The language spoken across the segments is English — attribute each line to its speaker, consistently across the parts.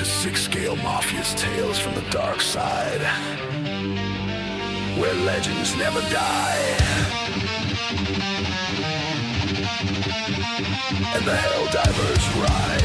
Speaker 1: to six-scale mafia's tales from the dark side, where legends never die, and the Helldivers ride.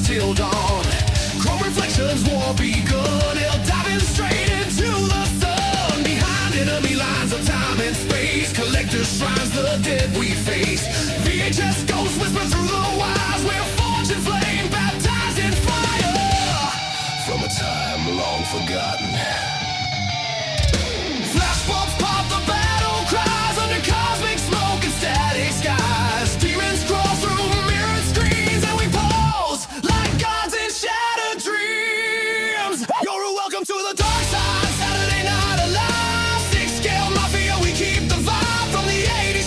Speaker 1: Till dawn, chrome reflections, war begun. It'll diving straight into the sun. Behind enemy lines of time and space, collectors, shrines, the dead we face. VHS ghosts whisper through the wires. We're forged in flame, baptized in fire, from a time long forgotten. Flashbulbs pop, the battle cries under cosmic smoke and static skies. Demons crawl through mirrored screens, and we pose like gods in shattered dreams. You're welcome to the dark side. Saturday Night Alive, six-scale mafia. We keep the vibe from the 80s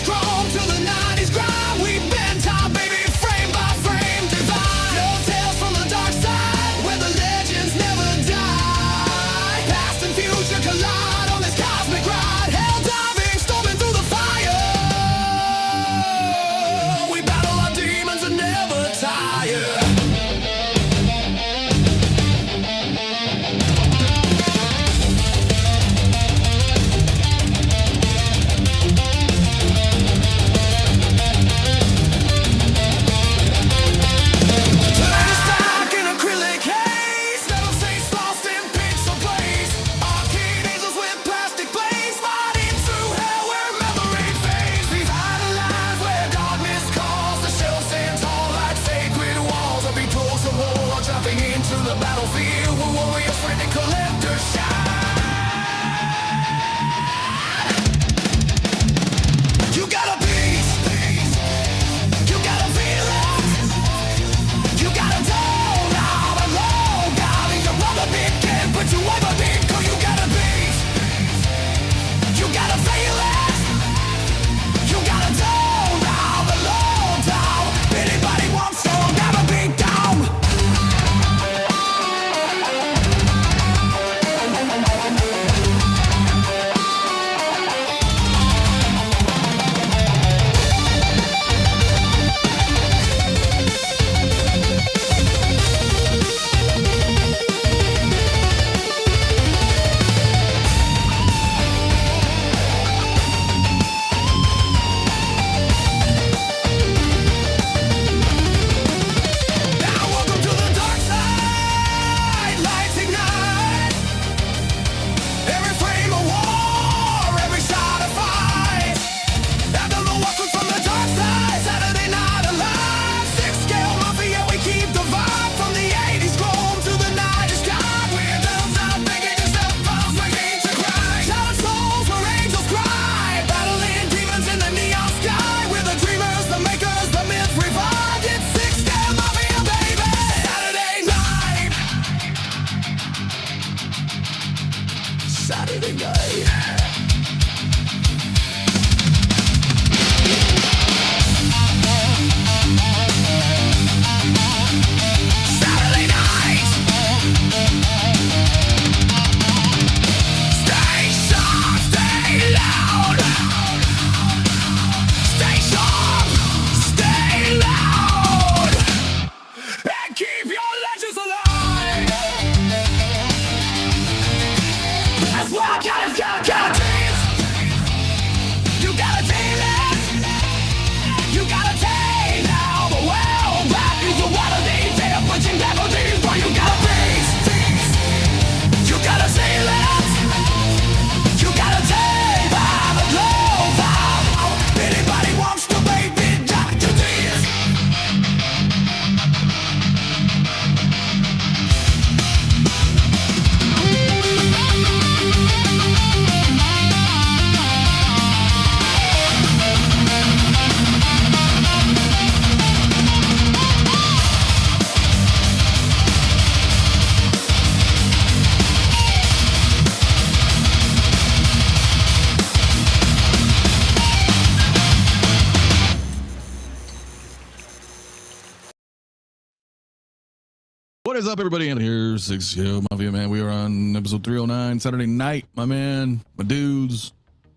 Speaker 2: What is up, everybody? In here, 6 Mafia, man. We are on episode 309, Saturday night, my man, my dudes,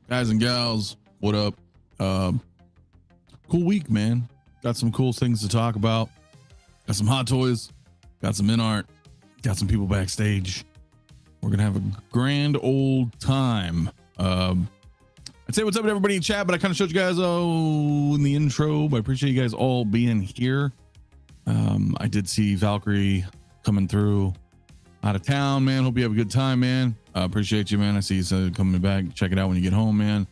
Speaker 2: guys and gals. What up? Cool week, man. Got some cool things to talk about. Got some hot toys. Got some Inart. Got some people backstage. We're gonna have a grand old time. I'd say what's up to everybody in chat, but I kind of showed you guys in the intro. But I appreciate you guys all being here. I did see Valkyrie coming through out of town, man. Hope you have a good time, man. Appreciate you, man. I see you coming back. Check it out when you get home, man.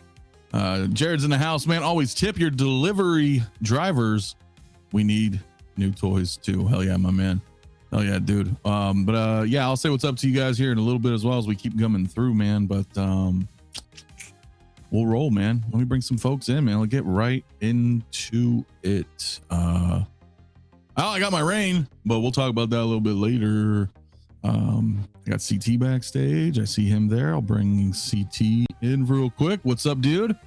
Speaker 2: Jared's in the house, man. Always tip your delivery drivers. We need new toys too. Hell yeah, my man. Hell yeah, dude. Yeah, I'll say what's up to you guys here in a little bit as well as we keep coming through, man. But we'll roll, man. Let me bring some folks in, man. I'll get right into it. I got my rain, but we'll talk about that a little bit later. I got CT backstage. I see him there. I'll bring CT in real quick. What's up, dude?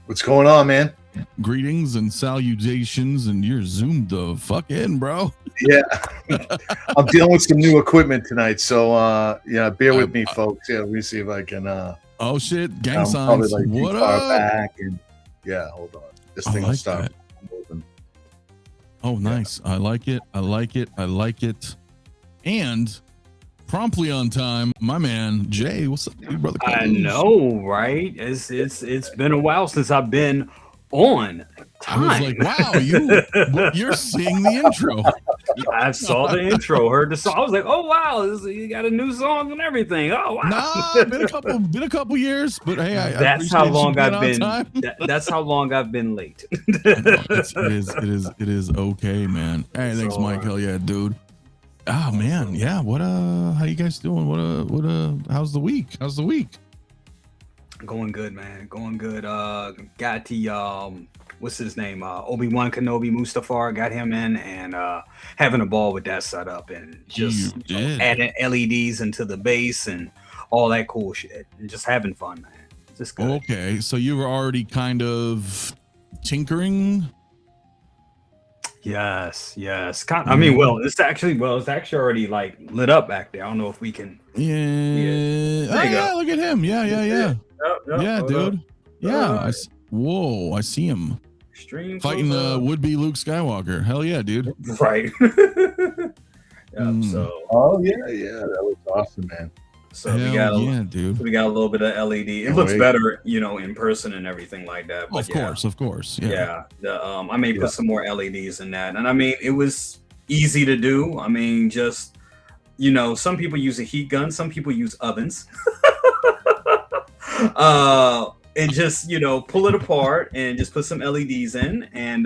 Speaker 3: What's going on, man?
Speaker 2: Greetings and salutations, and you're zoomed the fuck in, bro.
Speaker 3: Yeah. I'm dealing with some new equipment tonight, so yeah, bear with me, folks. Yeah, let me see if I can
Speaker 2: oh shit, gang signs.
Speaker 3: Like
Speaker 2: what up?
Speaker 3: Back and, yeah, hold on. This thing will stop moving.
Speaker 2: Oh, nice. Yeah. I like it. I like it. I like it. And promptly on time, my man Jay. What's up, brother?
Speaker 4: I know, right? It's been a while since I've been on time.
Speaker 2: I was like, wow, you're seeing the intro.
Speaker 4: I saw the intro, heard the song. I was like, oh wow, you got a new song and everything. Oh wow.
Speaker 2: Nah, been a couple years, but hey,
Speaker 4: that's how long I've been. That's how long I've been late.
Speaker 2: It is okay, man. Hey, thanks, Mike. Hell yeah, dude. Oh man, yeah. What how you guys doing? How's the week? How's the week?
Speaker 4: Going good, man. Going good. Got the what's his name? Obi-Wan Kenobi Mustafar, got him in, and having a ball with that setup and just adding LEDs into the base and all that cool shit. And just having fun, man. Just good.
Speaker 2: Okay, so you were already kind of tinkering.
Speaker 4: Yes. I mean, it's actually already like lit up back there. I don't know if we can.
Speaker 2: Yeah. Oh, yeah. Look at him. Yeah.
Speaker 4: Yep,
Speaker 2: Yeah, dude. Yeah. I see him.
Speaker 4: Stream
Speaker 2: fighting the would-be Luke Skywalker. Hell yeah, dude.
Speaker 4: Right. So.
Speaker 3: Oh yeah, that was awesome, man.
Speaker 4: So we got a little bit of LED. It looks better, in person and everything like that. But
Speaker 2: of course.
Speaker 4: Yeah. I may put some more LEDs in that, and I mean, it was easy to do. I mean, just some people use a heat gun, some people use ovens. And just pull it apart and just put some LEDs in, and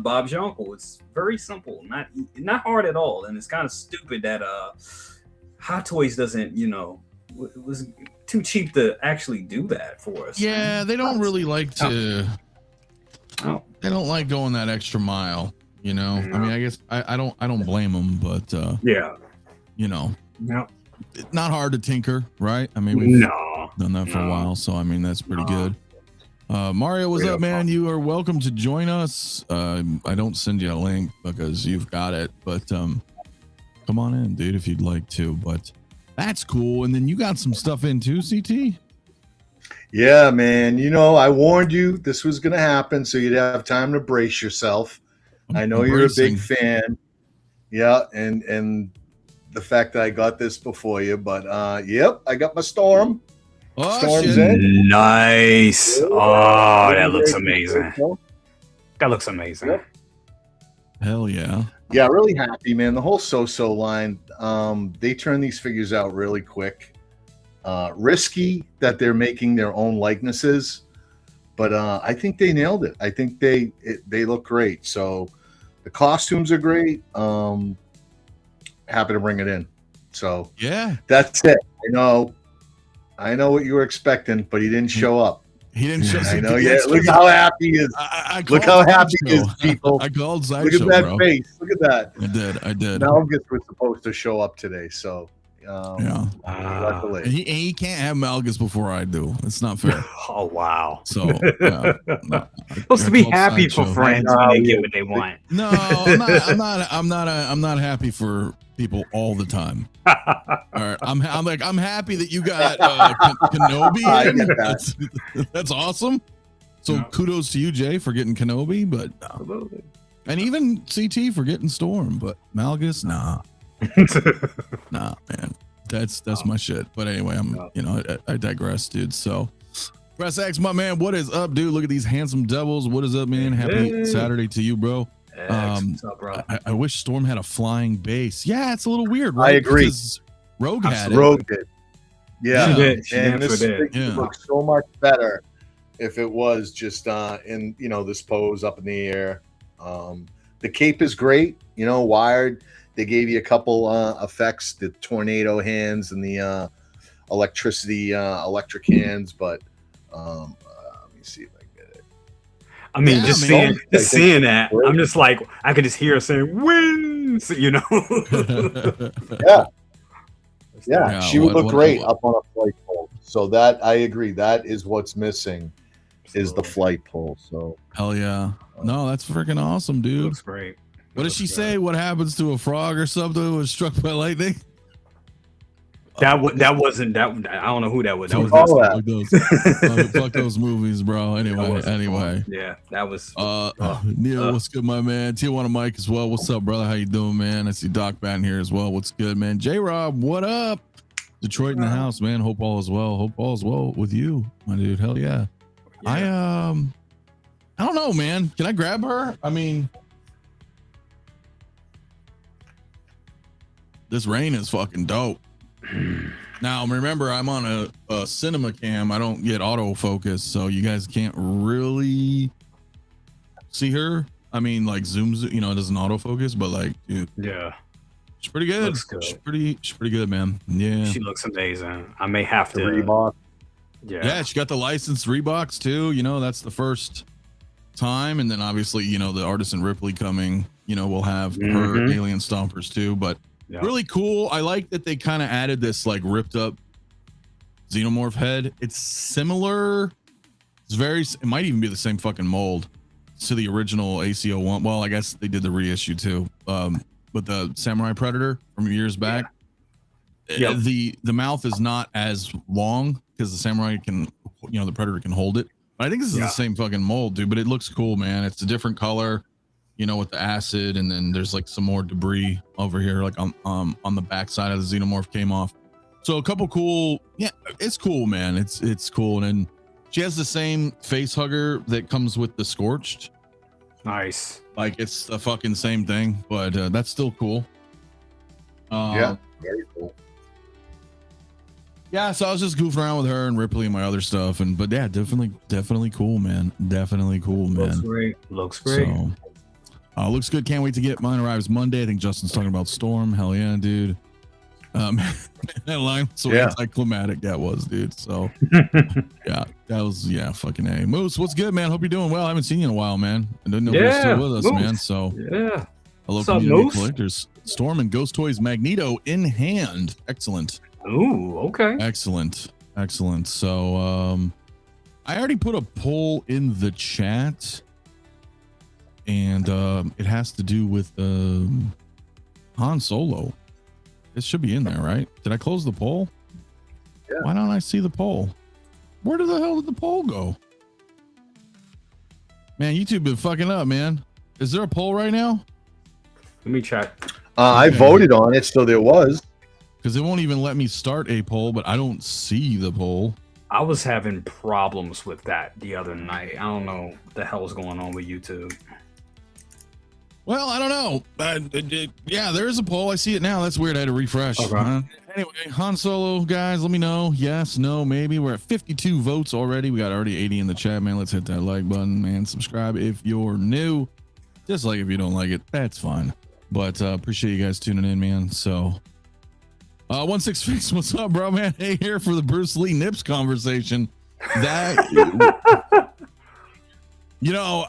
Speaker 4: Bob's your uncle. It's very simple, not hard at all, and it's kind of stupid that Hot Toys doesn't, it was too cheap to actually do that for us.
Speaker 2: Yeah, they don't really like to. Oh. They don't like going that extra mile. No. I mean, I guess I don't blame them, but
Speaker 4: yeah,
Speaker 2: no, it's not hard to tinker, right? I mean, we've done that for a while, so I mean that's pretty good. Mario, what's up, man? You are welcome to join us. I don't send you a link because you've got it, but come on in, dude, if you'd like to. But that's cool. And then you got some stuff in too, CT?
Speaker 3: Yeah, man. I warned you this was going to happen, so you'd have time to brace yourself. I know you're a big fan. Yeah, and the fact that I got this before you, but yep, I got my Storm.
Speaker 2: Oh,
Speaker 3: Storm's
Speaker 2: shit.
Speaker 3: in.
Speaker 4: Nice. Oh, that looks amazing. That looks amazing.
Speaker 3: Yep.
Speaker 2: Hell yeah.
Speaker 3: Yeah, really happy, man. The whole So-So line, they turn these figures out really quick. Risky that they're making their own likenesses, but I think they nailed it. I think they look great. So the costumes are great. Happy to bring it in. So
Speaker 2: yeah,
Speaker 3: that's it. I know what you were expecting, but he didn't show up.
Speaker 2: He didn't show up.
Speaker 3: I know. Yeah, look how happy he is. Look how happy he is, people.
Speaker 2: I called Sideshow.
Speaker 3: Look at that face. Look at that.
Speaker 2: I did.
Speaker 3: Malgus was supposed to show up today, so luckily
Speaker 2: he can't have Malgus before I do. It's not fair.
Speaker 4: Oh wow.
Speaker 2: So
Speaker 4: supposed to be happy for friends when they get what they want.
Speaker 2: No, I'm not happy for people all the time. All right, I'm happy that you got Kenobi.
Speaker 3: I
Speaker 2: In.
Speaker 3: get that.
Speaker 2: That's awesome. So kudos to you, Jay, for getting Kenobi, but and even CT for getting Storm, but Malgus, nah, man, that's my shit. But anyway, I digress, dude. So, Press X, my man, what is up, dude? Look at these handsome devils. What is up, man? Happy Saturday to you, bro.
Speaker 4: What's up, bro?
Speaker 2: I wish Storm had a flying base. Yeah, it's a little weird, right?
Speaker 3: I agree.
Speaker 2: Because Rogue had it.
Speaker 3: Rogue did. Yeah,
Speaker 4: She did.
Speaker 3: and this thing would look so much better if it was just in this pose up in the air. The cape is great, wired. They gave you a couple effects, the tornado hands and the electric hands, but let me see if I can get it.
Speaker 4: I mean, seeing that, I'm just like, I could just hear her saying "wins,"
Speaker 3: Yeah, she would look great up on a flight pole. So that I agree. That is what's missing, is the flight pole. So
Speaker 2: hell yeah, no, that's freaking awesome, dude.
Speaker 4: Looks great.
Speaker 2: What does she say? What happens to a frog or something who was struck by lightning?
Speaker 4: That wasn't that. I don't know who that was. That was
Speaker 2: fuck those movies, bro. Anyway.
Speaker 4: Yeah, that was.
Speaker 2: Neil, what's good, my man? Tijuana Mike as well. What's up, brother? How you doing, man? I see Doc Batten here as well. What's good, man? J Rob, what up? Detroit in the house, man. Hope all is well. Hope all is well with you, my dude. Hell yeah. I don't know, man. Can I grab her? I mean, this rain is fucking dope. Now remember, I'm on a cinema cam. I don't get autofocus, so you guys can't really see her. I mean, like zooms, it doesn't autofocus, but like, dude,
Speaker 4: yeah,
Speaker 2: she's pretty good. She's pretty good, man. Yeah,
Speaker 4: she looks amazing. I may have to.
Speaker 3: Reebok.
Speaker 2: Yeah, she got the licensed Reeboks too. That's the first time, and then obviously, the Artisan Ripley coming. We'll have her Alien Stompers too, but. Yeah. Really cool. I like that they kind of added this like ripped up xenomorph head. It's similar. It might even be the same fucking mold to the original AC-01. Well, I guess they did the reissue too. But the Samurai Predator from years back. Yeah. The mouth is not as long because the Samurai can, the Predator can hold it. But I think this is the same fucking mold, dude. But it looks cool, man. It's a different color. With the acid, and then there's like some more debris over here, like on the backside of the xenomorph came off. So a couple cool, it's cool, man. It's cool. And then she has the same face hugger that comes with the Scorched.
Speaker 4: Nice.
Speaker 2: Like it's the fucking same thing, but that's still cool.
Speaker 3: Yeah, very cool.
Speaker 2: Yeah, so I was just goofing around with her and Ripley and my other stuff, but yeah, definitely cool, man. Definitely cool, man.
Speaker 4: Looks great.
Speaker 2: So, looks good. Can't wait to get mine. Arrives Monday. I think Justin's talking about Storm. Hell yeah, dude. That line was so anticlimactic that was, dude. So yeah, that was fucking A. Moose, what's good, man? Hope you're doing well. I haven't seen you in a while, man. I didn't know you were still with us, Moose. Man. So
Speaker 4: yeah.
Speaker 2: Hello, community collectors. Storm and Ghost Toys Magneto in hand. Excellent.
Speaker 4: Ooh, okay.
Speaker 2: Excellent. So I already put a poll in the chat. And it has to do with Han Solo. It should be in there, right? Did I close the poll?
Speaker 3: Yeah.
Speaker 2: Why don't I see the poll? Where the hell did the poll go? Man, YouTube been fucking up, man. Is there a poll right now?
Speaker 4: Let me check.
Speaker 3: I voted on it, so there was.
Speaker 2: Because it won't even let me start a poll, but I don't see the poll.
Speaker 4: I was having problems with that the other night. I don't know what the hell is going on with YouTube.
Speaker 2: Well, I don't know. Yeah, there is a poll. I see it now. That's weird. I had to refresh.
Speaker 4: Okay.
Speaker 2: Anyway, Han Solo, guys, let me know. Yes, no, maybe. We're at 52 votes already. We got already 80 in the chat, man. Let's hit that like button and subscribe if you're new. Just like if you don't like it, that's fine. But appreciate you guys tuning in, man. So 166, what's up, bro, man? Hey, here for the Bruce Lee Nips conversation. That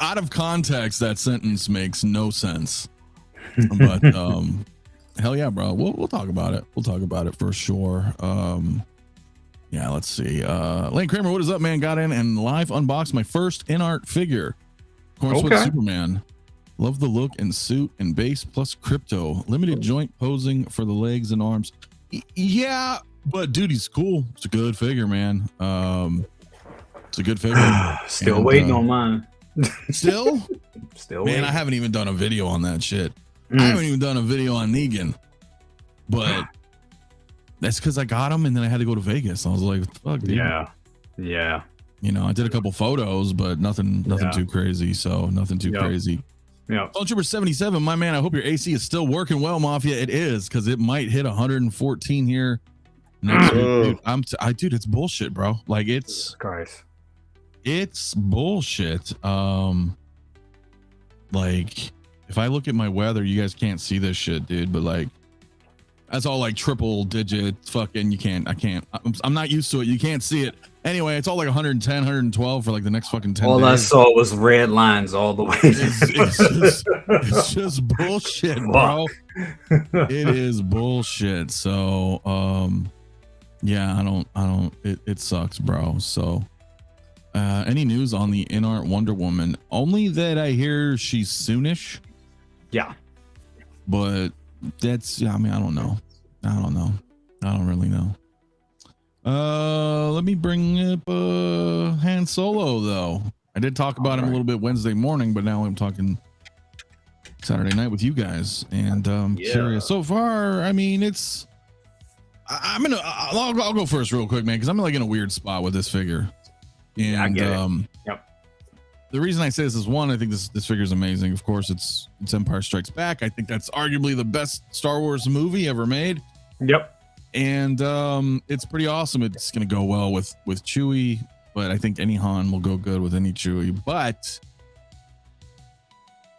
Speaker 2: out of context, that sentence makes no sense. But hell yeah, bro. We'll talk about it. We'll talk about it for sure. Yeah, let's see. Lane Kramer, what is up, man? Got in and live unboxed my first Inart figure. Of course, with Superman. Love the look and suit and base plus crypto. Limited joint posing for the legs and arms. Yeah, but dude, he's cool. It's a good figure, man. It's a good figure.
Speaker 4: Still waiting on mine.
Speaker 2: Still?
Speaker 4: Still
Speaker 2: Man,
Speaker 4: waiting.
Speaker 2: I haven't even done a video on that shit.
Speaker 4: Mm.
Speaker 2: I haven't even done a video on Negan. But that's because I got him and then I had to go to Vegas. I was like, fuck, dude.
Speaker 4: Yeah. Yeah.
Speaker 2: You know, I did a couple photos, but nothing too crazy. So nothing too crazy.
Speaker 4: Yeah.
Speaker 2: Trooper 77, my man, I hope your AC is still working well, Mafia. It is, because it might hit 114 here next week. Dude, dude, it's bullshit, bro. Like it's bullshit. Like if I look at my weather, you guys can't see this shit, dude, but like that's all like triple digit fucking I'm not used to it. You can't see it. Anyway, it's all like 110, 112 for like the next fucking 10
Speaker 4: all
Speaker 2: days.
Speaker 4: I saw was red lines all the way.
Speaker 2: It's just bullshit, bro. It is bullshit. So yeah, it sucks, bro. So any news on the Inart Wonder Woman? Only that I hear she's soonish.
Speaker 4: Yeah.
Speaker 2: But that's, I mean, I don't know. I don't really know. Let me bring up Han Solo though. I did talk about him a little bit Wednesday morning, but now I'm talking Saturday night with you guys, and curious. So far, I mean, I'll go first real quick, man, because I'm like in a weird spot with this figure. And
Speaker 4: I get it. Yep.
Speaker 2: The reason I say this is, one, I think this figure is amazing. Of course, it's Empire Strikes Back. I think that's arguably the best Star Wars movie ever made.
Speaker 4: Yep.
Speaker 2: And it's pretty awesome. It's gonna go well with Chewie, but I think any Han will go good with any Chewie. But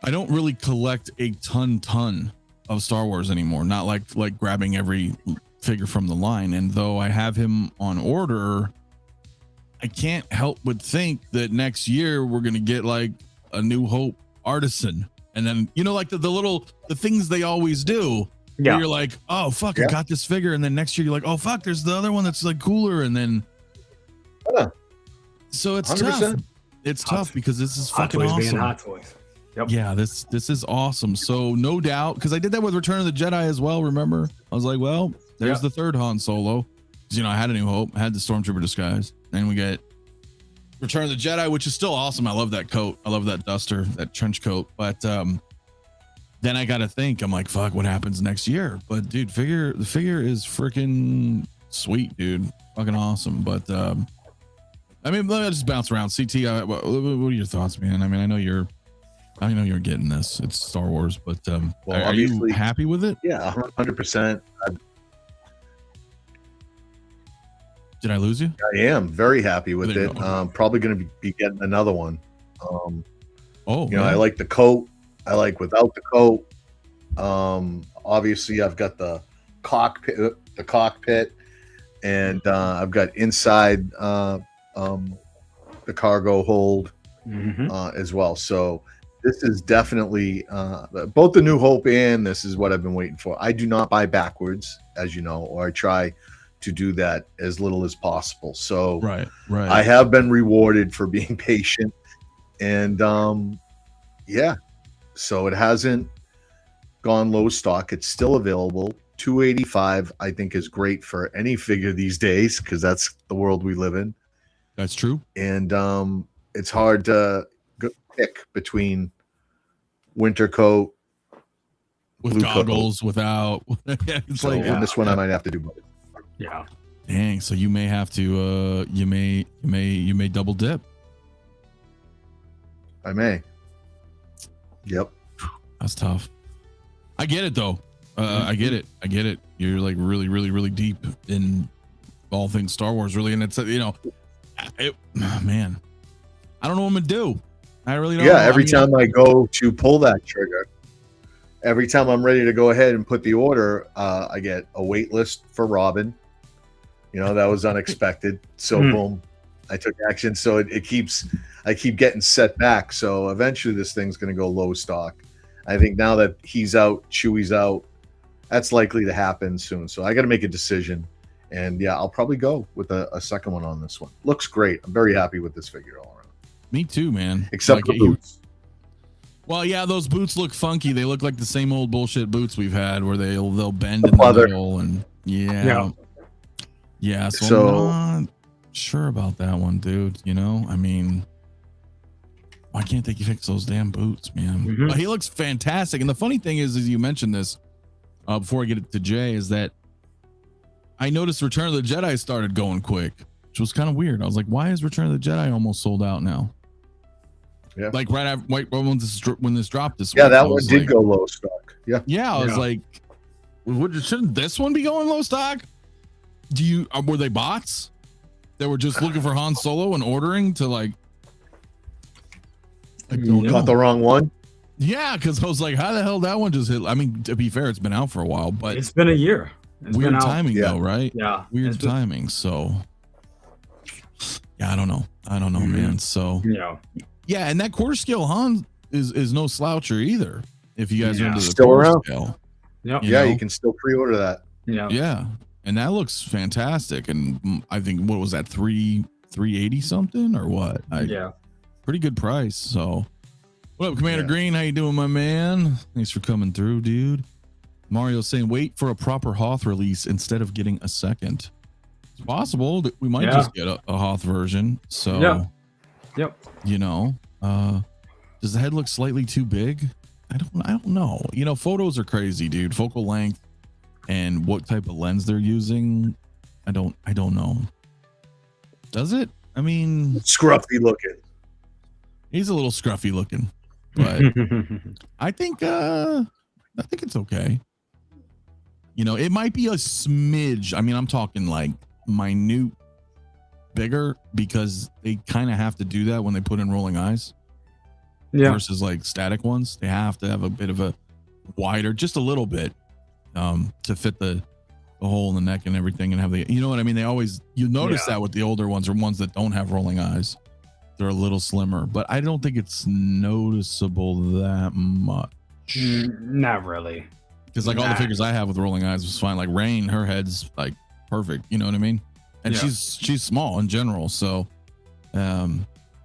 Speaker 2: I don't really collect a ton of Star Wars anymore. Not like grabbing every figure from the line. And though I have him on order, I can't help but think that next year we're gonna get like a New Hope artisan, and then like the things they always do. Yeah, you're like, oh fuck, I got this figure, and then next year you're like, oh fuck, there's the other one that's like cooler, and then so it's 100%. Tough. It's tough because this is fucking awesome. Being
Speaker 4: Hot Toys. Yep.
Speaker 2: Yeah, this is awesome. So no doubt, because I did that with Return of the Jedi as well. Remember, I was like, well, there's the third Han Solo. Because I had a New Hope, I had the Stormtrooper disguise, and we get Return of the Jedi, which is still awesome. I love that coat. I love that duster, that trench coat. But then I got to think, I'm like, fuck, what happens next year? But dude, the figure is freaking sweet, dude. Fucking awesome. But I mean, let me just bounce around. CT, what are your thoughts, man? I mean, I know you're getting this. It's Star Wars, but are you happy with it?
Speaker 3: Yeah, 100%.
Speaker 2: Did I lose you?
Speaker 3: I am very happy with it. Probably going to be getting another one. I like the coat. I like without the coat. Obviously, I've got the cockpit, and I've got inside the cargo hold as well. So this is definitely both the New Hope and this is what I've been waiting for. I do not buy backwards, as you know, or I try to do that as little as possible. So
Speaker 2: right.
Speaker 3: I have been rewarded for being patient, and so it hasn't gone low stock. It's still available. $285 I think is great for any figure these days, because that's the world we live in.
Speaker 2: That's true.
Speaker 3: And it's hard to pick between winter coat
Speaker 2: with goggles coat. Without it's
Speaker 3: so on this one I might have to do both.
Speaker 4: Yeah.
Speaker 2: Dang, so you may have to you may double dip.
Speaker 3: I may. Yep.
Speaker 2: That's tough. I get it though. I get it. You're like really deep in all things Star Wars, really, and it's man, I don't know what I'm gonna do. I really don't.
Speaker 3: Yeah, every time I go to pull that trigger, every time I'm ready to go ahead and put the order, I get a wait list for Robin. That was unexpected. So boom, I took action. So I keep getting set back. So eventually this thing's going to go low stock. I think now that he's out, Chewie's out, that's likely to happen soon. So I got to make a decision. And yeah, I'll probably go with a second one on this one. Looks great. I'm very happy with this figure all around.
Speaker 2: Me too, man.
Speaker 3: Except for boots.
Speaker 2: Well, yeah, those boots look funky. They look like the same old bullshit boots we've had, where they'll bend in the
Speaker 3: Leather.
Speaker 2: middle, and yeah. So
Speaker 3: So-
Speaker 2: I'm not sure about that one, dude. You know, I mean, why can't they fix those damn boots, man?
Speaker 4: Mhm.
Speaker 2: But he looks fantastic. And the funny thing is you mentioned this before I get it to Jay, is that I noticed Return of the Jedi started going quick, which was kind of weird. I was like, why is Return of the Jedi almost sold out now?
Speaker 3: Yeah.
Speaker 2: Like right after when this dropped this
Speaker 3: Yeah,
Speaker 2: week,
Speaker 3: that
Speaker 2: I
Speaker 3: one
Speaker 2: was
Speaker 3: did
Speaker 2: like,
Speaker 3: go low stock. Yeah.
Speaker 2: Yeah, I was like, shouldn't this one be going low stock? Were they bots that were just looking for Han Solo and ordering to like? I don't know.
Speaker 3: Got the wrong one.
Speaker 2: Yeah, because I was like, how the hell that one just hit? I mean, to be fair, it's been out for a while, but
Speaker 4: It's been a year. It's been
Speaker 2: weird
Speaker 4: out.
Speaker 2: timing
Speaker 3: Yeah.
Speaker 2: though, right?
Speaker 4: Yeah.
Speaker 2: Weird
Speaker 4: It's been-
Speaker 2: timing. So yeah, I don't know, man. So
Speaker 4: Yeah.
Speaker 2: and that quarter scale Han is no sloucher either. If you guys are
Speaker 4: Yeah.
Speaker 2: into the
Speaker 3: Still
Speaker 2: quarter
Speaker 3: around.
Speaker 2: scale,
Speaker 4: Yep.
Speaker 2: You
Speaker 3: Yeah,
Speaker 2: know?
Speaker 3: you can still pre-order that.
Speaker 4: Yeah.
Speaker 2: yeah, and that looks fantastic. And I think what was that, 380 something or what?
Speaker 4: Yeah.
Speaker 2: Pretty good price. So what up, Commander
Speaker 3: Yeah.
Speaker 2: Green? How you doing, my man? Thanks for coming through, dude. Mario saying wait for a proper Hoth release instead of getting a second. It's possible that we might
Speaker 4: Yeah.
Speaker 2: just get a Hoth version. So
Speaker 4: Yeah. Yep.
Speaker 2: you know, does the head look slightly too big? I don't know. You know, photos are crazy, dude. Focal length and what type of lens they're using. I don't know. Does it? I mean,
Speaker 3: Scruffy looking.
Speaker 2: he's a little scruffy looking, but I think it's okay. You know, it might be a smidge. I mean, I'm talking like minute bigger, because they kind of have to do that when they put in rolling eyes
Speaker 4: Yeah.
Speaker 2: versus like static ones. They have to have a bit of a wider, just a little bit, to fit the hole in the neck and everything, and have the, you know what I mean? They always, you notice
Speaker 4: Yeah.
Speaker 2: that with the older ones, or ones that don't have rolling eyes, they're a little slimmer, but I don't think it's noticeable that much.
Speaker 4: Not really.
Speaker 2: Because like all the figures I have with rolling eyes was fine. Like Rain, her head's like perfect. You know what I mean? And
Speaker 4: Yeah.
Speaker 2: she's small in general. So I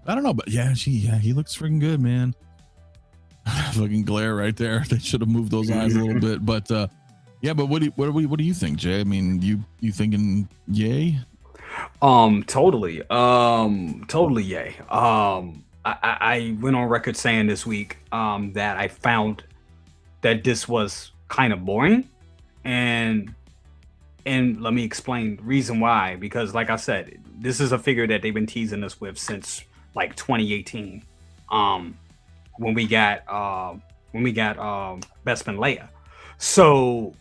Speaker 2: don't know, but he looks freaking good, man. Fucking glare right there. They should have moved those eyes a little bit. But yeah, but what do you think, Jay? I mean, you thinking yay?
Speaker 4: Totally yay. I went on record saying this week that I found that this was kind of boring, and let me explain the reason why. Because like I said, this is a figure that they've been teasing us with since like 2018, when we got Bespin Leia. So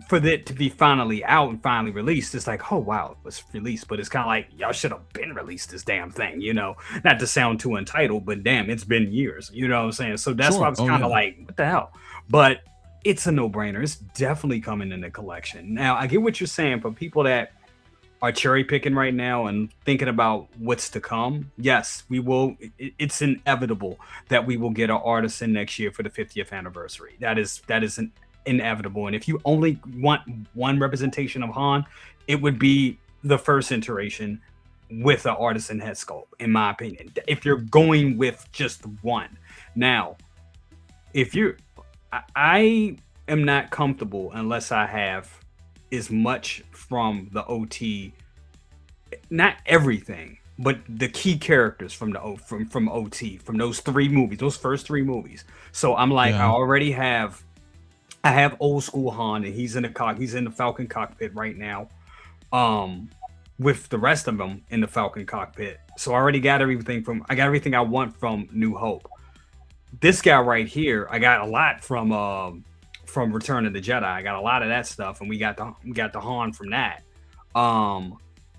Speaker 4: for that to be finally out and finally released, it's like, oh wow, it was released, but it's kind of like, y'all should have been released this damn thing, you know, not to sound too entitled, but damn, it's been years, you know what I'm saying? So that's
Speaker 2: Sure.
Speaker 4: why I was
Speaker 2: Oh,
Speaker 4: kind of
Speaker 2: yeah.
Speaker 4: like, what the hell? But it's a no-brainer. It's definitely coming in the collection. Now I get what you're saying. For people that are cherry picking right now and thinking about what's to come, yes, we will. It's inevitable that we will get an artisan next year for the 50th anniversary. That is inevitable. And if you only want one representation of Han, it would be the first iteration with an artisan head sculpt, in my opinion. If you're going with just one. Now, if you're, I am not comfortable unless I have as much from the OT, not everything, but the key characters from the from OT, from those first three movies. So I'm like,
Speaker 2: Yeah.
Speaker 4: I have old school Han, and he's in the Falcon cockpit right now, with the rest of them in the Falcon cockpit. So I already got everything I want from New Hope. This guy right here, I got a lot from Return of the Jedi. I got a lot of that stuff, and we got the Han from that.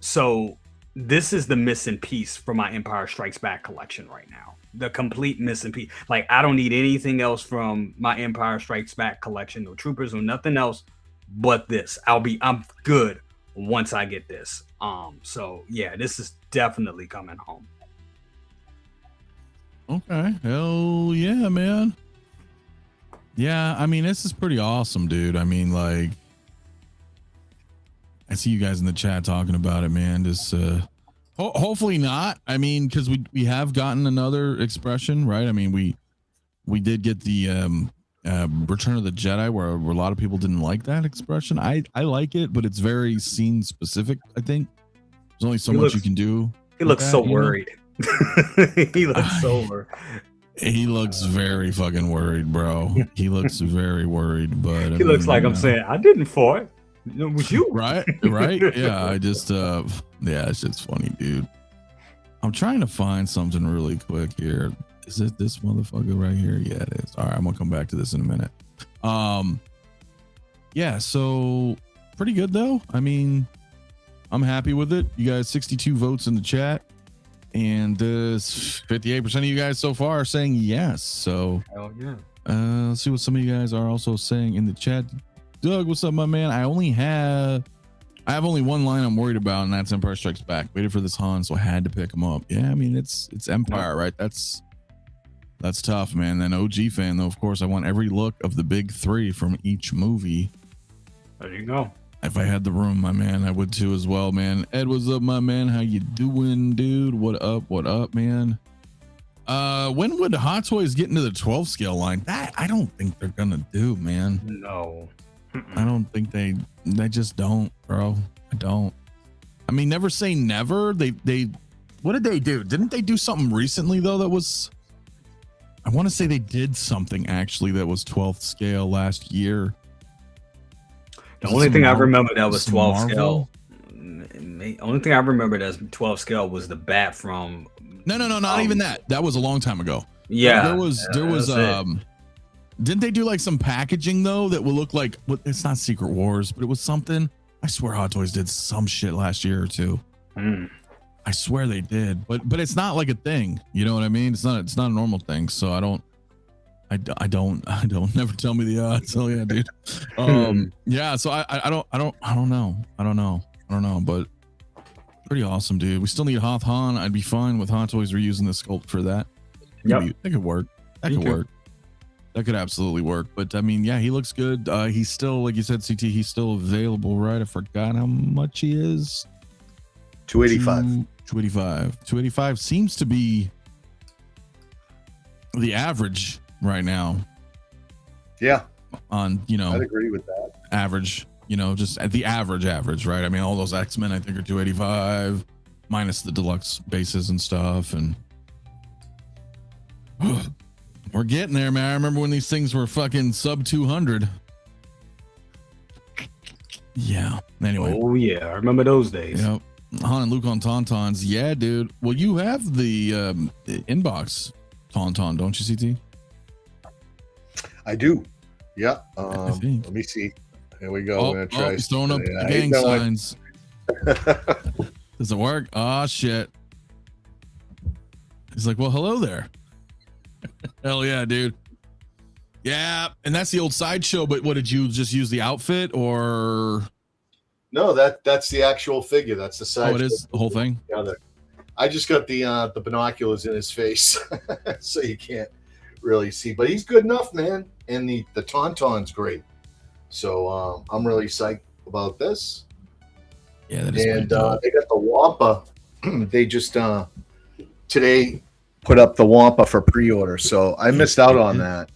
Speaker 4: So this is the missing piece for my Empire Strikes Back collection right now. The complete missing piece. Like, I don't need anything else from my Empire Strikes Back collection, no troopers, no nothing else but this. I'm good once I get this. So yeah, this is definitely coming home.
Speaker 2: Okay. Hell yeah, man. Yeah, I mean, this is pretty awesome, dude. I mean, like, I see you guys in the chat talking about it, man. Just hopefully not. I mean, because we have gotten another expression, right? I mean, we did get the Return of the Jedi, where a lot of people didn't like that expression. I like it, but it's very scene specific. I think there's only so much you can do.
Speaker 4: He looks so worried. He looks so worried.
Speaker 2: He looks very fucking worried, bro. He looks very worried, but
Speaker 4: he looks like I'm saying, I didn't fart. It was you.
Speaker 2: Right? Yeah, I just yeah, it's just funny, dude. I'm trying to find something really quick here. Is it this motherfucker right here? Yeah, it is. All right, I'm gonna come back to this in a minute. Yeah, so pretty good though. I mean, I'm happy with it. You guys, 62 votes in the chat, and 58% of you guys so far are saying yes. So,
Speaker 4: hell yeah.
Speaker 2: Let's see what some of you guys are also saying in the chat. Doug, what's up, my man? I have only one line I'm worried about, and that's Empire Strikes Back. Waited for this Han, so I had to pick him up. Yeah, I mean it's Empire, right? That's tough, man. Then OG fan though, of course, I want every look of the big three from each movie.
Speaker 4: There you go.
Speaker 2: If I had the room, my man, I would too as well, man. Ed, what's up, my man? How you doing, dude? What up, man? When would Hot Toys get into the 12 scale line? That I don't think they're gonna do, man.
Speaker 4: No.
Speaker 2: I don't think they just don't, bro. I don't. I mean, never say never. They what did they do? Didn't they do something recently though that was, I want to say they did something actually that was 12th scale last year.
Speaker 4: The only thing I remember that was 12 scale. Only thing I remember that's 12 scale was the bat from.
Speaker 2: No, not even that. That was a long time ago.
Speaker 4: Yeah,
Speaker 2: there was didn't they do like some packaging though that will look like, it's not Secret Wars, but it was something. I swear Hot Toys did some shit last year or two. I swear they did, but it's not like a thing. You know what I mean? It's not a normal thing. So I don't. Never tell me the odds. Oh yeah, dude. Yeah. So I don't know. But pretty awesome, dude. We still need Hoth Han. I'd be fine with Hot Toys reusing the sculpt for that.
Speaker 4: Yeah,
Speaker 2: that could work. That could absolutely work. But I mean, yeah, he looks good. He's still, like you said, CT, he's still available, right? I forgot how much he is.
Speaker 3: 285.
Speaker 2: 285 seems to be the average right now.
Speaker 3: Yeah.
Speaker 2: On,
Speaker 3: I'd agree with that.
Speaker 2: Average, just at the average, right? I mean, all those X-Men, I think, are 285 minus the deluxe bases and stuff. And we're getting there, man. I remember when these things were fucking sub 200. Yeah. Anyway.
Speaker 4: Oh yeah, I remember those days.
Speaker 2: Yep. Han and Luke on Tauntauns. Yeah, dude. Well, you have the inbox Tauntaun, don't you, CT?
Speaker 3: I do. Yeah. Let me see. Here we go.
Speaker 2: Oh, he's throwing up the gang signs. Does it work? Oh shit. He's like, well, hello there. Hell yeah, dude. Yeah, and that's the old Sideshow, but what, did you just use the outfit or?
Speaker 3: No, that's the actual figure. That's the side.
Speaker 2: Oh, it is the whole thing?
Speaker 3: Yeah, I just got the binoculars in his face, so you can't really see. But he's good enough, man. And the Tauntaun's great. So I'm really psyched about this.
Speaker 2: Yeah, that is.
Speaker 3: And they got the Wampa. They just today put up the Wampa for pre-order, so I missed out on that.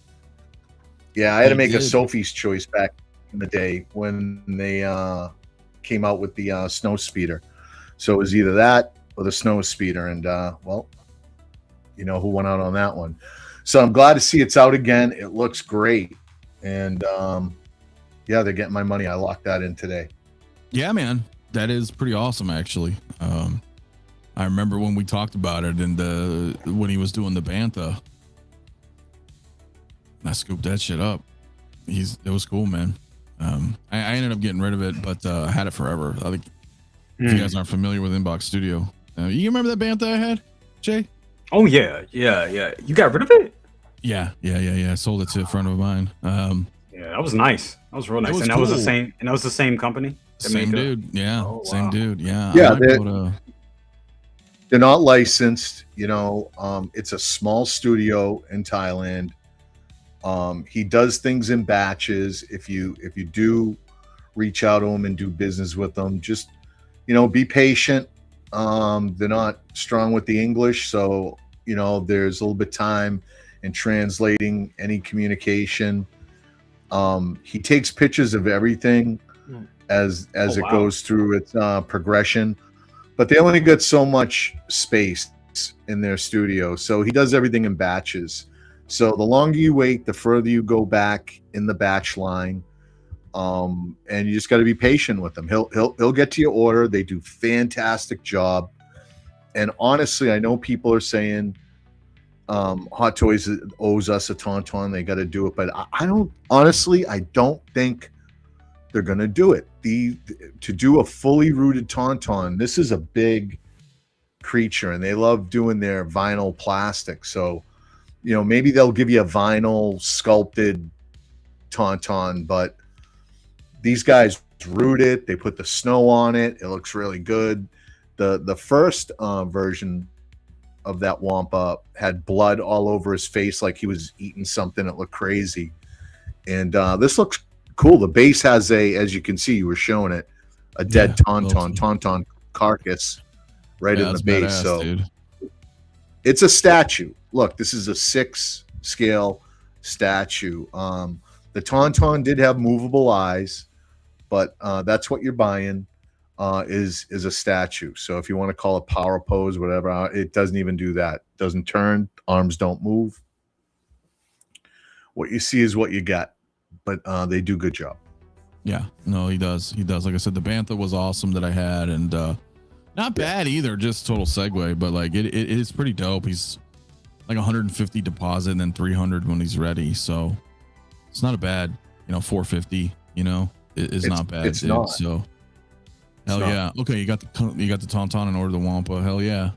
Speaker 3: Yeah, I had to make a Sophie's Choice back in the day when they came out with the snow speeder. So it was either that or the snow speeder, and well, you know who went out on that one. So I'm glad to see it's out again. It looks great, and yeah, they're getting my money. I locked that in today.
Speaker 2: Yeah, man, that is pretty awesome, actually. I remember when we talked about it, and when he was doing the Bantha, I scooped that shit up. It was cool, man. I ended up getting rid of it, but I had it forever. I think if you guys aren't familiar with Inbox Studio, you remember that Bantha I had, Jay?
Speaker 4: Oh yeah. You got rid of it?
Speaker 2: Yeah. I sold it to a friend of mine.
Speaker 4: Yeah, that was nice. That was real nice. And that was the same. And that was the same company.
Speaker 2: Same dude. Yeah. Oh, wow. Same dude. Yeah.
Speaker 3: Yeah. They're not licensed. You know, it's a small studio in Thailand. He does things in batches. If you do reach out to him and do business with them, just, be patient. They're not strong with the English, so there's a little bit of time and translating any communication. He takes pictures of everything as it goes through its progression, but they only get so much space in their studio, so he does everything in batches. So the longer you wait, the further you go back in the batch line, and you just got to be patient with him. He'll get to your order. They do fantastic job, and honestly, I know people are saying Hot Toys owes us a tauntaun. They got to do it, but I don't. Honestly, I don't think they're going to do it. To do a fully rooted tauntaun, this is a big creature, and they love doing their vinyl plastic. So, maybe they'll give you a vinyl sculpted tauntaun, but these guys root it. They put the snow on it. It looks really good. The first version of that Wampa had blood all over his face, like he was eating something. It looked crazy. And this looks cool. The base has as you can see, you were showing it, a dead tauntaun carcass right in the base. Badass, so dude. It's a statue. Look, this is a 6 scale statue. The tauntaun did have movable eyes, but that's what you're buying. Is a statue. So if you want to call it power pose, whatever, it doesn't even do that. Doesn't turn, arms don't move. What you see is what you get, but they do good job.
Speaker 2: Yeah, no, he does. Like I said, the Bantha was awesome that I had, and not bad either. Just total segue, but like it is pretty dope. He's like 150 deposit and then 300 when he's ready. So it's not a bad, 450. It's not bad.
Speaker 3: It's not.
Speaker 2: So. Hell yeah. Okay, you got the tauntaun and order the Wampa. Hell yeah.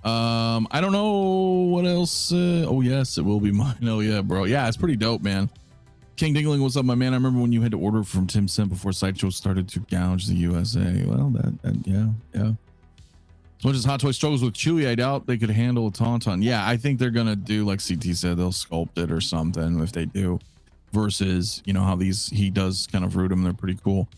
Speaker 2: I don't know what else. Oh yes, it will be mine. Hell yeah, bro. Yeah, it's pretty dope, man. King Dingling, what's up, my man? I remember when you had to order from Tim Sim before Sideshow started to gouge the USA. Well, yeah. As much as Hot Toy struggles with Chewy, I doubt they could handle a tauntaun. Yeah, I think they're gonna do like CT said. They'll sculpt it or something if they do. Versus, how he does kind of root them. They're pretty cool.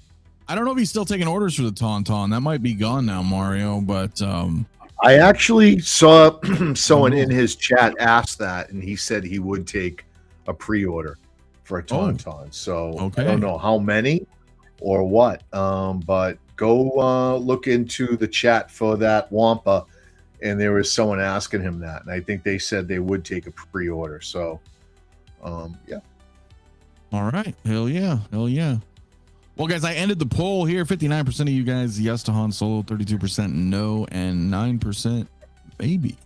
Speaker 2: I don't know if he's still taking orders for the tauntaun. That might be gone now, Mario. But
Speaker 3: I actually saw someone in his chat ask that, and he said he would take a pre-order for a tauntaun. So I don't know how many or what, but go look into the chat for that Wampa, and there was someone asking him that, and I think they said they would take a pre-order. So, yeah.
Speaker 2: All right. Hell yeah. Well, guys, I ended the poll here. 59% of you guys yes to Han Solo, 32% no, and 9% maybe.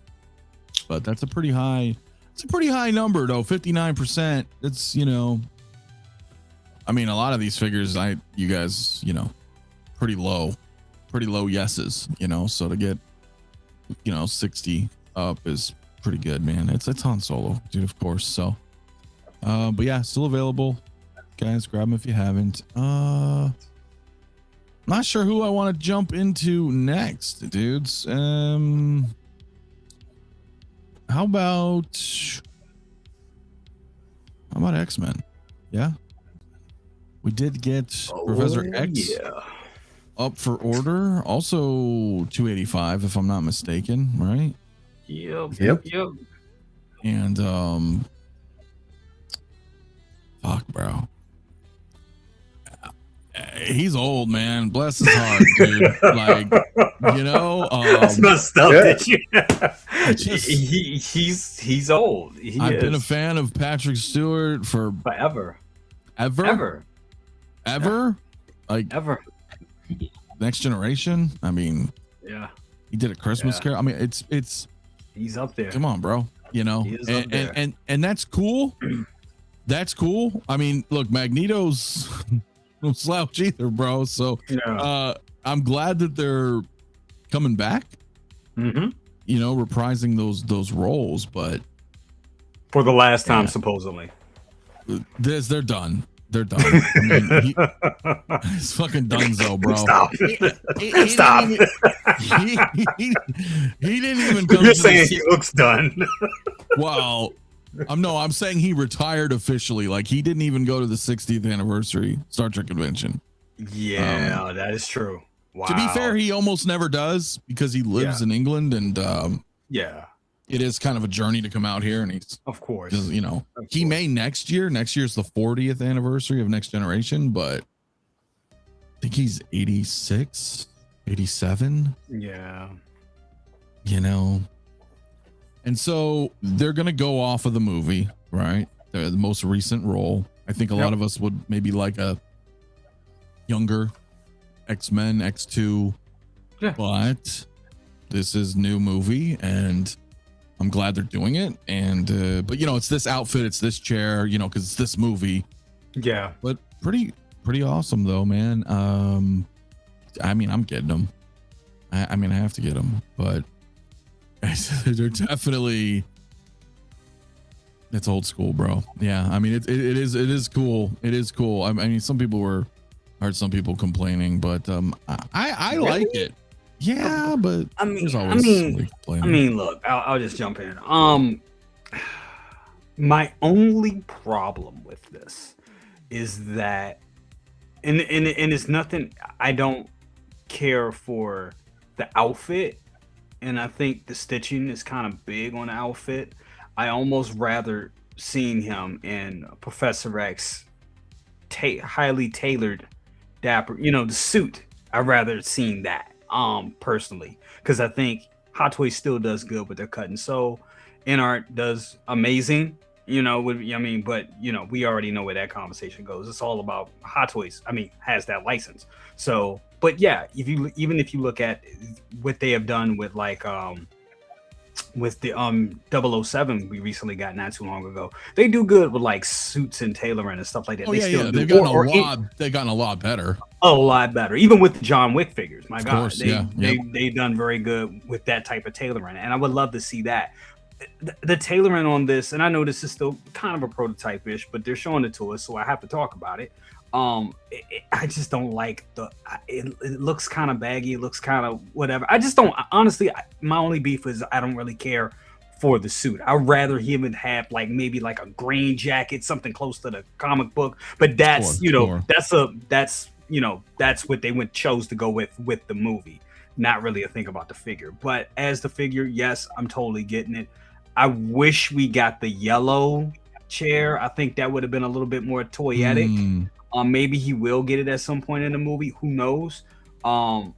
Speaker 2: But that's a pretty high. It's a pretty high number, though. 59%. It's I mean, a lot of these figures, you guys, pretty low yeses. So to get 60 up is pretty good, man. It's Han Solo, dude, of course. So, but yeah, still available. Guys, grab them if you haven't. Not sure who I want to jump into next, dudes. How about X-Men? Yeah, we did get Professor X up for order. Also 285, if I'm not mistaken, right?
Speaker 4: Yep.
Speaker 2: And fuck, bro. He's old, man. Bless his heart, dude. Like,
Speaker 4: that's messed up. He's old.
Speaker 2: I've been a fan of Patrick Stewart for
Speaker 4: forever.
Speaker 2: Ever. Like ever. Next Generation. I mean,
Speaker 4: yeah.
Speaker 2: He did a Christmas Carol. I mean, it's.
Speaker 4: He's up there.
Speaker 2: Come on, bro. He is up there. And that's cool. That's cool. I mean, look, Magneto's no slouch either, bro. So I'm glad that they're coming back.
Speaker 4: Mm-hmm.
Speaker 2: Reprising those roles, but
Speaker 4: for the last time, supposedly.
Speaker 2: They're done. They're done. I mean, he's fucking donezo, bro.
Speaker 4: Stop.
Speaker 2: Stop. He didn't even come.
Speaker 4: You're saying he looks done.
Speaker 2: Well, I'm saying he retired officially. Like, he didn't even go to the 60th anniversary Star Trek convention.
Speaker 4: Yeah, that is true. Wow.
Speaker 2: To be fair, he almost never does because he lives in England, and it is kind of a journey to come out here, and he's,
Speaker 4: Of course.
Speaker 2: you know,
Speaker 4: Of
Speaker 2: he
Speaker 4: course.
Speaker 2: may next year. Next year's the 40th anniversary of Next Generation, but I think he's 86, 87.
Speaker 4: Yeah.
Speaker 2: You know, and so they're gonna go off of the movie, right? The most recent role. I think a lot of us would maybe like a younger X-Men, X2,
Speaker 4: Yeah.
Speaker 2: but this is new movie, and I'm glad they're doing it. And but you know, it's this outfit, it's this chair, you know, because it's this movie.
Speaker 4: Yeah.
Speaker 2: But pretty awesome though, man. I mean, I'm getting them. I mean, I have to get them, but they're definitely, it's old school, bro. Yeah, I mean, it is cool. It is cool. I mean, some people heard some people complaining, but I
Speaker 4: Really?
Speaker 2: like it. Yeah, but
Speaker 4: I mean,
Speaker 2: there's always somebody complaining.
Speaker 4: look, I'll just jump in. My only problem with this is that, and it's nothing. I don't care for the outfit, and I think the stitching is kind of big on the outfit. I almost rather seeing him in Professor X, highly tailored, dapper. You know, the suit. I'd rather seen that. Personally, because I think Hot Toys still does good with their cutting. So Inart does amazing, you know, but you know, we already know where that conversation goes. It's all about Hot Toys. I mean, has that license. So, but yeah, if you look at what they have done with with the 007 we recently got not too long ago, they do good with like suits and tailoring and stuff like that.
Speaker 2: Oh
Speaker 4: They
Speaker 2: yeah,
Speaker 4: still
Speaker 2: yeah.
Speaker 4: do.
Speaker 2: They've gotten a lot better.
Speaker 4: A lot better, even with the John Wick figures. My
Speaker 2: Of
Speaker 4: God,
Speaker 2: course,
Speaker 4: they've done very good with that type of tailoring, and I would love to see that. The tailoring on this, and I know this is still kind of a prototype-ish, but they're showing it to us, so I have to talk about it. I just don't like it looks kind of baggy. It looks kind of whatever. I just don't, honestly. My only beef is I don't really care for the suit. I'd rather him would have like maybe like a green jacket, something close to the comic book. But that's that's what they chose to go with the movie. Not really a thing about the figure. But as the figure, yes, I'm totally getting it. I wish we got the yellow chair. I think that would have been a little bit more toyetic. Maybe he will get it at some point in the movie. Who knows?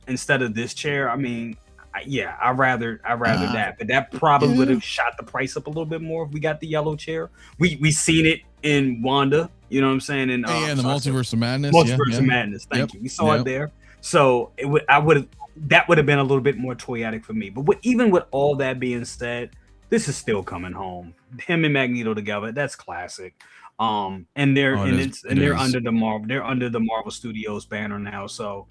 Speaker 4: Instead of this chair, I mean, I'd rather that. But that probably would have shot the price up a little bit more if we got the yellow chair. We seen it in Wanda. You know what I'm saying? In
Speaker 2: the Multiverse of Madness.
Speaker 4: Multiverse of Madness. Thank you. We saw it there. So that would have been a little bit more toyetic for me. But even with all that being said, this is still coming home. Him and Magneto together, that's classic. And they're under the Marvel Studios banner now, so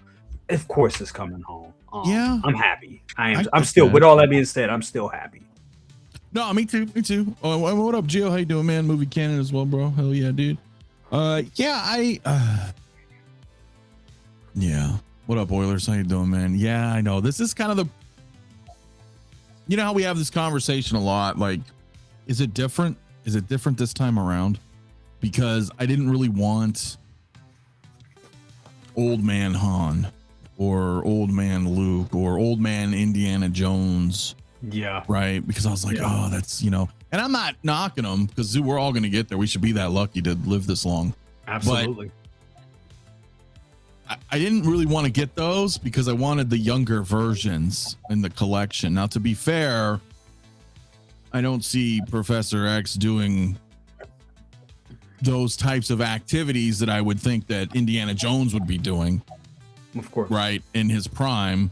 Speaker 4: of course it's coming home. I'm happy. I'm still, with all that being said, I'm still happy.
Speaker 2: No, me too. Oh, what up, Gio? How you doing, man? Movie canon as well, bro. Hell yeah, dude. Yeah. What up, Oilers? How you doing, man? Yeah, I know. This is kind of you know how we have this conversation a lot. Like, is it different? Is it different this time around? Because I didn't really want old man Han or old man Luke or old man Indiana Jones.
Speaker 4: Yeah.
Speaker 2: Right. Because I was like, oh, that's, and I'm not knocking them because we're all going to get there. We should be that lucky to live this long.
Speaker 4: Absolutely.
Speaker 2: But I didn't really want to get those because I wanted the younger versions in the collection. Now, to be fair, I don't see Professor X doing those types of activities that I would think that Indiana Jones would be doing.
Speaker 4: Of course.
Speaker 2: Right. In his prime,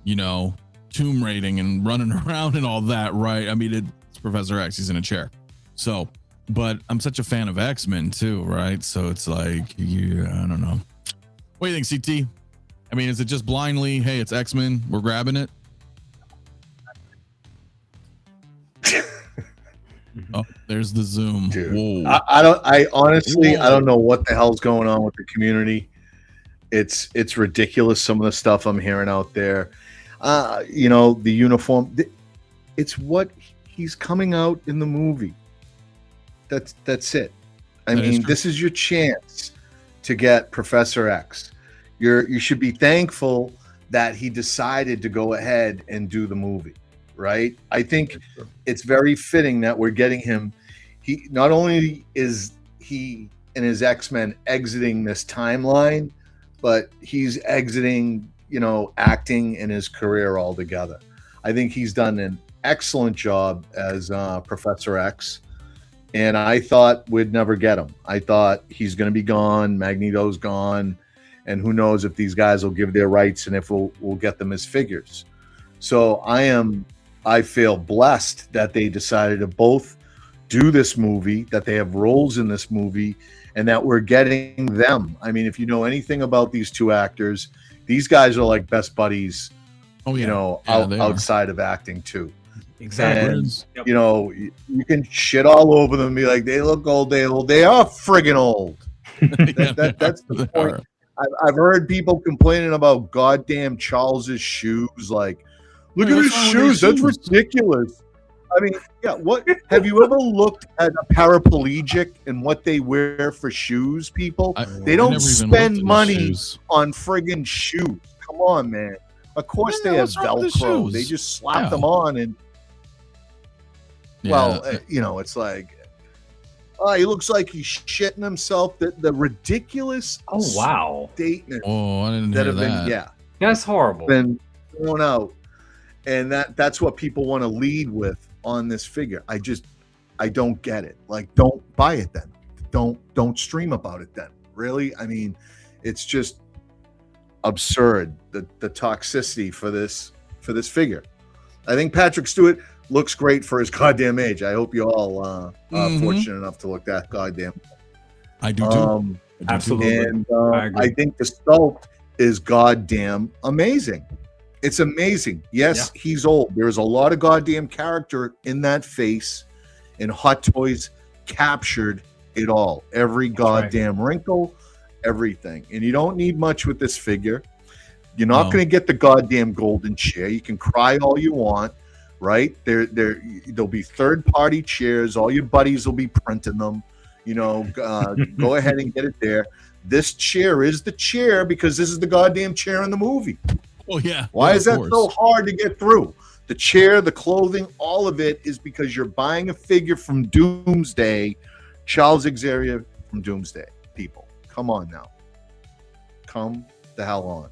Speaker 2: tomb raiding and running around and all that. Right. I mean, it's Professor X. He's in a chair. So, but I'm such a fan of X-Men too. Right. So it's like, I don't know. What do you think, CT? I mean, is it just blindly, hey, it's X-Men, we're grabbing it? Oh, there's the zoom.
Speaker 3: Dude,
Speaker 2: whoa.
Speaker 3: I honestly don't know what the hell's going on with the community. It's ridiculous, some of the stuff I'm hearing out there. The uniform, it's what he's coming out in the movie. That's it. I mean, this is your chance to get Professor X. You should be thankful that he decided to go ahead and do the movie. right? I think it's very fitting that we're getting him. He not only is he and his X-Men exiting this timeline, but he's exiting, acting in his career altogether. I think he's done an excellent job as Professor X. And I thought we'd never get him. I thought he's going to be gone. Magneto's gone. And who knows if these guys will give their rights and if we'll get them as figures. So I feel blessed that they decided to both do this movie, that they have roles in this movie, and that we're getting them. I mean, if you know anything about these two actors, these guys are like best buddies, outside of acting too.
Speaker 4: Exactly.
Speaker 3: And, you can shit all over them and be like, they look old, they are friggin' old. That's the point. I've heard people complaining about goddamn Charles's shoes. Like, look at his shoes. That's ridiculous. I mean, what have you ever looked at a paraplegic and what they wear for shoes, people? They don't spend money on friggin' shoes. Come on, man. Of course they have Velcro. They just slap them on and it's like, he looks like he's shitting himself. The ridiculous statement
Speaker 2: I didn't hear that.
Speaker 4: That's horrible.
Speaker 3: Been thrown out. And that's what people want to lead with on this figure. I don't get it. Like, don't buy it then. Don't stream about it then. Really? I mean, it's just absurd, the toxicity for this figure. I think Patrick Stewart looks great for his goddamn age. I hope you all are fortunate enough to look that goddamn.
Speaker 2: I do too.
Speaker 3: Absolutely. And I think the sculpt is goddamn amazing. It's amazing. Yes, he's old. There's a lot of goddamn character in that face, and Hot Toys captured it all. Every goddamn wrinkle, everything. And you don't need much with this figure. You're not going to get the goddamn golden chair. You can cry all you want, right? There'll be third-party chairs. All your buddies will be printing them. Go ahead and get it there. This chair is the chair because this is the goddamn chair in the movie.
Speaker 2: Well, yeah.
Speaker 3: Why is that so hard to get through? The chair, the clothing, all of it is because you're buying a figure from Doomsday, Charles Xavier from Doomsday. People, come on now. Come the hell on.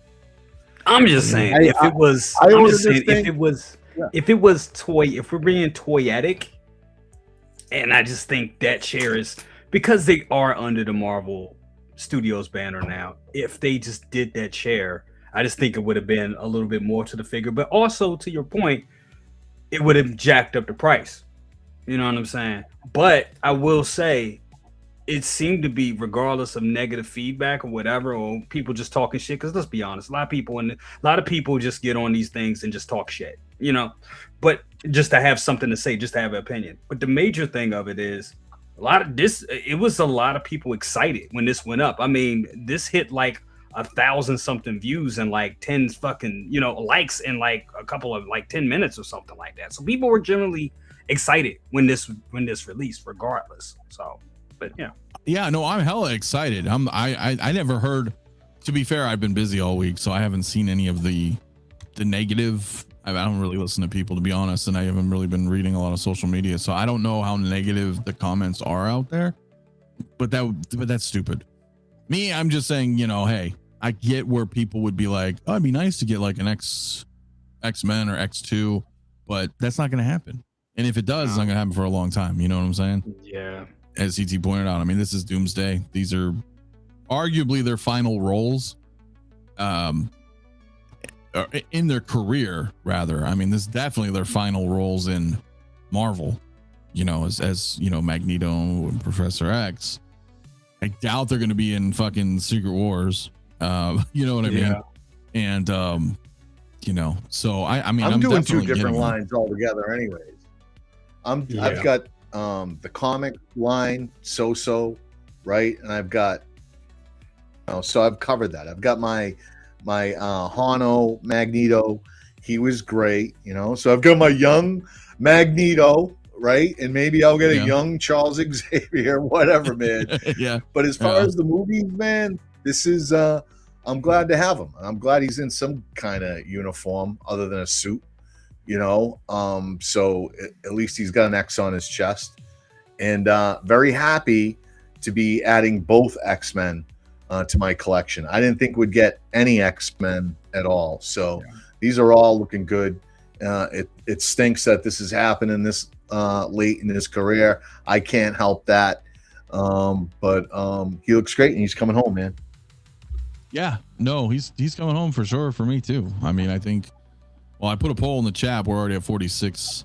Speaker 4: I'm just saying, if it was if we're being toyetic, and I just think that chair is, because they are under the Marvel Studios banner now, if they just did that chair, I just think it would have been a little bit more to the figure, but also to your point, it would have jacked up the price. You know what I'm saying? But I will say, it seemed to be, regardless of negative feedback or whatever, or people just talking shit. Because let's be honest, a lot of people just get on these things and just talk shit, But just to have something to say, just to have an opinion. But the major thing of it is, it was a lot of people excited when this went up. I mean, this hit like 1,000 something views and like 10 fucking likes in like a couple of 10 minutes or something like that. So people were generally excited when this released, regardless. So, but
Speaker 2: no, I'm hella excited. I never heard. To be fair, I've been busy all week, so I haven't seen any of the negative. I don't really listen to people, to be honest, and I haven't really been reading a lot of social media, so I don't know how negative the comments are out there. But that's stupid. Me, I'm just saying, hey, I get where people would be like, oh, it'd be nice to get like an X-Men or X2, but that's not going to happen. And if it does, it's not going to happen for a long time. You know what I'm saying?
Speaker 4: Yeah.
Speaker 2: As CT pointed out, I mean, this is Doomsday. These are arguably their final roles in their career, rather. I mean, this is definitely their final roles in Marvel, as Magneto and Professor X. I doubt they're going to be in fucking Secret Wars. You know what I mean? And, so I mean,
Speaker 3: I'm doing two different lines altogether anyways. I've got the comic line, right? And I've got, so I've covered that. I've got my Hano Magneto. He was great, so I've got my young Magneto, right? And maybe I'll get a young Charles Xavier, whatever, man. But as far as the movies, man, this is I'm glad to have him. I'm glad he's in some kind of uniform other than a suit. So at least he's got an X on his chest, and very happy to be adding both X-Men to my collection. I didn't think we'd get any X-Men at all, so these are all looking good. It stinks that this is happening this late in his career. I can't help that, but he looks great, and he's coming home, man.
Speaker 2: Yeah, no, he's coming home for sure for me too. I mean, I think. Well, I put a poll in the chat. We're already at 46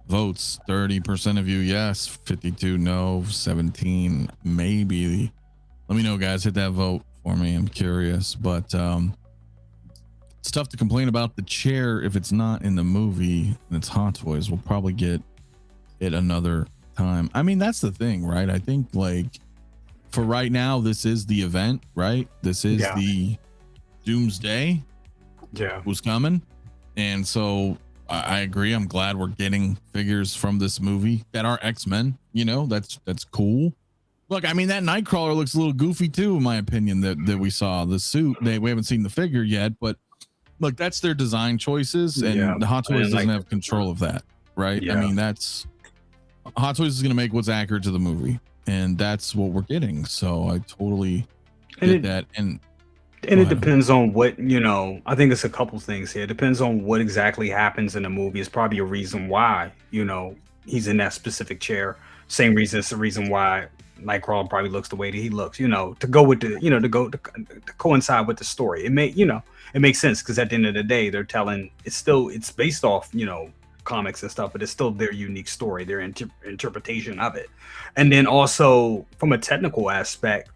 Speaker 2: votes. 30% of you yes, 52 no, 17 maybe. Let me know, guys. Hit that vote for me. I'm curious, but it's tough to complain about the chair if it's not in the movie and it's Hot Toys. We'll probably get it another time. I mean, that's the thing, right? I think like for right now, this is the event, right? This is the Doomsday.
Speaker 4: Yeah,
Speaker 2: Who's coming? And so I agree. I'm glad we're getting figures from this movie that are X-Men. That's cool. Look, I mean, that Nightcrawler looks a little goofy too, in my opinion. That we saw the suit. We haven't seen the figure yet, but look, that's their design choices, and the Hot Toys doesn't have control of that, right? I mean, that's Hot Toys is going to make what's accurate to the movie, and that's what we're getting. So I totally get that.
Speaker 4: And it depends on what, I think it's a couple things here. It depends on what exactly happens in the movie. It's probably a reason why, he's in that specific chair. Same reason, it's the reason why Nightcrawler probably looks the way that he looks, to go with the, to coincide with the story. It makes sense because at the end of the day, they're telling, it's based off, comics and stuff, but it's still their unique story, their interpretation of it. And then also from a technical aspect,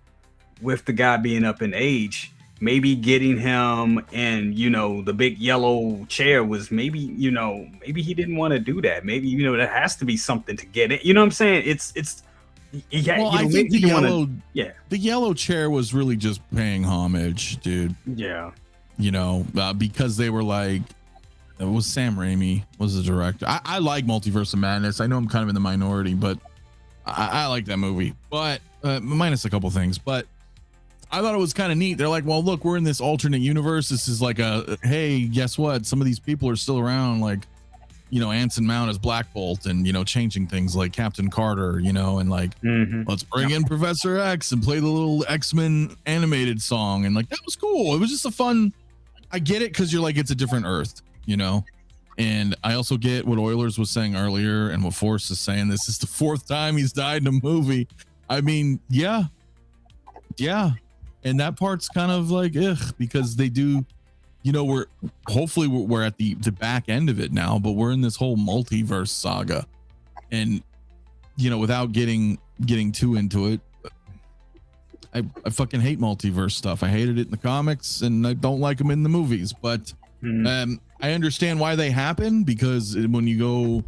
Speaker 4: with the guy being up in age, maybe getting him in, the big yellow chair was maybe he didn't want to do that. Maybe, there has to be something to get it. You know what I'm saying?
Speaker 2: I think the yellow chair was really just paying homage, dude.
Speaker 4: Yeah.
Speaker 2: Because they were like, it was Sam Raimi was the director. I like Multiverse of Madness. I know I'm kind of in the minority, but I like that movie, but minus a couple things, but I thought it was kind of neat. They're like, well, look, we're in this alternate universe. This is like hey, guess what? Some of these people are still around, like, Anson Mount as Black Bolt and, changing things like Captain Carter, and like, let's bring in Professor X and play the little X-Men animated song. And like, that was cool. It was just a fun, I get it. Cause you're like, it's a different Earth, and I also get what Oilers was saying earlier and what Forrest is saying. This is the 4th time he's died in a movie. I mean, yeah. And that part's kind of like, because they do, we're at the back end of it now, but we're in this whole multiverse saga, and without getting too into it, I fucking hate multiverse stuff. I hated it in the comics, and I don't like them in the movies. But I understand why they happen, because when you go in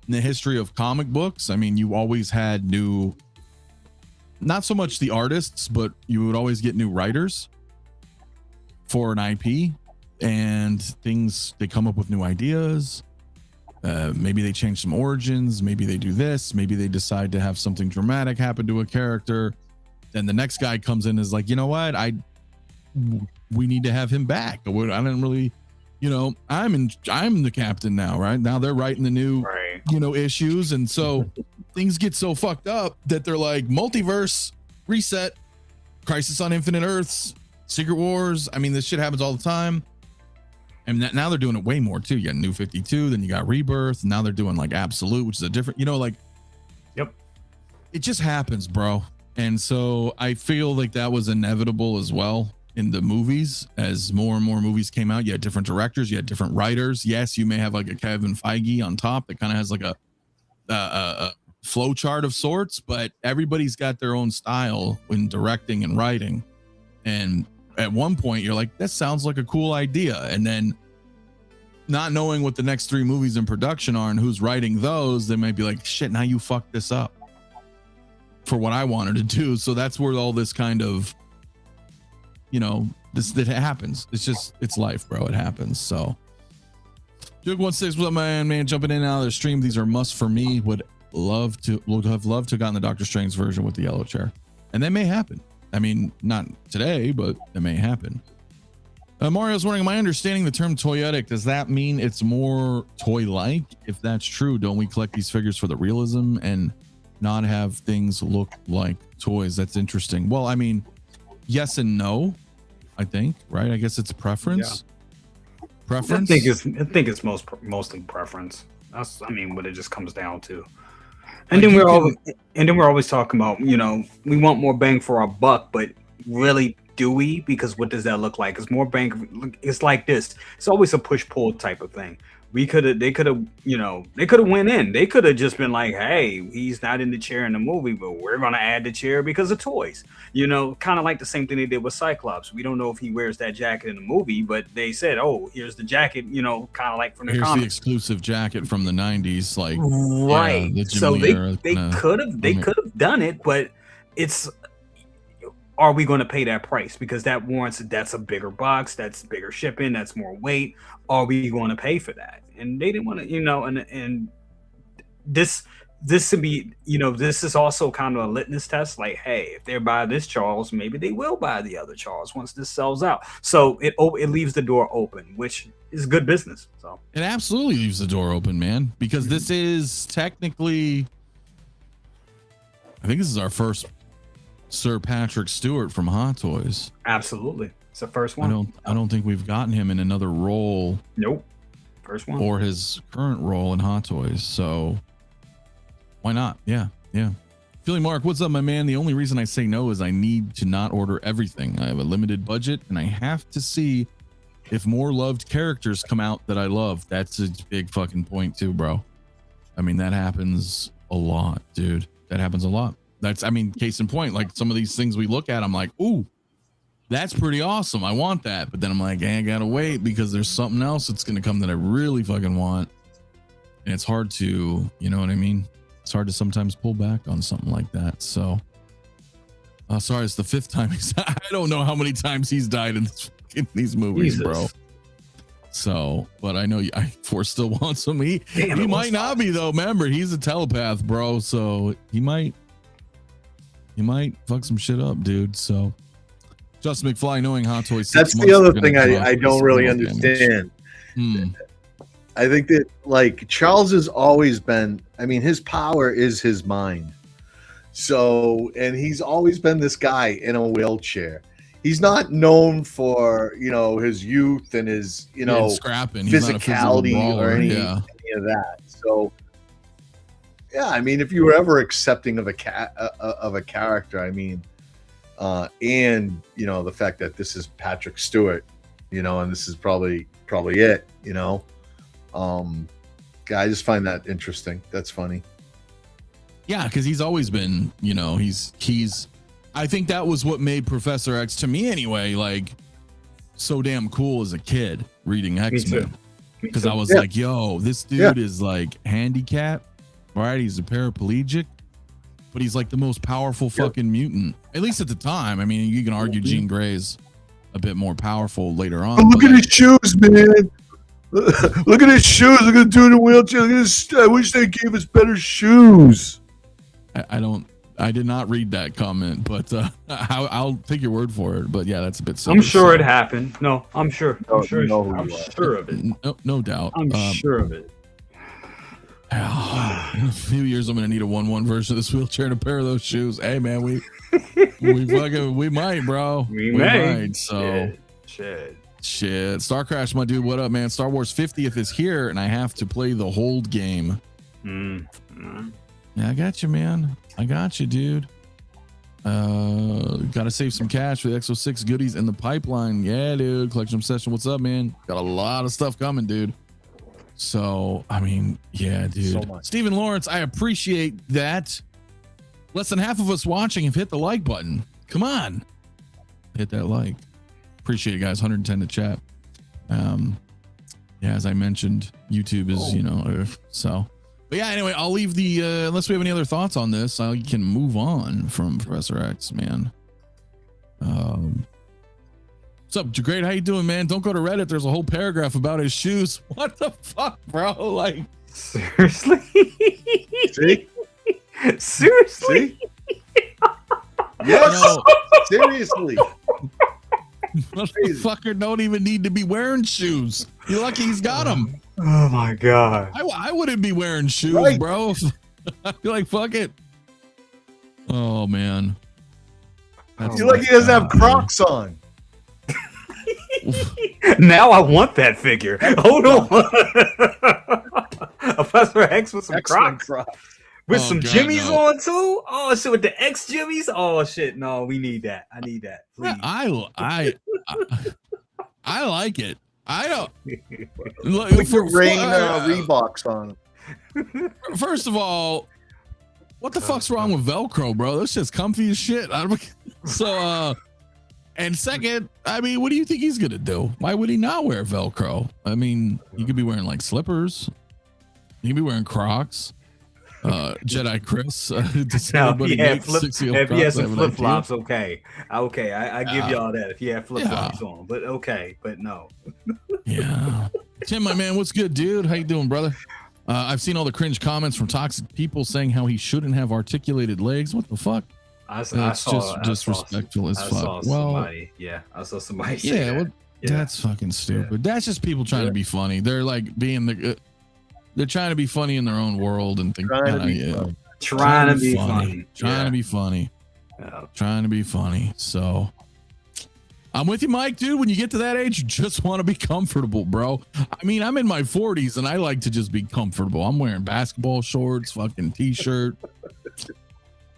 Speaker 2: the history of comic books, I mean, you always had new. Not so much the artists, but you would always get new writers for an IP, and they come up with new ideas. Maybe they change some origins. Maybe they do this. Maybe they decide to have something dramatic happen to a character. Then the next guy comes in and is like, you know what? We need to have him back. I didn't really, I'm the captain now, right? Now they're writing the new, issues. And so things get so fucked up that they're like, multiverse, reset, Crisis on Infinite Earths, Secret Wars. I mean, this shit happens all the time. And now they're doing it way more too. You got New 52, then you got Rebirth. Now they're doing like Absolute, which is a different,
Speaker 4: Yep.
Speaker 2: It just happens, bro. And so I feel like that was inevitable as well in the movies. As more and more movies came out, you had different directors, you had different writers. Yes, you may have like a Kevin Feige on top that kind of has like a flow chart of sorts, but everybody's got their own style when directing and writing. And at one point you're like, that sounds like a cool idea. And then not knowing what the next 3 movies in production are and who's writing those, they might be like, shit, now you fucked this up for what I wanted to do. So that's where all this kind of, that happens. It's life, bro. It happens. So Duke16, what's up, man, jumping in and out of the stream. These are must for me. Would have loved to have gotten the Doctor Strange version with the yellow chair. And that may happen. I mean, not today, but it may happen. Mario's wondering, am I understanding the term toyetic? Does that mean it's more toy-like? If that's true, don't we collect these figures for the realism and not have things look like toys? That's interesting. Well, I mean, yes and no, I think, right? I guess it's preference.
Speaker 4: Yeah.
Speaker 2: Preference.
Speaker 4: I think it's mostly preference. That's, I mean, what it just comes down to. And then we're always talking about, you know, we want more bang for our buck, but really, do we? Because what does that look like? It's more bang. It's like this. It's always a push pull type of thing. They could have went in. They could have just been like, hey, he's not in the chair in the movie, but we're gonna add the chair because of toys. You know, kind of like the same thing they did with Cyclops. We don't know if he wears that jacket in the movie, but they said, oh, here's the jacket. You know, kind of like from the
Speaker 2: here's
Speaker 4: comics.
Speaker 2: the exclusive jacket from the 90s, like
Speaker 4: right.
Speaker 2: Yeah,
Speaker 4: so they could have done it, but it's. Are we going to pay that price? Because that's a bigger box, that's bigger shipping, that's more weight. Are we going to pay for that? And they didn't want to, you know, and this to be, you know, this is also kind of a litmus test. Like, hey, if they buy this Charles, maybe they will buy the other Charles once this sells out. So it leaves the door open, which is good business. So
Speaker 2: it absolutely leaves the door open, man, because this is technically, I think this is our first Sir Patrick Stewart from Hot Toys.
Speaker 4: Absolutely, it's the first one.
Speaker 2: I don't think we've gotten him in another role.
Speaker 4: Nope, first one.
Speaker 2: Or his current role in Hot Toys. So why not? Yeah. Philly Mark, what's up, my man? The only reason I say no is I need to not order everything. I have a limited budget, and I have to see if more loved characters come out that I love. That's a big fucking point too, bro. I mean, that happens a lot, dude. That happens a lot. That's, I mean, case in point, like some of these things we look at, I'm like, ooh, that's pretty awesome. I want that. But then I'm like, hey, I gotta wait because there's something else that's gonna come that I really fucking want. And it's hard to, you know what I mean? It's hard to sometimes pull back on something like that. So, sorry, it's the 5th time I don't know how many times he's died in these movies, Jesus. Bro. So, but I know Force still wants him. He might not be though. Remember, he's a telepath, bro. So he might fuck some shit up, dude. So Justin McFly, knowing Hot Toys,
Speaker 3: that's the other thing I don't really understand. I think that, like, Charles has always been, I mean, his power is his mind. So, and he's always been this guy in a wheelchair. He's not known for, you know, his youth and his, you know,
Speaker 2: scrapping,
Speaker 3: physicality or any of that. So, yeah, I mean, if you were ever accepting of a character, I mean, and you know, the fact that this is Patrick Stewart, you know, and this is probably it, you know, I just find that interesting. That's funny.
Speaker 2: Yeah, because he's always been, you know, he's. I think that was what made Professor X, to me anyway, like so damn cool as a kid reading X-Men, because I was like, yo, this dude is like handicapped. Right, he's a paraplegic, but he's like the most powerful fucking mutant, at least at the time. I mean, you can argue Jean Grey's a bit more powerful later on.
Speaker 3: Look at his shoes, man. Look at his shoes. Look at the dude in a wheelchair. Look at his, I wish they gave us better shoes.
Speaker 2: I did not read that comment, but I'll take your word for it. But yeah, that's a bit silly.
Speaker 4: I'm sure it happened. No, I'm sure. I'm sure of it.
Speaker 2: No doubt.
Speaker 4: I'm sure of it.
Speaker 2: In a few years, I'm gonna need a 1/1 version of this wheelchair and a pair of those shoes. Hey, man, we might, bro. We might. So
Speaker 4: shit.
Speaker 2: Star Crash, my dude. What up, man? Star Wars 50th is here, and I have to play the hold game. Yeah, I got you, man. I got you, dude. Got to save some cash for the X06 goodies in the pipeline. Yeah, dude. Collection Obsession. What's up, man? Got a lot of stuff coming, dude. So, I mean, yeah, dude. So Stephen Lawrence, I appreciate that. Less than half of us watching have hit the like button. Come on. Hit that like. Appreciate it, guys. 110 to chat. Yeah, as I mentioned, YouTube is, you know, so. But yeah, anyway, I'll leave the, unless we have any other thoughts on this, I can move on from Professor X, man. What's up, Great? How you doing, man? Don't go to Reddit. There's a whole paragraph about his shoes. What the fuck, bro? Like,
Speaker 4: seriously?
Speaker 3: See?
Speaker 4: Seriously?
Speaker 3: See? Yes. Seriously.
Speaker 2: Motherfucker don't even need to be wearing shoes. You're lucky he's got them.
Speaker 4: Oh my god.
Speaker 2: I wouldn't be wearing shoes,
Speaker 3: Right.
Speaker 2: bro. I'd be like, fuck it. Oh man. That's
Speaker 3: You're like he doesn't have Crocs on.
Speaker 4: Now I want that figure. Hold on. Professor X with some
Speaker 3: Excellent
Speaker 4: Crocs. With
Speaker 2: Oh,
Speaker 4: some
Speaker 2: God,
Speaker 4: jimmies
Speaker 2: no.
Speaker 4: on too? Oh shit, with the X jimmies? Oh shit, no, we need that. I need that. Please.
Speaker 2: I like it. I don't.
Speaker 3: Put your rain
Speaker 2: uh,
Speaker 3: Reeboks on.
Speaker 2: First of all, what the fuck's wrong with Velcro, bro? This shit's comfy as shit. And second, I mean, what do you think he's gonna do? Why would he not wear Velcro? I mean, he could be wearing like slippers. He could be wearing Crocs. Jedi Chris.
Speaker 4: Now, if he had some flip flops, okay, I give y'all that if he had flip flops on, but okay, but no.
Speaker 2: Yeah, Tim, my man, what's good, dude? How you doing, brother? I've seen all the cringe comments from toxic people saying how he shouldn't have articulated legs. What the fuck?
Speaker 4: I
Speaker 2: Just
Speaker 4: saw
Speaker 2: disrespectful as fuck.
Speaker 4: Somebody, I saw somebody. Say
Speaker 2: Yeah,
Speaker 4: that.
Speaker 2: well, that's fucking stupid. That's just people trying to be funny. They're like being they're trying to be funny in their own world and think
Speaker 3: Trying to be funny.
Speaker 2: Trying to be funny.
Speaker 4: Yeah.
Speaker 2: Trying to be funny. So I'm with you, Mike, dude. When you get to that age, you just want to be comfortable, bro. I mean, I'm in my 40s and I like to just be comfortable. I'm wearing basketball shorts, fucking t-shirt.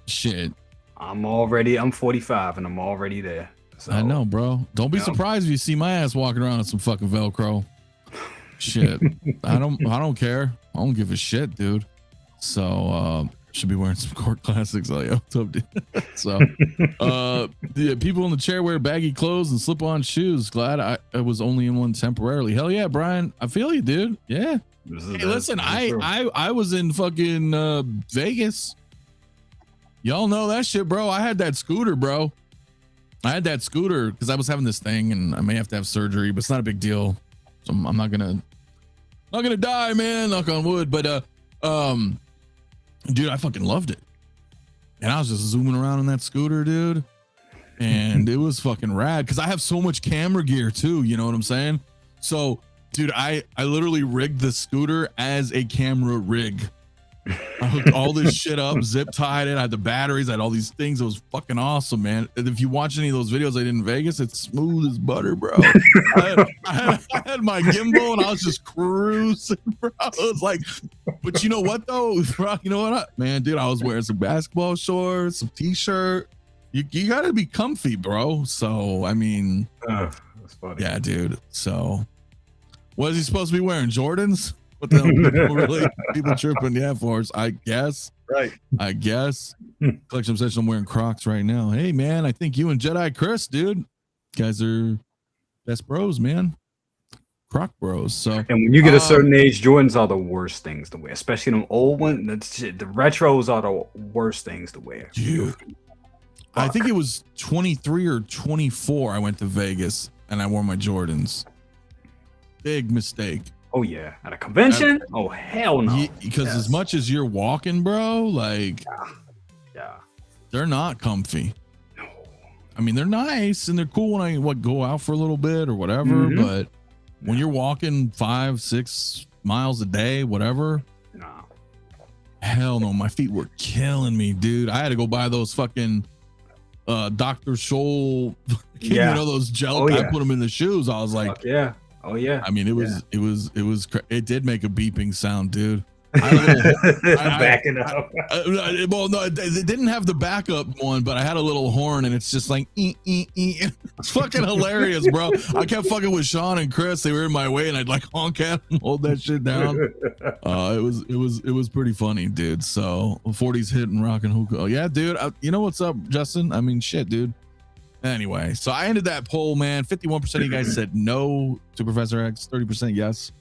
Speaker 2: Shit.
Speaker 4: I'm 45 and I'm already there. So.
Speaker 2: I know, bro. Don't be surprised if you see my ass walking around in some fucking Velcro. Shit. I don't care. I don't give a shit, dude. So should be wearing some court classics. Like, what's up, dude? So the people in the chair wear baggy clothes and slip-on shoes. Glad I was only in one temporarily. Hell yeah, Brian. I feel you, dude. Yeah. Hey, listen, I was in fucking Vegas. Y'all know that shit, bro. I had that scooter, bro. I had that scooter because I was having this thing and I may have to have surgery, but it's not a big deal. So I'm not gonna die, man. Knock on wood. But dude, I fucking loved it. And I was just zooming around in that scooter, dude. And it was fucking rad because I have so much camera gear too. You know what I'm saying? So, dude, I literally rigged the scooter as a camera rig. I hooked all this shit up, zip tied it. I had the batteries, I had all these things. It was fucking awesome, man. And if you watch any of those videos I did in Vegas, it's smooth as butter, bro. I had my gimbal and I was just cruising, bro. It was like, but you know what though, bro? You know what, man, dude? I was wearing some basketball shorts, some t-shirt. You gotta be comfy, bro. So I mean,
Speaker 4: that's funny.
Speaker 2: Yeah, dude. So what is he supposed to be wearing? Jordans? What the hell? People tripping, yeah, for us, I guess.
Speaker 3: Right.
Speaker 2: I guess. Collection obsession. I'm wearing Crocs right now. Hey, man, I think you and Jedi Chris, dude, you guys are best bros, man. Croc bros. So,
Speaker 4: and when you get a certain age, Jordans are the worst things to wear, especially them old ones. The retros are the worst things to wear.
Speaker 2: Dude, I think it was 23 or 24. I went to Vegas and I wore my Jordans. Big mistake.
Speaker 4: Oh yeah, at a convention? Oh hell no!
Speaker 2: Because as much as you're walking, bro, like,
Speaker 4: yeah,
Speaker 2: they're not comfy.
Speaker 4: No.
Speaker 2: I mean, they're nice and they're cool when I go out for a little bit or whatever. But when you're walking 5-6 miles a day, whatever,
Speaker 4: no,
Speaker 2: hell no, my feet were killing me, dude. I had to go buy those fucking Dr. Scholl, you know, those gel. I put them in the shoes. I was like,
Speaker 4: fuck yeah. Oh yeah.
Speaker 2: I mean, it did make a beeping sound, dude. Backing up. Well, no, it didn't have the backup one, but I had a little horn, and it's just like, It's fucking hilarious, bro. I kept fucking with Sean and Chris. They were in my way, and I'd like honk at them, hold that shit down. It was pretty funny, dude. So 40s hit and rock and hookah. Oh, yeah, dude. You know what's up, Justin? I mean, shit, dude. Anyway, so I ended that poll, man. 51% of you guys said no to Professor X, 30% yes,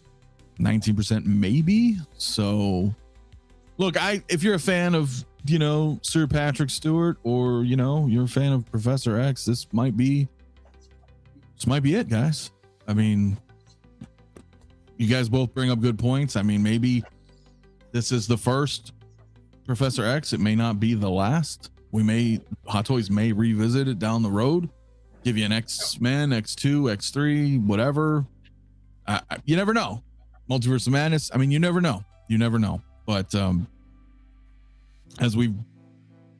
Speaker 2: 19% maybe. So look, if you're a fan of, you know, Sir Patrick Stewart, or, you know, you're a fan of Professor X, this might be it, guys. I mean, you guys both bring up good points. I mean, maybe this is the first Professor X. It may not be the last. Hot Toys may revisit it down the road. give you an X-Men, X2, X3, whatever. You never know. Multiverse of Madness. I mean, you never know. You never know. But as we've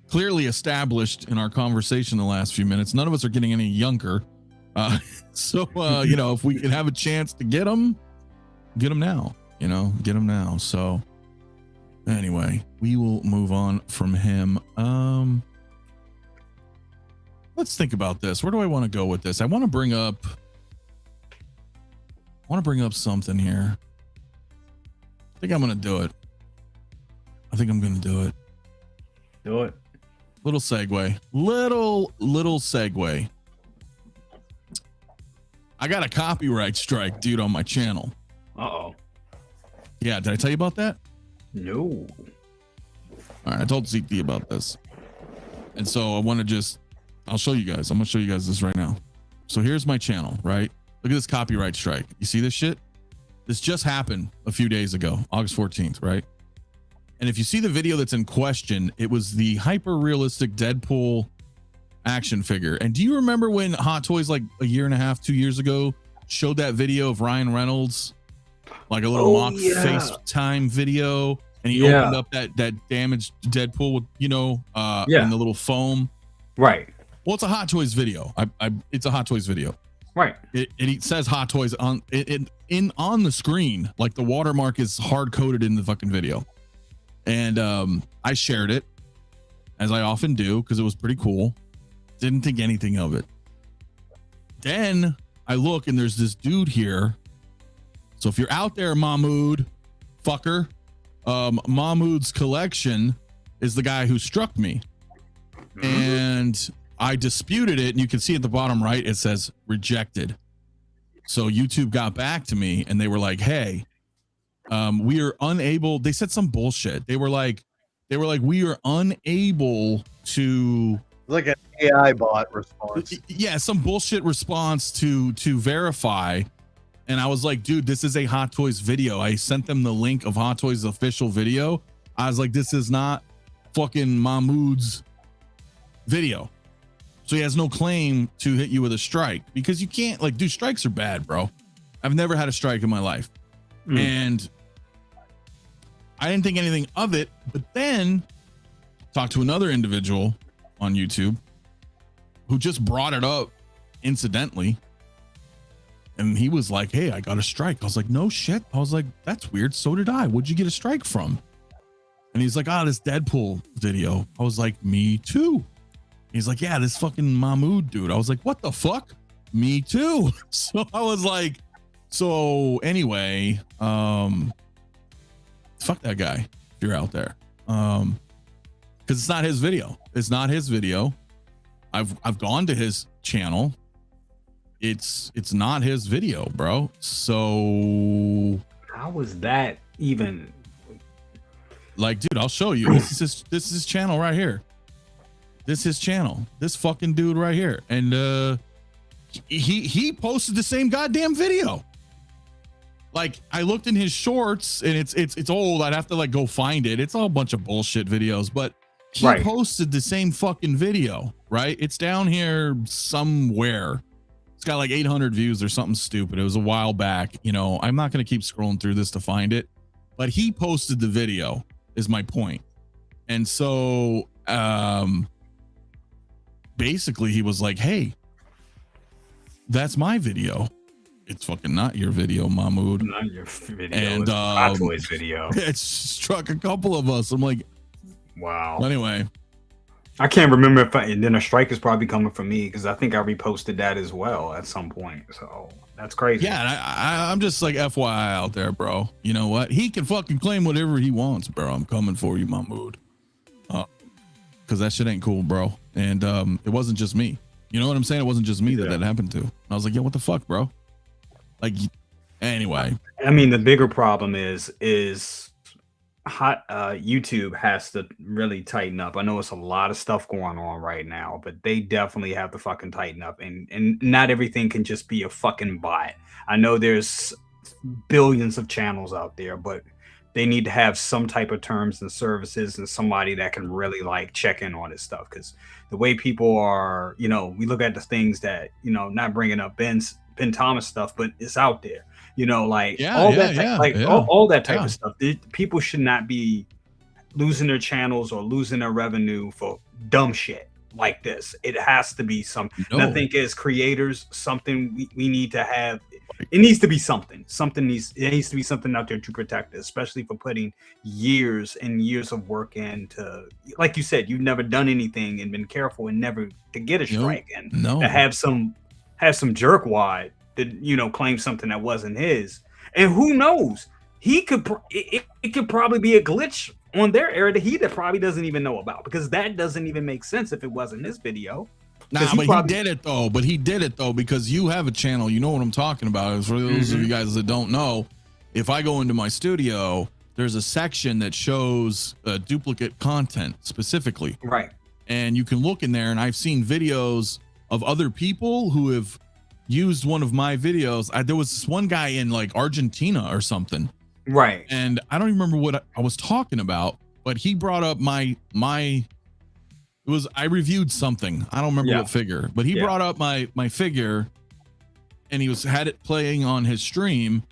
Speaker 2: clearly established in our conversation the last few minutes, none of us are getting any younger. So you know, if we can have a chance to get them now. You know, get them now. So anyway, we will move on from him. Let's think about this. Where do I want to go with this? I want to bring up something here. I think I'm going to do it.
Speaker 4: Do it.
Speaker 2: Little segue. Little segue. I got a copyright strike, dude, on my channel.
Speaker 4: Uh-oh.
Speaker 2: Yeah, did I tell you about that?
Speaker 4: No.
Speaker 2: All right, I told ZT about this. And so I want to I'll show you guys. I'm going to show you guys this right now. So here's my channel, right? Look at this copyright strike. You see this shit? This just happened a few days ago, August 14th, right? And if you see the video that's in question, it was the hyper realistic Deadpool action figure. And do you remember when Hot Toys, like a year and a half, 2 years ago, showed that video of Ryan Reynolds, like a little mock FaceTime video, and he opened up that damaged Deadpool with, you know, in the little foam.
Speaker 4: Right.
Speaker 2: Well, it's a Hot Toys video. It's a Hot Toys video.
Speaker 4: Right.
Speaker 2: It says Hot Toys on the screen, like the watermark is hard coded in the fucking video. And I shared it, as I often do, because it was pretty cool. Didn't think anything of it. Then I look and there's this dude here. So if you're out there, Mahmood, fucker, Mahmood's Collection is the guy who struck me. And I disputed it, and you can see at the bottom right, it says rejected. So YouTube got back to me and they were like, hey, we are unable. They said some bullshit. They were like, we are unable to,
Speaker 3: like an AI bot response.
Speaker 2: Yeah, some bullshit response to verify. And I was like, dude, this is a Hot Toys video. I sent them the link of Hot Toys' official video. I was like, this is not fucking Mahmood's video. So he has no claim to hit you with a strike, because you can't, like, dude, strikes are bad, bro. I've never had a strike in my life. And I didn't think anything of it, but then talked to another individual on YouTube who just brought it up incidentally. And he was like, hey, I got a strike. I was like, no shit. I was like, that's weird. So did I. What'd you get a strike from? And he's like, this Deadpool video. I was like, me too. He's like, yeah, this fucking Mahmood dude. I was like, what the fuck? Me too. So I was like, so anyway, fuck that guy if you're out there. Because it's not his video. It's not his video. I've gone to his channel. It's not his video, bro. So
Speaker 4: how was that even?
Speaker 2: Like, dude, I'll show you. This is his channel right here. This is his channel. This fucking dude right here. And he posted the same goddamn video. Like, I looked in his shorts, and it's old. I'd have to like go find it. It's all a bunch of bullshit videos, but he posted the same fucking video, right? It's down here somewhere. It's got like 800 views or something stupid. It was a while back. You know, I'm not going to keep scrolling through this to find it, but he posted the video is my point. And so, basically he was like, hey, that's my video. It's fucking not your video, Mahmood.
Speaker 4: Not your video.
Speaker 2: And
Speaker 4: Hot Toys video.
Speaker 2: It struck a couple of us. I'm like,
Speaker 4: wow.
Speaker 2: Anyway,
Speaker 4: I can't remember if and then a strike is probably coming from me, because I think I reposted that as well at some point. So that's crazy.
Speaker 2: Yeah, I'm just like FYI out there, bro. You know what? He can fucking claim whatever he wants, bro. I'm coming for you, Mahmood. Because that shit ain't cool, bro. And it wasn't just me. You know what I'm saying? It wasn't just me that happened to. And I was like, yeah, what the fuck, bro? Like, anyway.
Speaker 4: I mean, the bigger problem is YouTube has to really tighten up. I know it's a lot of stuff going on right now, but they definitely have to fucking tighten up. And not everything can just be a fucking bot. I know there's billions of channels out there, but they need to have some type of terms and services and somebody that can really like check in on this stuff. Because the way people are, we look at the things that, not bringing up Ben Thomas stuff, but it's out there, like all that type of stuff. People should not be losing their channels or losing their revenue for dumb shit like this. It has to be something. And I think as creators, something we need to have. It needs to be something. It needs to be something out there to protect it, especially for putting years and years of work into. Like you said, you've never done anything and been careful and never to get a strike, and to have some jerkwad that claim something that wasn't his. And who knows? He could. It could probably be a glitch on their area that probably doesn't even know about, because that doesn't even make sense if it wasn't his video.
Speaker 2: Nah, but he did it though. Because you have a channel. You know what I'm talking about. For those of you guys that don't know, if I go into my studio, there's a section that shows duplicate content specifically.
Speaker 4: Right.
Speaker 2: And you can look in there, and I've seen videos of other people who have used one of my videos. There was this one guy in like Argentina or something.
Speaker 4: Right.
Speaker 2: And I don't even remember what I was talking about, but he brought up I reviewed something. I don't remember what figure, but he brought up my figure, and he had it playing on his stream,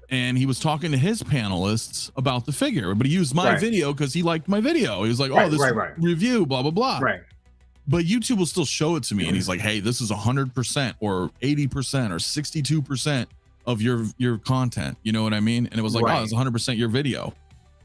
Speaker 2: and he was talking to his panelists about the figure, but he used my video because he liked my video. He was like, review, blah, blah, blah.
Speaker 4: Right.
Speaker 2: But YouTube will still show it to me, and he's like, hey, this is 100% or 80% or 62% of your content. You know what I mean? And it was like, oh, it's 100% your video.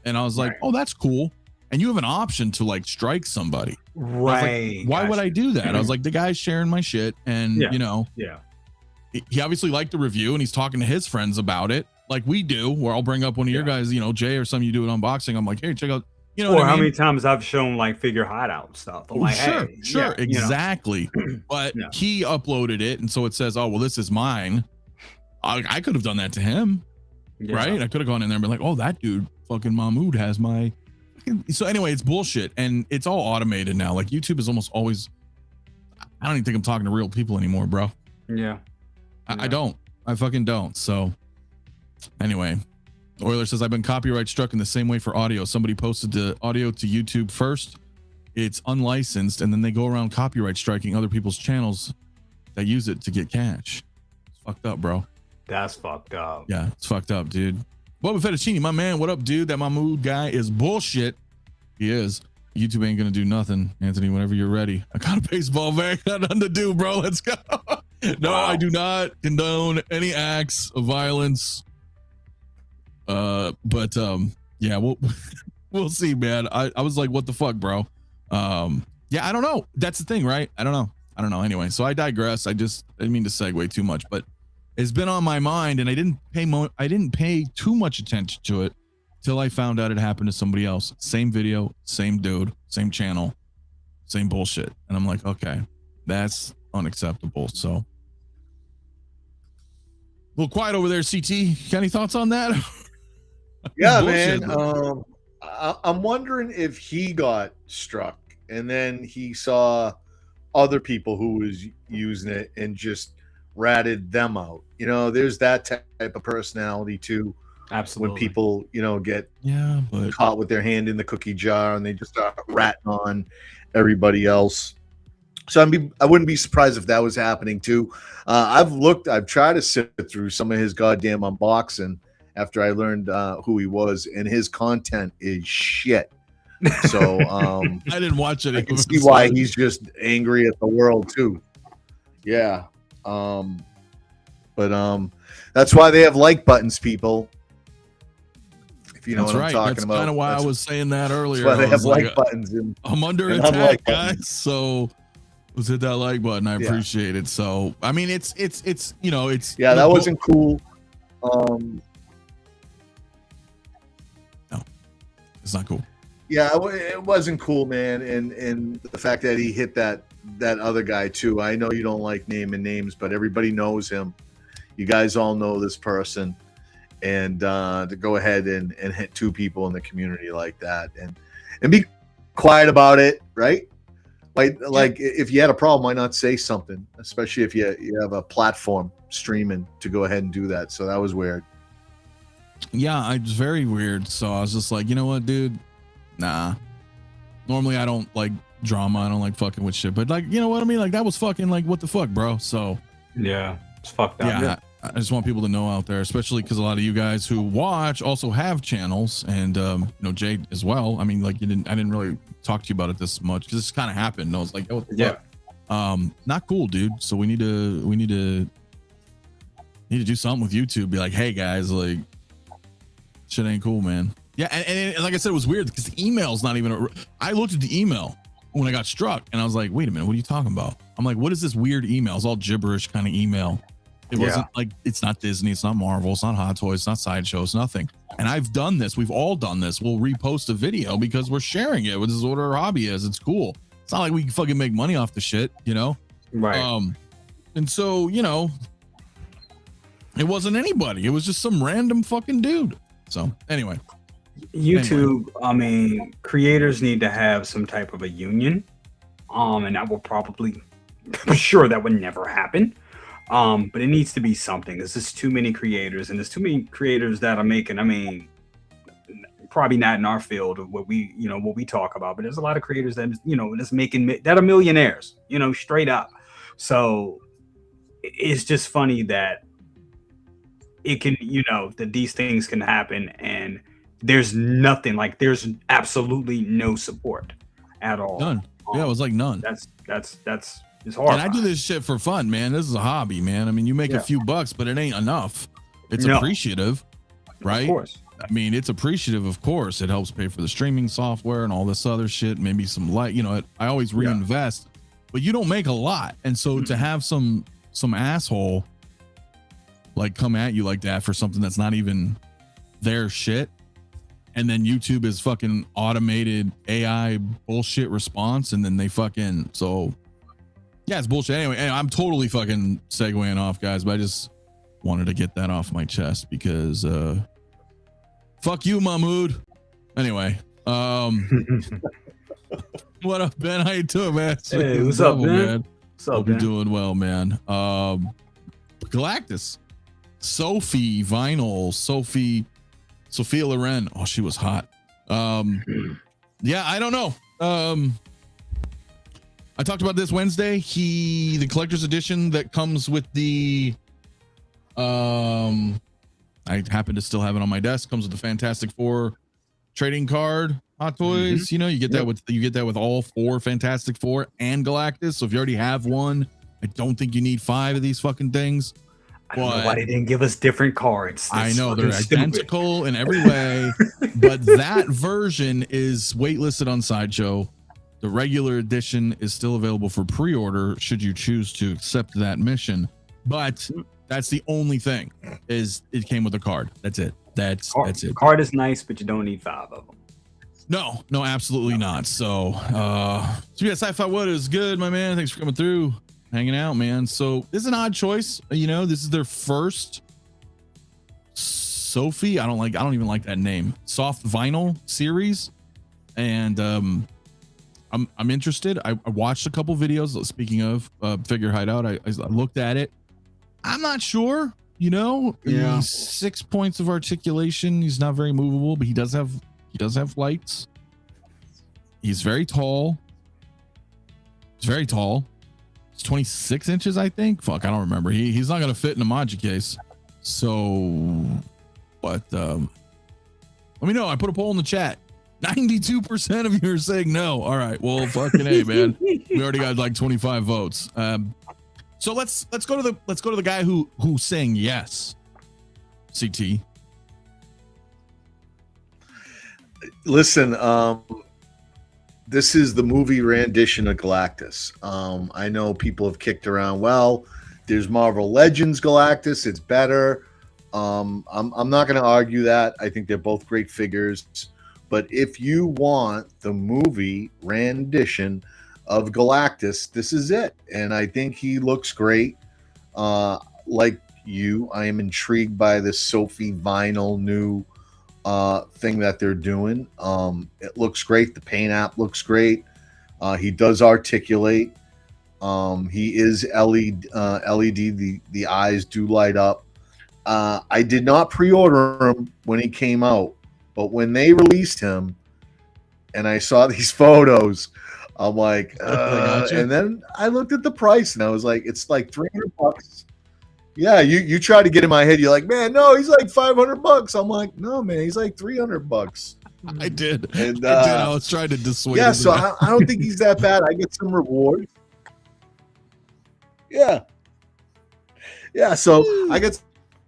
Speaker 2: And I was like, oh, that's cool. And you have an option to like strike somebody.
Speaker 4: Right.
Speaker 2: Like, why would I do that? I was like, the guy's sharing my shit. And, he obviously liked the review, and he's talking to his friends about it. Like we do, where I'll bring up one of your guys, Jay or some, you do an unboxing. I'm like, hey, check out,
Speaker 4: or how many times I've shown like figure hideout stuff. I'm like,
Speaker 2: sure. Exactly. But he uploaded it. And so it says, oh, well, this is mine. I could have done that to him. Right. I could have gone in there and been like, oh, that dude fucking Mahmood has my. So anyway, it's bullshit, and it's all automated now. Like YouTube is almost always. I don't even think I'm talking to real people anymore, bro.
Speaker 4: Yeah.
Speaker 2: I don't. I fucking don't. So anyway, Euler says I've been copyright struck in the same way for audio. Somebody posted the audio to YouTube first. It's unlicensed, and then they go around copyright striking other people's channels that use it to get cash. It's fucked up, bro.
Speaker 4: That's fucked up.
Speaker 2: Yeah, it's fucked up, dude. Boba Fettuccine, my man, what up, dude? That Mahmood guy is bullshit. He is. YouTube ain't gonna do nothing, Anthony. Whenever you're ready, I got a baseball bat. Got nothing to do, bro. Let's go. No, I do not condone any acts of violence. But yeah, we'll see, man. I was like, what the fuck, bro? Yeah, I don't know. That's the thing, right? I don't know. Anyway, so I digress. I didn't mean to segue too much, but it's been on my mind, and I didn't pay too much attention to it till I found out it happened to somebody else. Same video, same dude, same channel, same bullshit. And I'm like, okay, that's unacceptable. So a little quiet over there, CT. Got any thoughts on that?
Speaker 3: Yeah, man. I'm wondering if he got struck and then he saw other people who was using it and just ratted them out. There's that type of personality too.
Speaker 4: Absolutely.
Speaker 3: When people, get caught with their hand in the cookie jar and they just start ratting on everybody else. So I wouldn't be surprised if that was happening too. I've tried to sit through some of his goddamn unboxing after I learned who he was, and his content is shit. So
Speaker 2: I didn't watch it.
Speaker 3: I can see why he's just angry at the world too. Yeah. But that's why they have like buttons, people. If you know what I'm talking about.
Speaker 2: That's kind of why I was saying that earlier.
Speaker 3: That's why they have like buttons.
Speaker 2: I'm under attack, guys. So let's hit that like button. I appreciate it. So I mean, it's
Speaker 3: that wasn't cool.
Speaker 2: No, it's not cool.
Speaker 3: Yeah, it wasn't cool, man. And the fact that he hit that other guy too. I know you don't like naming names, but everybody knows him. You guys all know this person, and to go ahead and hit two people in the community like that, and be quiet about it, right? Like if you had a problem, why not say something? Especially if you have a platform streaming to go ahead and do that. So that was weird.
Speaker 2: Yeah, it's very weird. So I was just like, you know what, dude? Nah. Normally I don't like drama. I don't like fucking with shit. But like, you know what I mean? Like that was fucking like what the fuck, bro? So
Speaker 4: Yeah, it's fucked up.
Speaker 2: yeah, I just want people to know out there, especially because a lot of you guys who watch also have channels, and you know, Jade as well. I mean, like I didn't really talk to you about it this much because this kind of happened. And I was like, oh, what the fuck? Not cool, dude. So we need to do something with YouTube. Be like, hey guys, like shit ain't cool, man. Yeah, and like I said, it was weird because the email's not even. I looked at the email when I got struck, and I was like, wait a minute, what are you talking about? I'm like, what is this weird email? It's all gibberish kind of email. It wasn't like, it's not Disney, it's not Marvel, it's not Hot Toys, it's not Sideshow, it's nothing. And I've done this. We've all done this. We'll repost a video because we're sharing it. This is what our hobby is. It's cool. It's not like we can fucking make money off the shit, you know?
Speaker 4: Right.
Speaker 2: And so, you know, it wasn't anybody. It was just some random fucking dude. So anyway.
Speaker 4: YouTube, I mean, creators need to have some type of a union. And that will probably, I'm sure that would never happen. But it needs to be something. There's just too many creators, and there's too many creators that are making, I mean, probably not in our field of what we talk about, but there's a lot of creators that, you know, that's making, that are millionaires, you know, straight up. So it's just funny that it can, you know, that these things can happen and there's nothing, like there's absolutely no support at all.
Speaker 2: None. Yeah, it was like none.
Speaker 4: That's it's hard.
Speaker 2: And I do this shit for fun, man. This is a hobby, man. I mean, you make a few bucks, but it ain't enough. It's appreciative, right?
Speaker 4: Of course.
Speaker 2: I mean, it's appreciative, of course. It helps pay for the streaming software and all this other shit. Maybe some light, you know, I always reinvest, but you don't make a lot. And so to have some asshole like come at you like that for something that's not even their shit, and then YouTube is fucking automated AI bullshit response, and then they fucking, so yeah, it's bullshit. Anyway, I'm totally fucking segueing off, guys, but I just wanted to get that off my chest because fuck you, Mahmood. Anyway, what up, Ben? How you doing, man?
Speaker 4: Hey, what's up, man? What's up,
Speaker 2: Hope you're doing well, man. Galactus, Sophie Vinyl, Sophia Loren. Oh, she was hot. Yeah, I don't know. I talked about this Wednesday. The collector's edition that comes with the I happen to still have it on my desk, comes with the Fantastic Four trading card Hot Toys. You know, you get that with all 4 Fantastic Four and Galactus. So if you already have one, I don't think you need 5 of these fucking things.
Speaker 4: I don't know why they didn't give us different cards.
Speaker 2: I know they're identical in every way, but that version is waitlisted on Sideshow. The regular edition is still available for pre-order should you choose to accept that mission. But that's the only thing, is it came with a card. That's it. That's it.
Speaker 4: Card is nice, but you don't need 5 of them.
Speaker 2: No, absolutely not. So yeah, Sci-Fi What is good, my man. Thanks for coming through, hanging out, man. So this is an odd choice. You know, this is their first Sophie. I don't even like that name. Soft vinyl series, and I'm interested. I watched a couple videos. Speaking of Figure Hideout, I looked at it. I'm not sure. You know, he's 6 points of articulation. He's not very movable, but he does have lights. He's very tall. It's 26 inches, I think. Fuck, I don't remember. He's not gonna fit in a Maji case. So, but let me know. I put a poll in the chat. 92% of you are saying no. All right. Well, fucking A, man. We already got like 25 votes. So let's go to the guy who's saying yes. CT.
Speaker 3: Listen, this is the movie rendition of Galactus. I know people have kicked around, well, there's Marvel Legends Galactus, it's better. I'm not going to argue that. I think they're both great figures. But if you want the movie rendition of Galactus, this is it. And I think he looks great. Like you, I am intrigued by this Sophie Vinyl new thing that they're doing. It looks great. The paint app looks great. He does articulate. He is LED. The eyes do light up. I did not pre-order him when he came out, but when they released him, and I saw these photos, I'm like,
Speaker 2: gotcha.
Speaker 3: and then I looked at the price, and I was like, it's like $300. Yeah, you try to get in my head. You're like, man, no, he's like $500. I'm like, no, man, he's like $300.
Speaker 2: I did.
Speaker 3: And
Speaker 2: I did. I was trying to dissuade.
Speaker 3: yeah,
Speaker 2: him
Speaker 3: so
Speaker 2: to that.
Speaker 3: I don't think he's that bad. I get some rewards. Yeah, yeah. So I get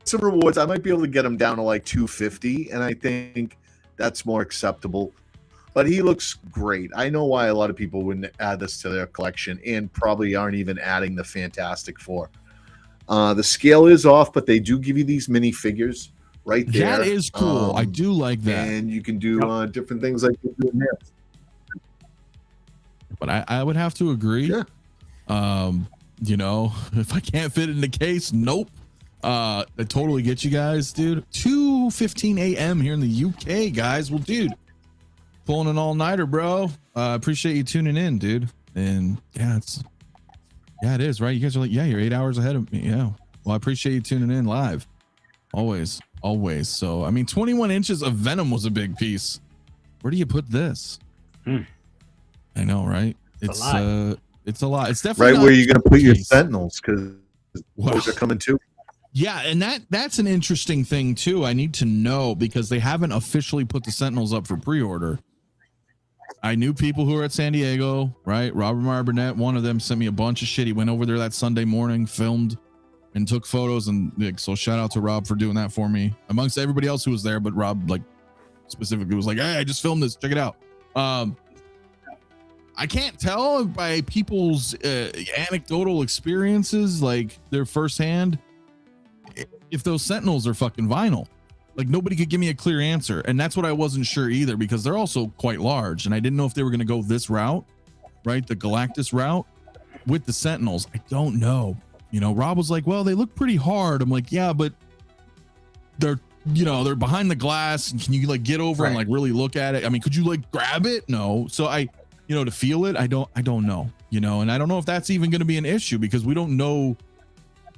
Speaker 3: some rewards. I might be able to get him down to like 250, and I think that's more acceptable. But he looks great. I know why a lot of people wouldn't add this to their collection, and probably aren't even adding the Fantastic Four. The scale is off, but they do give you these mini figures right there.
Speaker 2: That is cool. I do like that.
Speaker 3: And you can do different things like you do in this.
Speaker 2: But I would have to agree.
Speaker 3: Yeah.
Speaker 2: You know, if I can't fit it in the case, nope. I totally get you guys, dude. 2:15 a.m. here in the UK, guys. Well, dude, pulling an all-nighter, bro. Appreciate you tuning in, dude. And yeah, it is, right? You guys are like, yeah, you're 8 hours ahead of me. Yeah. Well, I appreciate you tuning in live. Always. So, I mean, 21 inches of Venom was a big piece. Where do you put this? I know, right? It's a lot. It's definitely
Speaker 3: Right where you're going to put your
Speaker 2: piece.
Speaker 3: Sentinels, because those are coming too.
Speaker 2: Yeah, and that's an interesting thing too. I need to know, because they haven't officially put the Sentinels up for pre-order. I knew people who were at San Diego, right? Robert Meyer Burnett, one of them, sent me a bunch of shit. He went over there that Sunday morning, filmed, and took photos. And so shout out to Rob for doing that for me, amongst everybody else who was there. But Rob, like, specifically was like, hey, I just filmed this. Check it out. I can't tell by people's anecdotal experiences, like their firsthand, if those Sentinels are fucking vinyl. Like, nobody could give me a clear answer. And that's what I wasn't sure either, because they're also quite large. And I didn't know if they were going to go this route, right? The Galactus route with the Sentinels. I don't know. You know, Rob was like, well, they look pretty hard. I'm like, yeah, but they're behind the glass. And can you like get over and like really look at it? I mean, could you like grab it? No. So to feel it, I don't know, and I don't know if that's even going to be an issue, because we don't know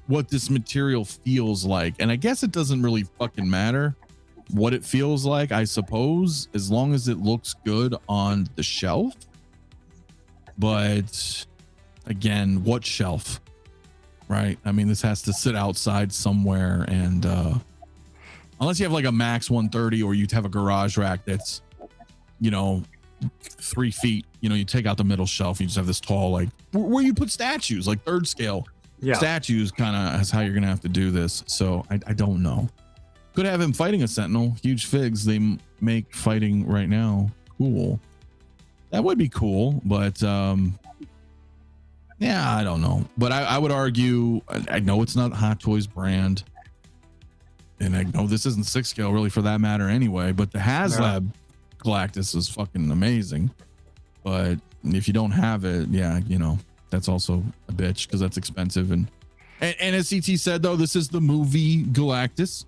Speaker 2: what this material feels like. And I guess it doesn't really fucking matter what it feels like, I suppose, as long as it looks good on the shelf. But again, what shelf, right? I mean, this has to sit outside somewhere, and unless you have like a max 130, or you have a garage rack that's 3 feet, you take out the middle shelf, you just have this tall, like where you put statues, like third scale statues, kind of is how you're gonna have to do this. So I don't know. Could have him fighting a Sentinel. Huge figs they make fighting right now. Cool. That would be cool, but yeah, I don't know. But I would argue, I know it's not Hot Toys brand, and I know this isn't 6 scale really for that matter anyway, but the HasLab Galactus is fucking amazing. But if you don't have it, yeah, that's also a bitch, because that's expensive. And as CT said, though, this is the movie Galactus.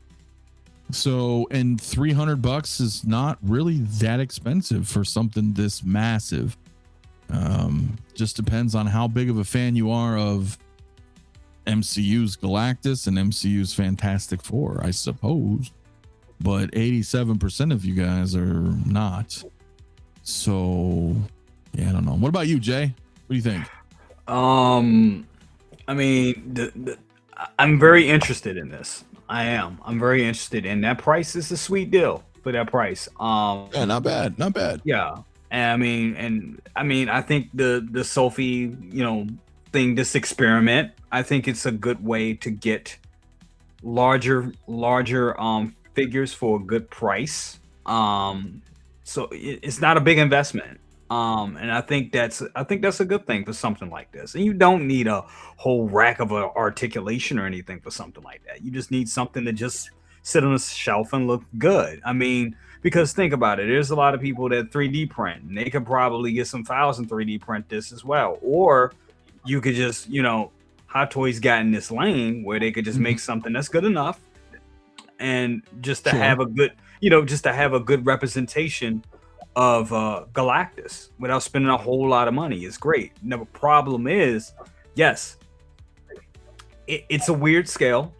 Speaker 2: So, and $300 is not really that expensive for something this massive. Just depends on how big of a fan you are of MCU's Galactus and MCU's Fantastic Four, I suppose. But 87% of you guys are not. So, yeah, I don't know. What about you, Jay? What do you think?
Speaker 4: I mean, I'm very interested in this. I'm very interested, and that price is a sweet deal for that price.
Speaker 2: Yeah, not bad.
Speaker 4: Yeah, and I mean, I think the Sophie, thing, this experiment, I think it's a good way to get larger figures for a good price. So it's not a big investment. And I think that's a good thing for something like this. And you don't need a whole rack of articulation or anything for something like that. You just need something to just sit on a shelf and look good. I mean, because think about it, there's a lot of people that 3D print, and they could probably get some files and 3D print this as well. Or you could just, Hot Toys got in this lane where they could just make something that's good enough, and just to have a good, representation of Galactus without spending a whole lot of money is great. Now, the problem is, yes, it's a weird scale.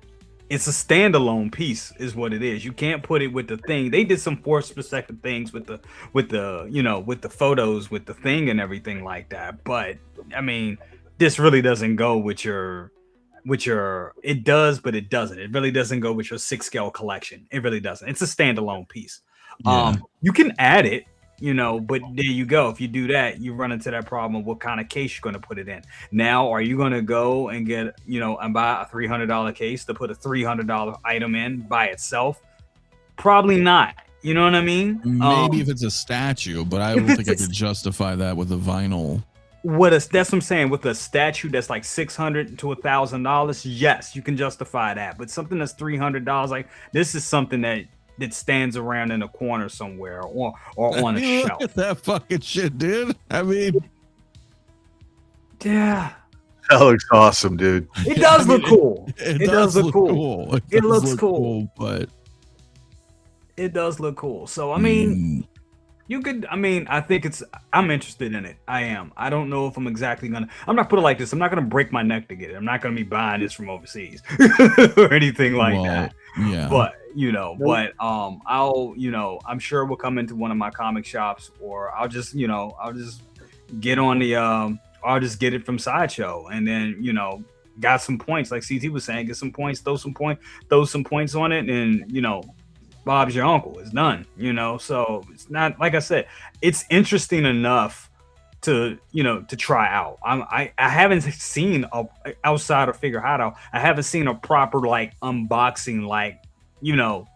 Speaker 4: it's a standalone piece is what it is. You can't put it with the thing. They did some force perspective things with the with the photos with the thing and everything like that. But I mean, this really doesn't go with your it does, but it doesn't. It really doesn't go with your 6 scale collection. It really doesn't. It's a standalone piece.
Speaker 2: Yeah.
Speaker 4: You can add it, but there you go. If you do that, you run into that problem of what kind of case you're going to put it in. Now, are you going to go and get, and buy a $300 case to put a $300 item in by itself? Probably not. You know what I mean?
Speaker 2: Maybe if it's a statue, but I don't think I could justify that with a vinyl.
Speaker 4: That's what I'm saying. With a statue that's like $600 to $1,000, yes, you can justify that. But something that's $300, like this is something that stands around in a corner somewhere or on a shelf.
Speaker 2: Look at that fucking shit, dude. I mean,
Speaker 4: yeah,
Speaker 3: That looks awesome, dude.
Speaker 4: it does look cool.
Speaker 2: It does look cool.
Speaker 4: It looks cool,
Speaker 2: but
Speaker 4: it does look cool. So I mean, you could. I mean, I'm interested in it. I am. I don't know if I'm exactly gonna. I'm not put it like this. I'm not gonna break my neck to get it. I'm not gonna be buying this from overseas or anything like that.
Speaker 2: Yeah.
Speaker 4: But I'm sure we'll come into one of my comic shops, or I'll just get on the I'll just get it from Sideshow, and then got some points, like CT was saying, get some points, throw some points on it, and Bob's your uncle. It's done. So it's not, like I said, it's interesting enough to try out. I haven't seen outside of Figure Hideout. I haven't seen a proper like unboxing, like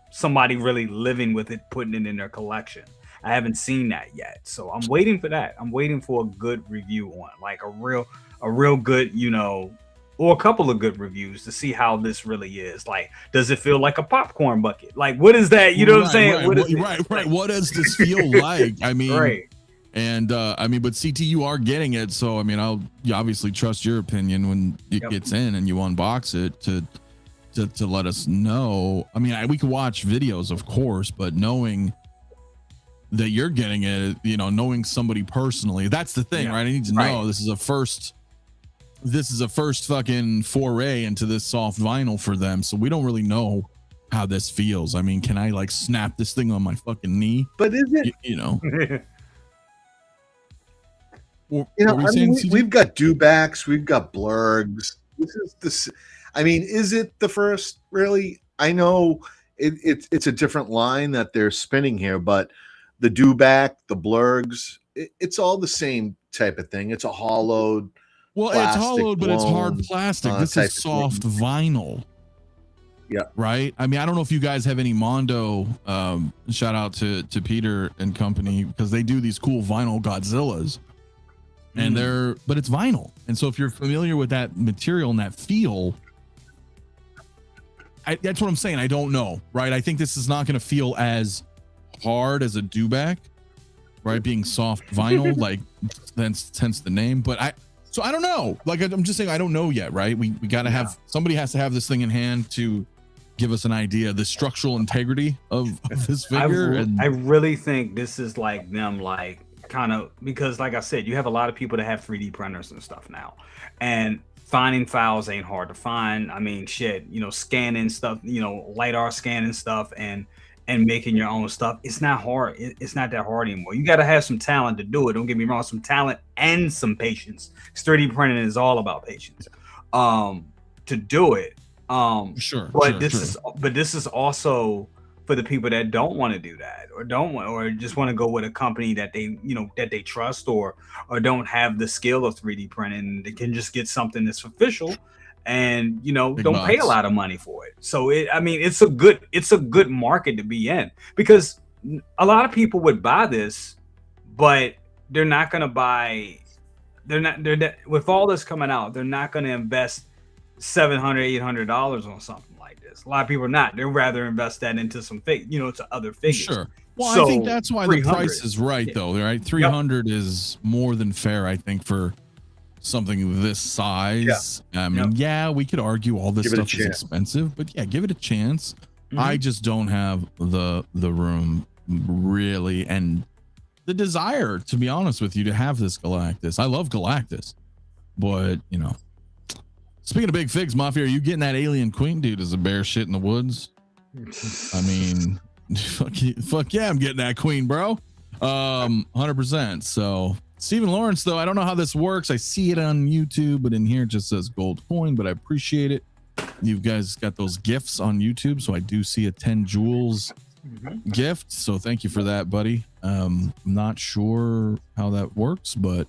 Speaker 4: somebody really living with it, putting it in their collection. I haven't seen that yet, so I'm waiting for that. I'm waiting for a good review on, like a real good, or a couple of good reviews to see how this really is. Like, does it feel like a popcorn bucket? Like, what is that? You know what I'm saying?
Speaker 2: Right. What does this feel like? I mean,
Speaker 4: right.
Speaker 2: And but CT, you are getting it, so I mean, you obviously trust your opinion when it gets in and you unbox it to let us know. I mean, we could watch videos, of course, but knowing that you're getting it, knowing somebody personally, that's the thing, right? I need to know this is a first fucking foray into this soft vinyl for them, so we don't really know how this feels. I mean, can I like snap this thing on my fucking knee?
Speaker 3: But is it we've got dewbacks, we've got blurgs. Is it the first, really? I know it's a different line that they're spinning here, but the dewback, the blurgs, it's all the same type of thing. It's a hollowed.
Speaker 2: Well, it's hollowed, but it's hard plastic. This is soft vinyl.
Speaker 3: Yeah. Right.
Speaker 2: I mean, I don't know if you guys have any Mondo. Shout out to Peter and company, because they do these cool vinyl Godzillas, and but it's vinyl. And so if you're familiar with that material and that feel, that's what I'm saying. I don't know. Right. I think this is not going to feel as hard as a dewback, right? Being soft vinyl, like hence the name. But I don't know. Like, I'm just saying, I don't know yet, right? We got to have, somebody has to have this thing in hand to give us an idea of the structural integrity of this figure.
Speaker 4: I really think this is like them, like kind of, because like I said, you have a lot of people that have 3D printers and stuff now, and finding files ain't hard to find. I mean, shit, scanning stuff, LiDAR scanning stuff and making your own stuff. It's not hard. It's not that hard anymore. You got to have some talent to do it. Don't get me wrong, some talent and some patience. 3D printing is all about patience. To do it.
Speaker 2: Sure.
Speaker 4: But this is also for the people that don't want to do that, or just want to go with a company that they trust, or don't have the skill of 3D printing. They can just get something that's official, and don't pay a lot of money for it. So it's a good market to be in, because a lot of people would buy this, but they're not going to buy. They're with all this coming out, they're not going to invest $700-$800 on something like this. A lot of people are not. They'd rather invest that into some to other figures.
Speaker 2: Sure. Well, so, I think that's why the price is right, though. Right, 300 is more than fair, I think, for something this size. I mean, we could argue all this stuff is expensive, but give it a chance. I just don't have the room really, and the desire, to be honest with you, to have this Galactus. I love Galactus, but Speaking of big figs, Mafia, are you getting that alien queen, dude? Is a bear shit in the woods? I mean, fuck yeah, I'm getting that queen, bro. 100%. So Stephen Lawrence, though, I don't know how this works. I see it on YouTube, but in here it just says gold coin, but I appreciate it. You guys got those gifts on YouTube, so I do see a 10 jewels gift. So thank you for that, buddy. I'm not sure how that works, but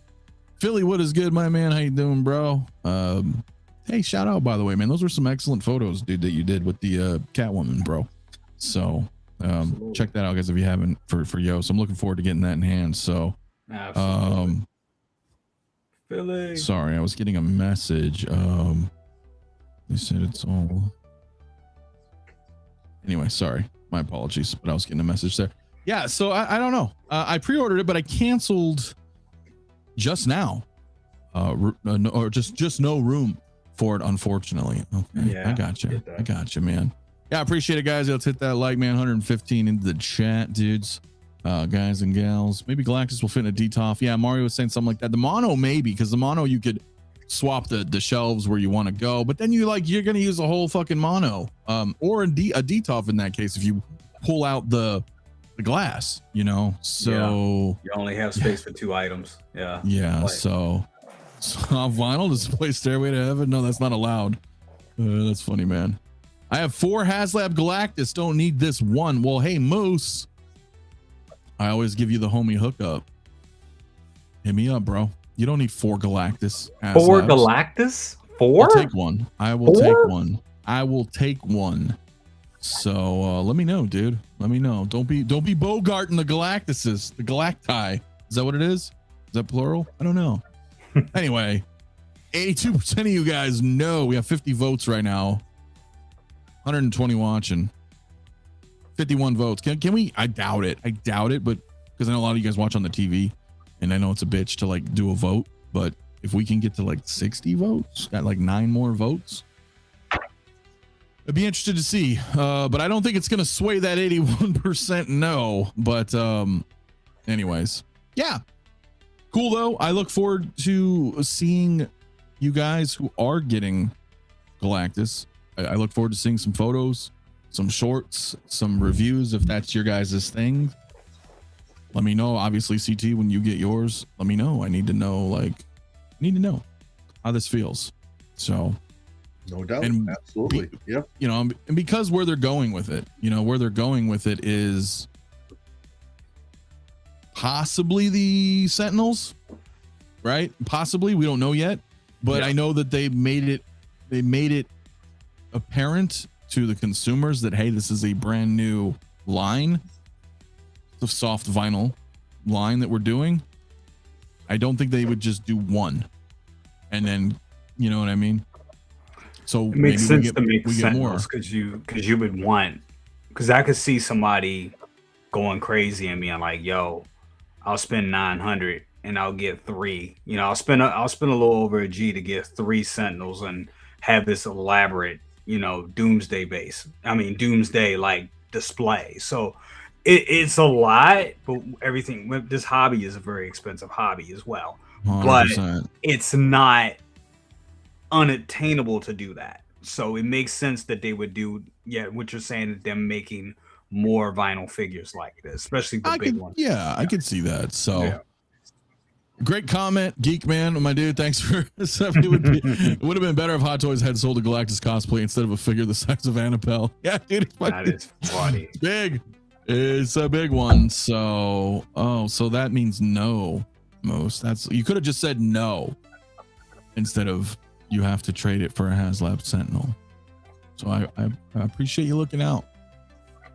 Speaker 2: Philly, what is good, my man? How you doing, bro? Hey, shout out, by the way, man. Those were some excellent photos, dude, that you did with the Catwoman, bro. So check that out, guys, if you haven't, for Yo. So I'm looking forward to getting that in hand. So
Speaker 4: Philly.
Speaker 2: Sorry, I was getting a message. They said it's all. Anyway, sorry, my apologies, but I was getting a message there. Yeah, so I don't know. I pre-ordered it, but I canceled just now. Or just no room for it, unfortunately. Okay, yeah, I got you, man. Yeah, I appreciate it, guys. Let's hit that like, man. 115 into the chat, dudes, guys and gals. Maybe Galactus will fit in a DTOF. Yeah, Mario was saying something like that. The mono, maybe, because the mono you could swap the shelves where you want to go, but then you're gonna use a whole fucking mono, or a DTOF in that case if you pull out the glass, you know. So
Speaker 4: you only have space for 2 items.
Speaker 2: Yeah. So vinyl display Stairway to Heaven. No, that's not allowed. That's funny, man. I have 4 HasLab Galactus. Don't need this one. Well, hey, Moose. I always give you the homie hookup. Hit me up, bro. You don't need 4 Galactus.
Speaker 4: 4 Galactus? 4?
Speaker 2: I'll take one. I will take one. I will take one. So let me know, dude. Let me know. Don't be bogarting the Galactuses. The Galacti. Is that what it is? Is that plural? I don't know. Anyway, 82% of you guys know. We have 50 votes right now. 120 watching. 51 votes. Can we? I doubt it. But because I know a lot of you guys watch on the TV, and I know it's a bitch to like do a vote. But if we can get to like 60 votes, got like 9 more votes, I'd be interested to see. But I don't think it's gonna sway that 81% no. But anyways, yeah. Cool though. I look forward to seeing you guys who are getting Galactus. I look forward to seeing some photos, some shorts, some reviews if that's your guys' thing. Let me know. Obviously, CT, when you get yours, let me know. I need to know how this feels. So
Speaker 3: no doubt.
Speaker 2: And
Speaker 3: absolutely. Yep.
Speaker 2: You know, and because where they're going with it is possibly the Sentinels, right? Possibly, we don't know yet, but I know that they made it apparent to the consumers that, hey, this is a brand new line, the soft vinyl line that we're doing. I don't think they would just do one and then, you know what I mean? So
Speaker 4: it makes sense to make Sentinels because you would want, because I could see somebody going crazy and being like, yo, I'll spend 900 and I'll get 3. You know, I'll spend a little over a G to get 3 Sentinels and have this elaborate, you know, Doomsday like display. So it's a lot, but everything. This hobby is a very expensive hobby as well. 100%. But it's not unattainable to do that. So it makes sense that they would do. Yeah, what you're saying is them making more vinyl figures like this, especially the big ones.
Speaker 2: Yeah, I could see that. So great comment, Geek Man, my dude. Thanks for it would have been better if Hot Toys had sold a Galactus cosplay instead of a figure the size of Annabelle. Yeah, dude,
Speaker 4: that is funny.
Speaker 2: It's big. It's a big one. So so that means no, Most. You could have just said no instead of you have to trade it for a HasLab Sentinel. So I appreciate you looking out.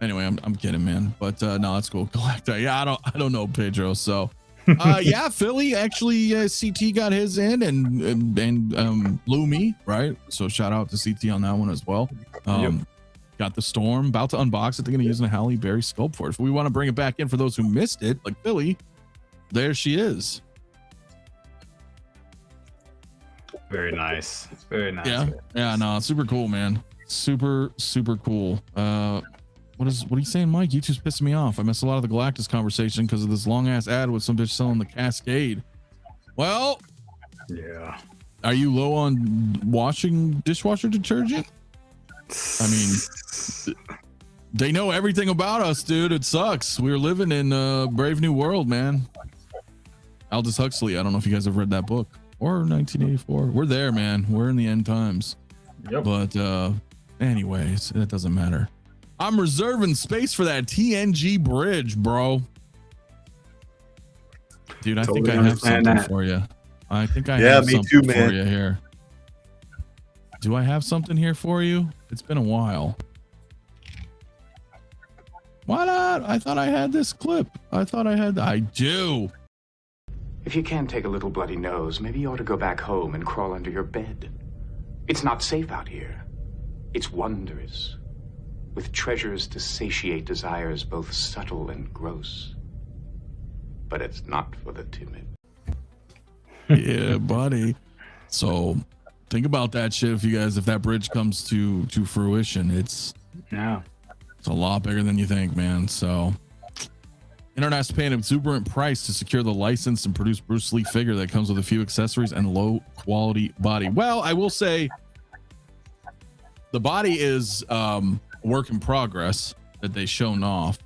Speaker 2: Anyway, I'm kidding, man. But no, that's cool. Galacta. Yeah, I don't know, Pedro. So yeah, Philly actually CT got his in and Lumi, right? So shout out to CT on that one as well. Got the Storm, about to unbox it. They're gonna use a Halle Berry sculpt for it. If we want to bring it back in for those who missed it, like Philly, there she is.
Speaker 4: Very nice. It's very nice.
Speaker 2: Yeah, no, super cool, man. Super cool. What are you saying, Mike? YouTube's pissing me off. I missed a lot of the Galactus conversation because of this long ass ad with some bitch selling the Cascade. Well,
Speaker 4: yeah,
Speaker 2: Are you low on dishwasher detergent? I mean, they know everything about us, dude. It sucks. We're living in a brave new world, man. Aldous Huxley. I don't know if you guys have read that book or 1984. We're there, man. We're in the end times.
Speaker 4: Yep.
Speaker 2: But anyways, that doesn't matter. I'm reserving space for that TNG bridge, bro. Dude, I think I have something for you. I think I have something for you here. Do I have something here for you? It's been a while. Why not? I thought I had this clip. I do.
Speaker 5: If you can't take a little bloody nose, maybe you ought to go back home and crawl under your bed. It's not safe out here. It's wondrous, with treasures to satiate desires both subtle and gross. But it's not for the timid.
Speaker 2: Yeah, buddy. So think about that shit if that bridge comes to fruition. It's a lot bigger than you think, man. So Inart has to pay an exuberant price to secure the license and produce Bruce Lee figure that comes with a few accessories and low quality body. Well, I will say the body is work in progress that they shown off,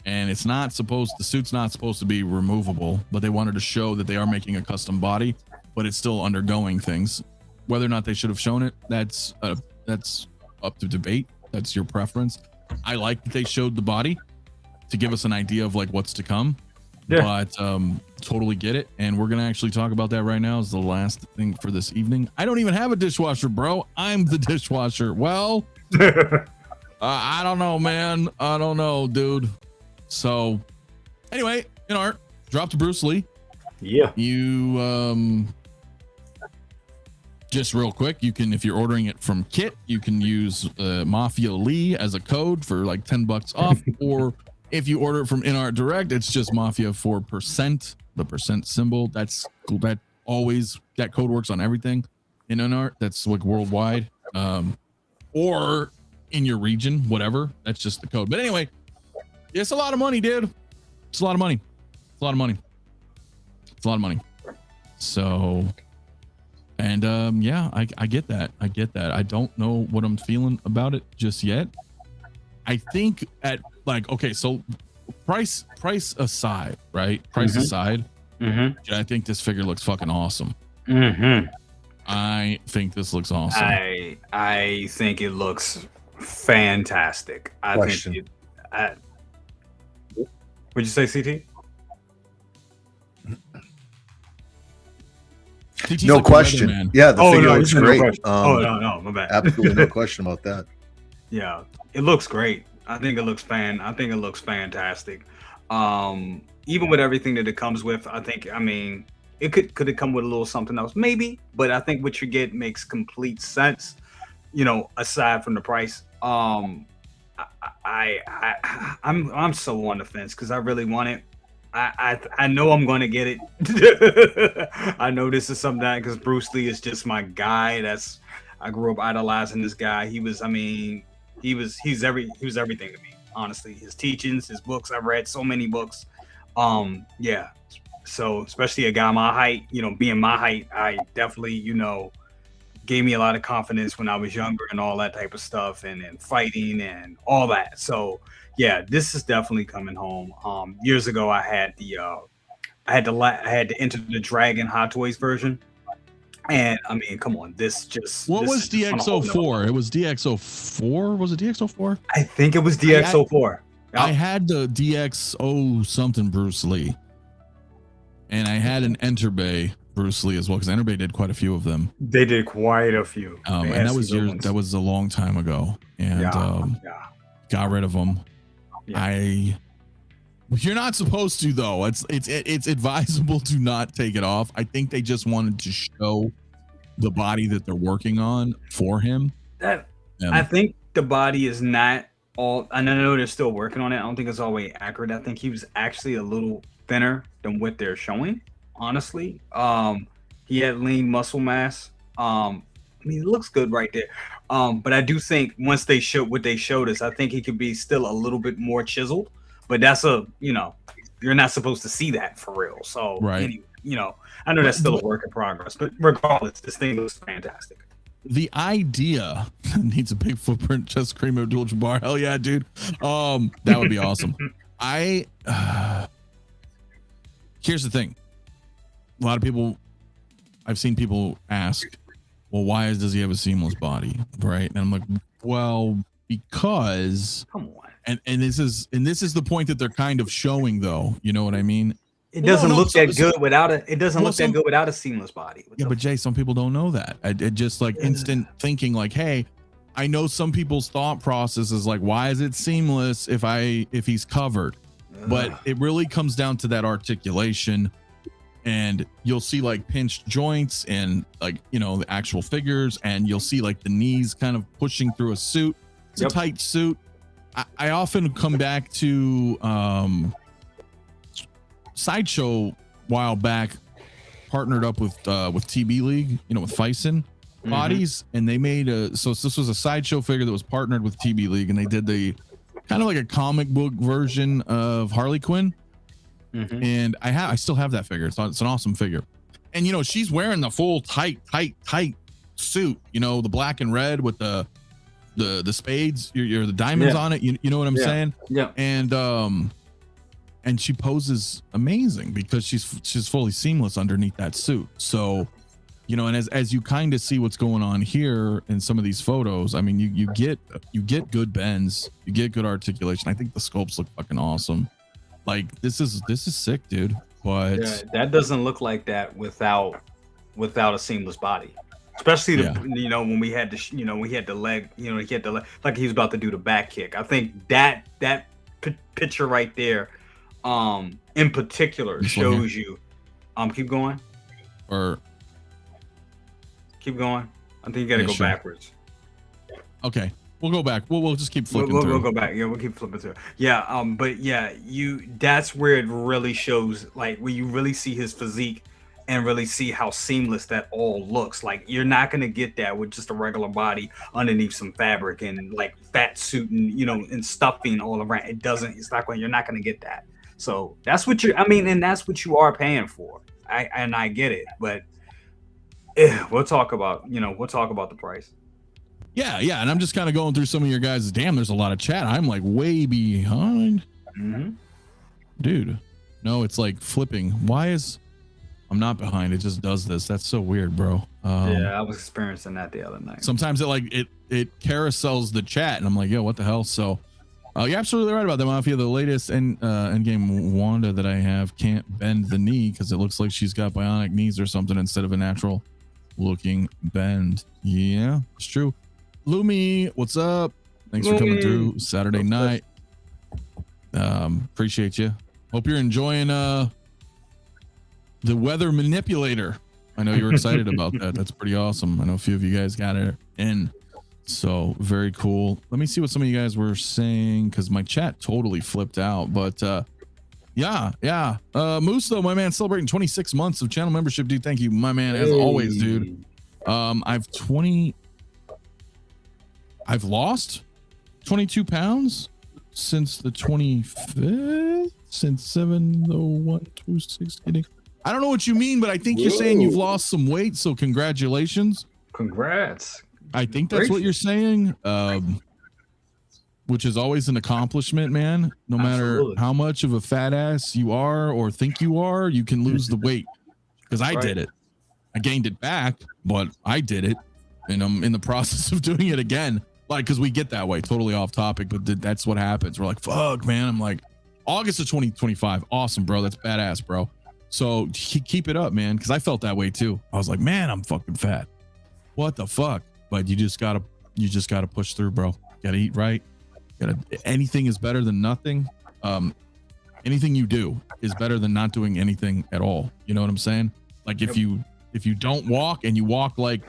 Speaker 2: and the suit's not supposed to be removable, but they wanted to show that they are making a custom body, but it's still undergoing things. Whether or not they should have shown it, that's up to debate. That's your preference. I like that they showed the body to give us an idea of like what's to come. But totally get it, and we're gonna actually talk about that right now as the last thing for this evening. I don't even have a dishwasher, bro. I'm the dishwasher. Well, I don't know, man. I don't know, dude. So anyway, Inart dropped to Bruce Lee.
Speaker 4: Yeah.
Speaker 2: You just real quick, you can, if you're ordering it from Kit, you can use Mafia Lee as a code for like $10 off, or if you order it from Inart Direct, it's just Mafia 4%, the percent symbol. That's cool. That code works on everything in Inart. That's like worldwide, or in your region, whatever. That's just the code. But anyway, it's a lot of money, dude. It's a lot of money. It's a lot of money. It's a lot of money. So, and yeah, I get that. I get that. I don't know what I'm feeling about it just yet. I think at like, okay, so price aside, right? Price aside, I think this figure looks fucking awesome. I think this looks awesome.
Speaker 4: I think it looks fantastic. What'd you say, CT?
Speaker 3: No question. Yeah, the figure looks great.
Speaker 4: No, my bad.
Speaker 3: Absolutely no question about that.
Speaker 4: Yeah, it looks great. I think it looks fantastic. Even with everything that it comes with, I mean, it could it come with a little something else, maybe, but I think what you get makes complete sense. You know, aside from the price. I'm so on the fence because I really want it. I know I'm going to get it. I know this is something that because Bruce Lee is just my guy. I grew up idolizing this guy. He was everything to me. Honestly, his teachings, his books. I've read so many books. Yeah. So especially a guy my height, being my height, I definitely, gave me a lot of confidence when I was younger and all that type of stuff and fighting and all that. So yeah, this is definitely coming home. Years ago, I had to enter the Dragon Hot Toys version. And I mean, come on, what
Speaker 2: was DX04? It was DX04. Was it DX04?
Speaker 4: I think it was DX04.
Speaker 2: I had the DX0 something Bruce Lee, and I had an Enterbay Bruce Lee as well because Enterbay did quite a few of them.
Speaker 4: They did quite a few,
Speaker 2: and that was a long time ago, and got rid of them. Yeah. You're not supposed to though. It's advisable to not take it off. I think they just wanted to show the body that they're working on for him.
Speaker 4: I think the body is not all. I know they're still working on it. I don't think it's all the way accurate. I think he was actually a little thinner than what they're showing. Honestly, he had lean muscle mass. I mean, it looks good right there. But I do think once they showed what they showed us, I think he could be still a little bit more chiseled. But that's you're not supposed to see that for real. So
Speaker 2: right.
Speaker 4: Anyway, you know, I know that's still a work in progress, but regardless, this thing looks fantastic.
Speaker 2: The idea needs a big footprint, just Kareem Abdul-Jabbar. Hell yeah, dude. That would be awesome. Here's the thing. A lot of people, I've seen people ask, well, why does he have a seamless body? Right. And I'm like, well, because
Speaker 4: come on.
Speaker 2: And this is the point that they're kind of showing, though. You know what I mean?
Speaker 4: It doesn't look that good without a. It doesn't look that good without a seamless body.
Speaker 2: Yeah, but Jay, some people don't know that. It just like instant thinking, like, hey, I know some people's thought process is like, why is it seamless if he's covered? But it really comes down to that articulation, and you'll see like pinched joints and like, you know, the actual figures, and you'll see like the knees kind of pushing through a suit. It's a tight suit. I often come back to Sideshow a while back, partnered up with TB League, you know, with Fison bodies, and they made so this was a Sideshow figure that was partnered with TB League, and they did the kind of like a comic book version of Harley Quinn. And I still have that figure. It's an awesome figure, and you know, she's wearing the full tight suit, you know, the black and red with the spades, the diamonds on it. You know what I'm saying? Yeah. And she poses amazing because she's fully seamless underneath that suit. So, you know, and as you kind of see what's going on here in some of these photos, I mean, you get good bends, you get good articulation. I think the sculpts look fucking awesome. Like this is sick, dude. But
Speaker 4: that doesn't look like that without a seamless body. Especially you know, when we had the leg, you know, he had the leg, like he was about to do the back kick. I think that picture right there, in particular, shows you. Keep going. Keep going. I think you got to go backwards.
Speaker 2: Okay, we'll go back. We'll just keep flipping.
Speaker 4: We'll go back. Yeah, we'll keep flipping through. Yeah. But yeah, that's where it really shows, like where you really see his physique and really see how seamless that all looks. Like you're not gonna get that with just a regular body underneath some fabric and like fat suit and, you know, and stuffing all around. You're not gonna get that. So that's what and that's what you are paying for. I get it, but we'll talk about the price.
Speaker 2: Yeah, and I'm just kind of going through some of your guys. Damn, there's a lot of chat. I'm like way behind. Dude, no, it's like flipping. I'm not behind. It just does this. That's so weird, bro.
Speaker 4: Yeah, I was experiencing that the other night.
Speaker 2: Sometimes it carousels the chat, and I'm like, yo, what the hell? So, you're absolutely right about that, Mafia. The latest endgame Wanda that I have can't bend the knee because it looks like she's got bionic knees or something instead of a natural looking bend. Yeah, it's true. Lumi, what's up? Thanks for coming through Saturday night. Appreciate you. Hope you're enjoying the weather manipulator. I know you were excited about that. That's pretty awesome. I know a few of you guys got it in. So very cool. Let me see what some of you guys were saying because my chat totally flipped out. But yeah. Moose, though, my man, celebrating 26 months of channel membership, dude. Thank you, my man, as always, dude. I've lost 22 pounds since the 25th, since 70126 getting. I don't know what you mean, but I think you're saying you've lost some weight. So congratulations.
Speaker 4: Congrats.
Speaker 2: I think that's what you're saying. Which is always an accomplishment, man. No matter how much of a fat ass you are or think you are, you can lose the weight. Because I did it. I gained it back, but I did it. And I'm in the process of doing it again. Like, because we get that way, totally off topic, but that's what happens. We're like, fuck, man. I'm like, August of 2025. Awesome, bro. That's badass, bro. So keep it up, man. Because I felt that way too. I was like, man, I'm fucking fat. What the fuck? But you just gotta push through, bro. Gotta eat right. Anything is better than nothing. Anything you do is better than not doing anything at all. You know what I'm saying? Like if you don't walk and you walk like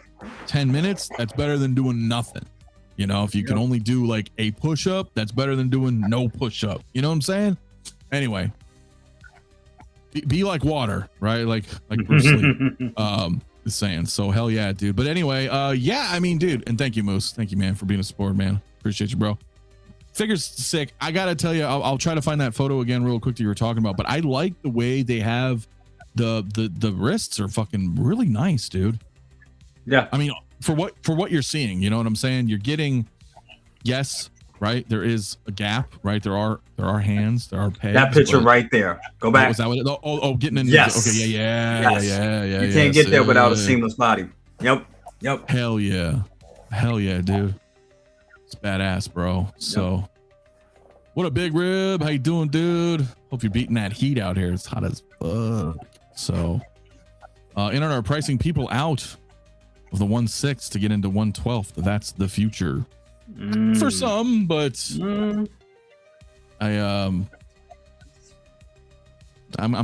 Speaker 2: 10 minutes, that's better than doing nothing. You know, if you can only do like a push-up, that's better than doing no push-up. You know what I'm saying? Anyway, be like water, right? Like Bruce Lee is saying. So hell yeah, dude. But anyway, yeah, I mean, dude, and thank you, Moose. Thank you, man, for being a support, man. Appreciate you, bro. Figure's sick. I gotta tell you, I'll try to find that photo again real quick that you were talking about. But I like the way they have the wrists are fucking really nice, dude.
Speaker 4: Yeah.
Speaker 2: I mean, for what you're seeing, you know what I'm saying? You're getting, yes, right? There is a gap, right? There are hands, there are pegs.
Speaker 4: That picture right there. Go back.
Speaker 2: Was that what getting in?
Speaker 4: Yes.
Speaker 2: Okay, yeah.
Speaker 4: You can't get there without a seamless body. Yep.
Speaker 2: Hell yeah, dude. It's badass, bro. So, what a big rib. How you doing, dude? Hope you're beating that heat out here. It's hot as fuck. So, Inart are pricing people out of the 1/6 to get into 1/12. That's the future for some, but I'm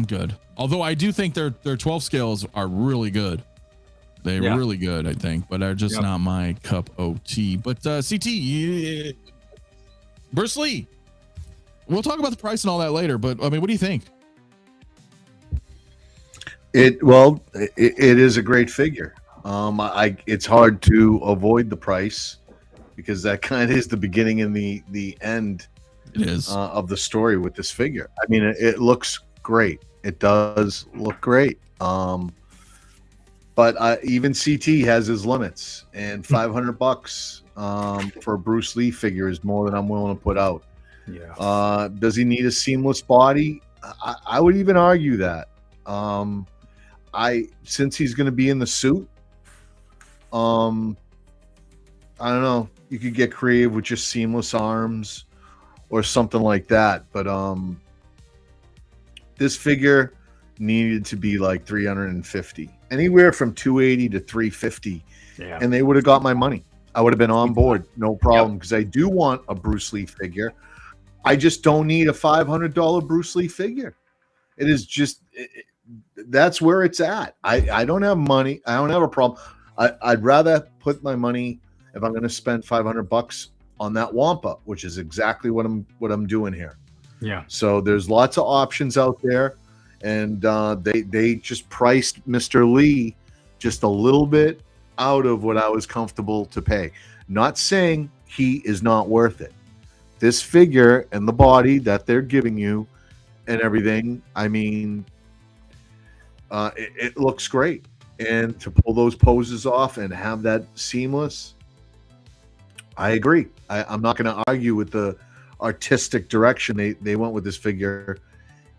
Speaker 2: good. Although I do think their 12 scales are really good. They're really good, I think, but they're just not my cup of tea. But CT, Bruce Lee. We'll talk about the price and all that later. But I mean, what do you think?
Speaker 3: It is a great figure. It's hard to avoid the price because that kind of is the beginning and the end.
Speaker 2: It is
Speaker 3: of the story with this figure. I mean, it looks great. It does look great. But even CT has his limits, and $500 for a Bruce Lee figure is more than I'm willing to put out.
Speaker 4: Yeah.
Speaker 3: Does he need a seamless body? I would even argue that. Since he's going to be in the suit, I don't know. You could get creative with just seamless arms or something like that. But this figure needed to be like 350, anywhere from 280 to 350, and they would have got my money. I would have been on board, no problem, because I do want a Bruce Lee figure. I just don't need a $500 Bruce Lee figure. It is just that's where it's at. I don't have money. I don't have a problem. I'd rather put my money, if I'm going to spend $500 on that Wampa, which is exactly what I'm doing here.
Speaker 4: Yeah.
Speaker 3: So there's lots of options out there, and they just priced Mr. Lee just a little bit out of what I was comfortable to pay. Not saying he is not worth it. This figure and the body that they're giving you and everything, I mean, it looks great. And to pull those poses off and have that seamless, I agree. I'm not going to argue with the artistic direction they went with this figure.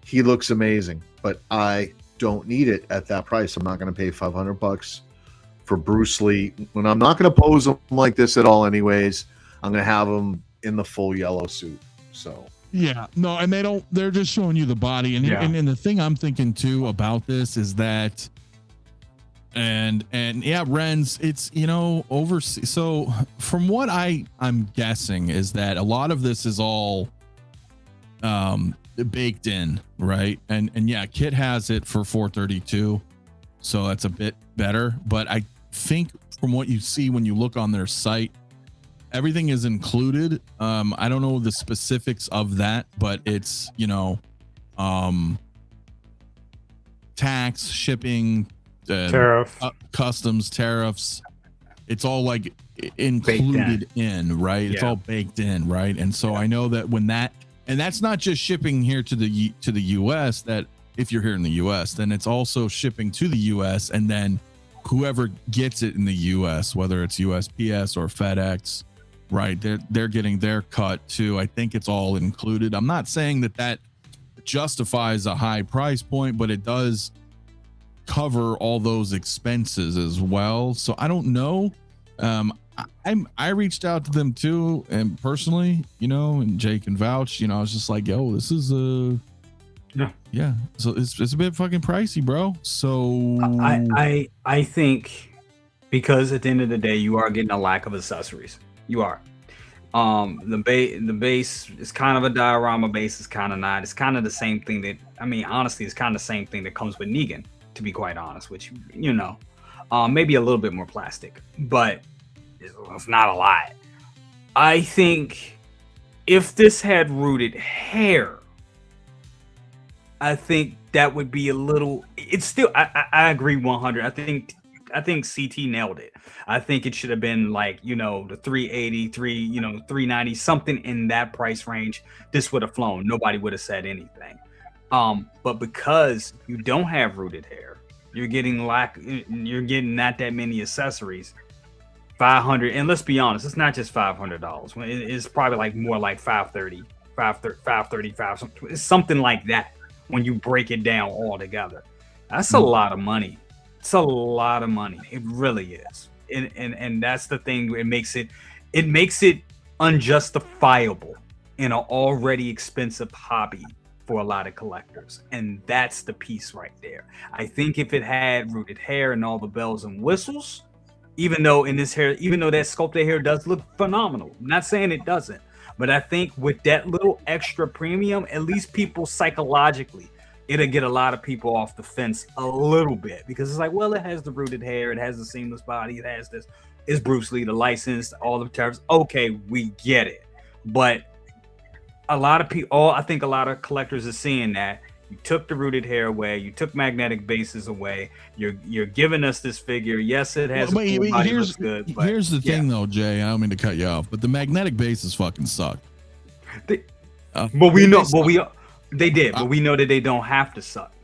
Speaker 3: He looks amazing, but I don't need it at that price. I'm not going to pay $500 for Bruce Lee when I'm not going to pose him like this at all anyways. I'm going to have him in the full yellow suit. So
Speaker 2: yeah, no, and they're just showing you the body. And the thing I'm thinking too about this is that and Ren's, it's, overseas. So from what I'm guessing is that a lot of this is all baked in, right? And yeah, Kit has it for $432, so that's a bit better. But I think from what you see when you look on their site, everything is included. I don't know the specifics of that, but it's tax, shipping,
Speaker 6: tariff,
Speaker 2: customs, tariffs. It's all like included in, right? It's all baked in, right? And so I know that and that's not just shipping here to the US, that if you're here in the US, then it's also shipping to the US, and then whoever gets it in the US, whether it's USPS or FedEx, right? They're getting their cut too. I think it's all included. I'm not saying that justifies a high price point, but it does cover all those expenses as well. So I don't know. I reached out to them too, and personally, and Jake can vouch. I was just like, yo, this is yeah. So it's a bit fucking pricey, bro. So
Speaker 4: I think because at the end of the day, you are getting a lack of accessories. You are. The base is kind of a diorama base. It's kind of not. It's kind of the same thing honestly, it's kind of the same thing that comes with Negan, to be quite honest, which, maybe a little bit more plastic, but it's not a lot. I think if this had rooted hair, I think that would be a little, it's still, I agree 100. I think CT nailed it. I think it should have been like, the 380, 390, something in that price range. This would have flown. Nobody would have said anything. But because you don't have rooted hair, you're getting not that many accessories. 500, and let's be honest, it's not just $500. It's probably like more like 530, 535, it's something like that when you break it down all together. That's a lot of money. It's a lot of money. It really is. And that's the thing. It makes it unjustifiable in an already expensive hobby for a lot of collectors. And that's the piece right there. I think if it had rooted hair and all the bells and whistles, even though that sculpted hair does look phenomenal, I'm not saying it doesn't, but I think with that little extra premium, at least people psychologically, it'll get a lot of people off the fence a little bit, because it's like, well, it has the rooted hair, it has the seamless body, it has this. It's Bruce Lee, the license, all the terms. Okay, we get it. But a lot of people, I think a lot of collectors are seeing that. You took the rooted hair away. You took magnetic bases away. You're giving us this figure. Yes, it has.
Speaker 2: Well,
Speaker 4: a cool body, looks good. But
Speaker 2: here's the thing, though, Jay. I don't mean to cut you off, but the magnetic bases fucking suck.
Speaker 4: But we know. They did. But we know that they don't have to suck.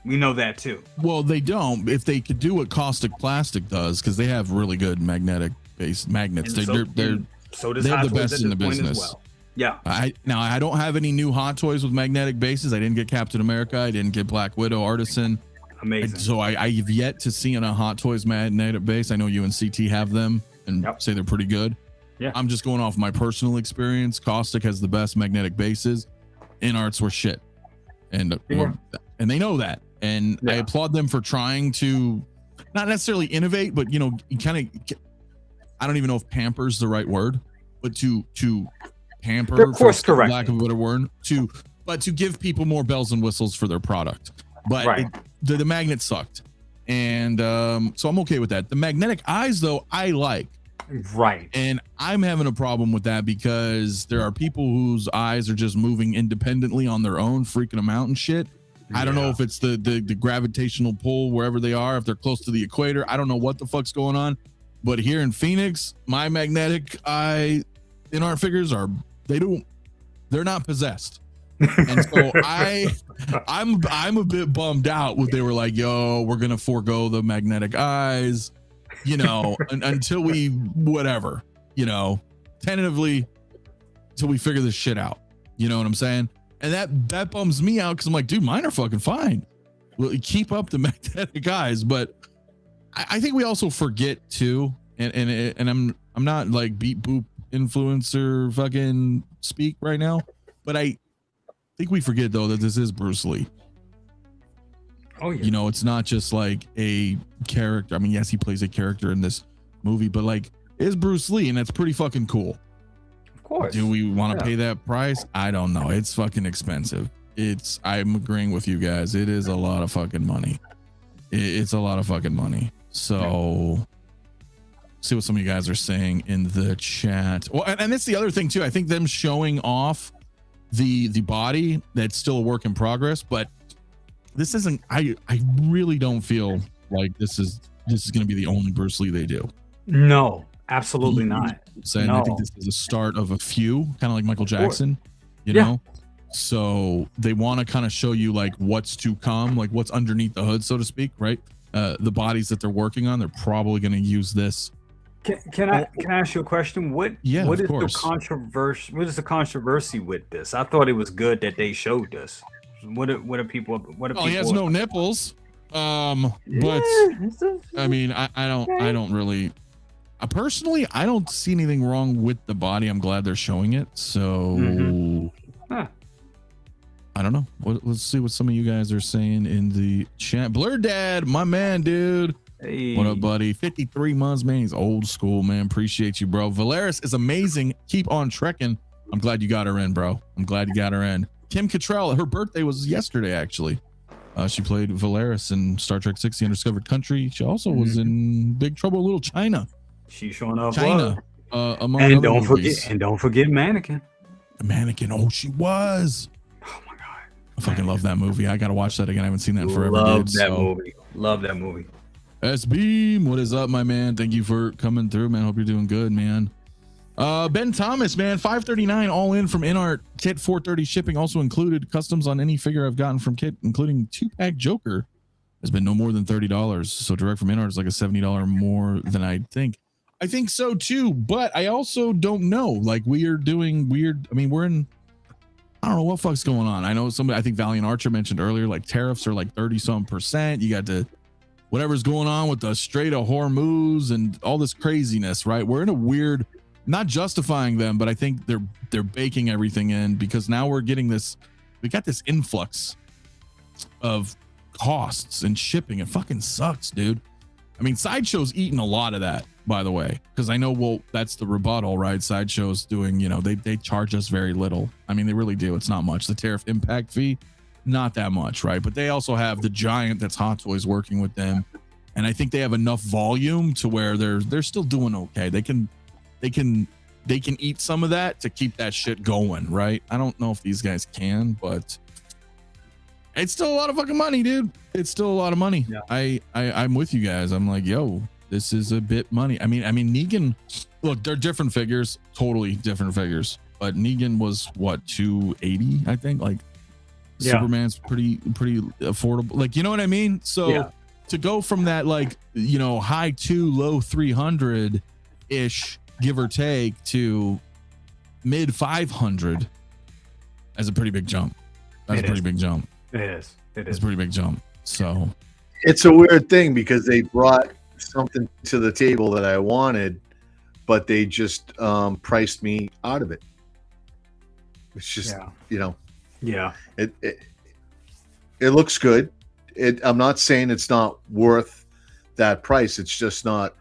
Speaker 4: We know that too.
Speaker 2: Well, they don't. If they could do what Caustic Plastic does, because they have really good magnetic based magnets. They're the best in the business.
Speaker 4: Well. Yeah.
Speaker 2: I don't have any new Hot Toys with magnetic bases. I didn't get Captain America. I didn't get Black Widow Artisan.
Speaker 4: Amazing.
Speaker 2: So I've yet to see in a Hot Toys magnetic base. I know you and CT have them and say they're pretty good.
Speaker 4: Yeah.
Speaker 2: I'm just going off my personal experience. Caustic has the best magnetic bases. Inarts were shit, and they know that. And I applaud them for trying to not necessarily innovate, but you kind of, I don't even know if pamper is the right word, but to pamper,
Speaker 4: of course,
Speaker 2: for lack of a better word, to give people more bells and whistles for their product. But the magnet sucked, and so I'm okay with that. The magnetic eyes, though, I like.
Speaker 4: Right.
Speaker 2: And I'm having a problem with that because there are people whose eyes are just moving independently on their own, freaking them out and shit. I don't know if it's the gravitational pull wherever they are, if they're close to the equator. I don't know what the fuck's going on. But here in Phoenix, my magnetic eye Inart figures they're not possessed. And so I'm a bit bummed out when they were like, yo, we're gonna forego the magnetic eyes, until we tentatively until we figure this shit out. You know what I'm saying? And that bums me out because I'm like, dude, mine are fucking fine. Well, keep up the magnetic eyes, but I think we also forget too, and I'm not like beat boop influencer fucking speak right now, but I think we forget though that this is Bruce Lee.
Speaker 4: Oh yeah.
Speaker 2: It's not just like a character. I mean, yes, he plays a character in this movie, but like it's Bruce Lee, and that's pretty fucking cool.
Speaker 4: Of course.
Speaker 2: Do we want to pay that price? I don't know. It's fucking expensive. I'm agreeing with you guys. It is a lot of fucking money. It's a lot of fucking money. So see what some of you guys are saying in the chat. Well, and that's the other thing too. I think them showing off the body, that's still a work in progress, but this isn't, I really don't feel like this is going to be the only Bruce Lee they do.
Speaker 4: No, absolutely not.
Speaker 2: I think this is the start of a few, kind of like Michael Jackson, you know? So they want to kind of show you like what's to come, like what's underneath the hood, so to speak, right? The bodies that they're working on, they're probably going to use this.
Speaker 4: Can I ask you a question? What is the controversy? What is the controversy with this? I thought it was good that they showed this. What are people?
Speaker 2: He has no nipples. But I mean, I don't really. Personally, I don't see anything wrong with the body. I'm glad they're showing it. So I don't know. Let's see what some of you guys are saying in the chat. Blur Dad, my man, dude.
Speaker 4: Hey.
Speaker 2: What up, buddy? 53 months, man. He's old school, man. Appreciate you, bro. Valeris is amazing. Keep on trekking. I'm glad you got her in, bro. I'm glad you got her in. Kim Cattrall, her birthday was yesterday, actually. She played Valeris in Star Trek 6: The Undiscovered Country. She also was in Big Trouble in Little China.
Speaker 4: She's showing up.
Speaker 2: China, among
Speaker 4: and
Speaker 2: other
Speaker 4: don't
Speaker 2: movies.
Speaker 4: forget Mannequin.
Speaker 2: Mannequin. Oh, she was.
Speaker 4: Oh my god.
Speaker 2: I fucking love that movie. I gotta watch that again. I haven't seen that in forever.
Speaker 4: Love that movie. S
Speaker 2: Beam, what is up, my man? Thank you for coming through, man. Hope you're doing good, man. Ben Thomas, man, $539 all in from Inart. Kit $430 shipping also included. Customs on any figure I've gotten from Kit, including 2-pack Joker, has been no more than $30. So direct from Inart is like a $70 more than I'd think. I think so too, but I also don't know. Like, we are doing weird. I mean, we're in, I don't know what fuck's going on. I know somebody, I think Valiant Archer mentioned earlier, like tariffs are like 30-some%. You got to whatever's going on with the Strait of Hormuz and all this craziness, right? We're in a weird, not justifying them, but I think they're baking everything in, because now we're getting this, we got this influx of costs and shipping. It fucking sucks, dude. I mean, Sideshow's eating a lot of that, by the way, because I know, well, that's the rebuttal, right? Sideshow's doing, you know, they charge us very little. I mean, they really do. It's not much. The tariff impact fee, not that much, right? But they also have the giant that's Hot Toys working with them, and I think they have enough volume to where they're still doing okay. They can eat some of that to keep that shit going, right? I don't know if these guys can, but it's still a lot of fucking money, dude. It's still a lot of money. Yeah. I'm with you guys. I'm like, yo, this is a bit money. I mean, Negan, look, they're different figures, totally different figures. But Negan was what, 280, I think. Like, yeah. Superman's pretty affordable. Like, you know what I mean? So yeah. To go from that, like, you know, high 2, low 300 ish, give or take, to mid 500, that's a pretty big jump. That's a pretty big jump.
Speaker 4: It is.
Speaker 2: It's a pretty big jump. So
Speaker 3: it's a weird thing, because they brought something to the table that I wanted, but they just priced me out of it. It's just, you know, it looks good. I'm not saying it's not worth that price. It's just not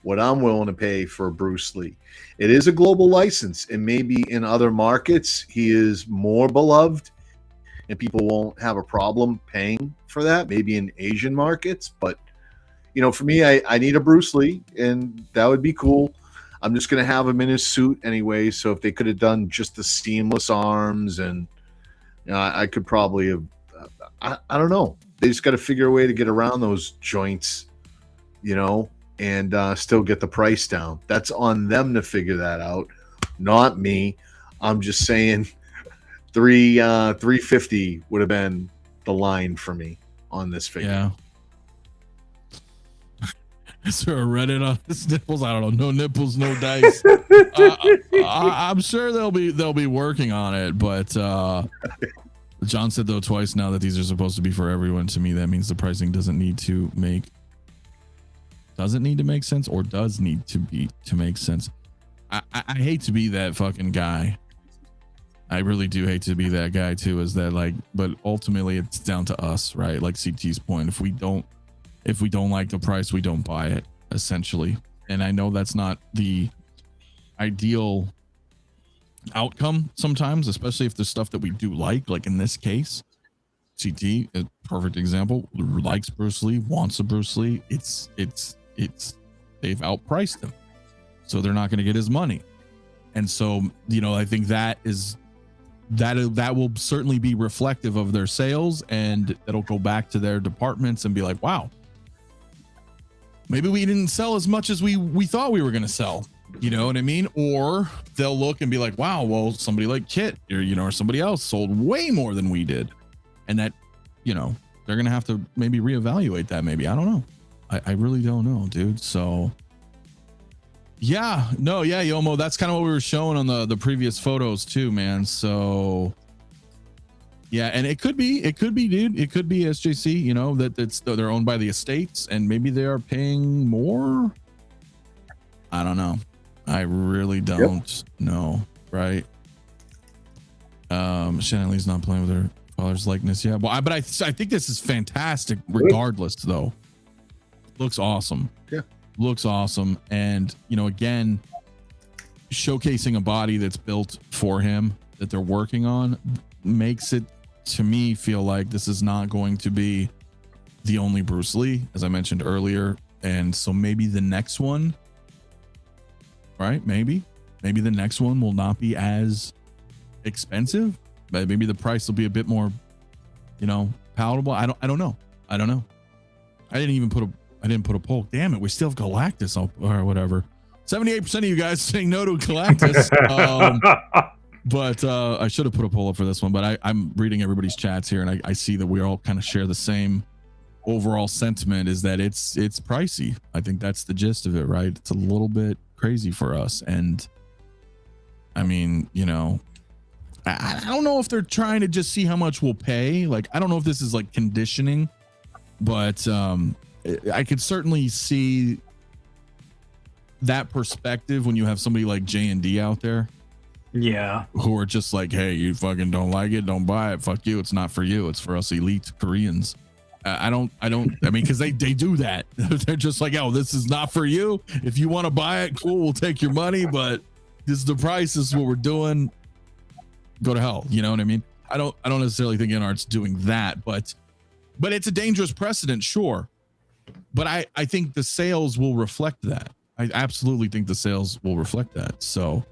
Speaker 3: what I'm willing to pay for Bruce Lee. It is a global license, and maybe in other markets he is more beloved and people won't have a problem paying for that, maybe in Asian markets. But, you know, for me, I need a Bruce Lee, and that would be cool. I'm just going to have him in his suit anyway. So if they could have done just the seamless arms, and, you know, I could probably have, I don't know. They just got to figure a way to get around those joints, you know, and still get the price down. That's on them to figure that out, not me. I'm just saying $350 would have been the line for me on this figure.
Speaker 2: Yeah. Is there a Reddit on this nipples? I don't know. No nipples, no dice. I'm sure they'll be working on it, but John said though twice now that these are supposed to be for everyone. To me, that means the pricing doesn't need to make sense, or does need to make sense. I hate to be that fucking guy. I really do hate to be that guy too, is that, like, but ultimately it's down to us, right? Like CT's point, if we don't like the price, we don't buy it, essentially. And I know that's not the ideal outcome sometimes, especially if there's stuff that we do like in this case, CT, a perfect example, likes Bruce Lee, wants a Bruce Lee. It's they've outpriced him, so they're not going to get his money. And so, you know, I think that will certainly be reflective of their sales, and it'll go back to their departments and be like, wow, maybe we didn't sell as much as we thought we were going to sell. You know what I mean? Or they'll look and be like, wow, well, somebody like Kit or, you know, or somebody else sold way more than we did. And that, you know, they're going to have to maybe reevaluate that. Maybe. I don't know. I really don't know, dude. So yeah, no, yeah, Yomo, that's kind of what we were showing on the previous photos too, man. So yeah, and it could be, dude. It could be SJC, you know, they're owned by the estates, and maybe they are paying more. I don't know. I really don't know, right? Shannon Lee's not playing with her father's likeness. Yeah, well, but I think this is fantastic regardless, though. Looks awesome.
Speaker 3: Yeah.
Speaker 2: Looks awesome. And, you know, again, showcasing a body that's built for him that they're working on makes it, to me, feel like this is not going to be the only Bruce Lee, as I mentioned earlier. And so maybe the next one, right? Maybe the next one will not be as expensive, but maybe the price will be a bit more, you know, palatable. I don't know. I didn't put a poll. Damn it, we still have Galactus up or whatever. 78% of you guys saying no to Galactus. But I should have put a poll up for this one, but I'm reading everybody's chats here, and I see that we all kind of share the same overall sentiment, is that it's pricey. I think that's the gist of it, right? It's a little bit crazy for us. And I mean, you know, I don't know if they're trying to just see how much we'll pay. Like, I don't know if this is like conditioning, but I could certainly see that perspective when you have somebody like J&D out there.
Speaker 4: Yeah.
Speaker 2: Who are just like, hey, you fucking don't like it, don't buy it. Fuck you. It's not for you. It's for us elite Koreans. I mean, because they do that. They're just like, oh, this is not for you. If you want to buy it, cool, we'll take your money, but this is the price. This is what we're doing. Go to hell. You know what I mean? I don't necessarily think Inart's doing that, but it's a dangerous precedent, sure. But I think the sales will reflect that. I absolutely think the sales will reflect that. So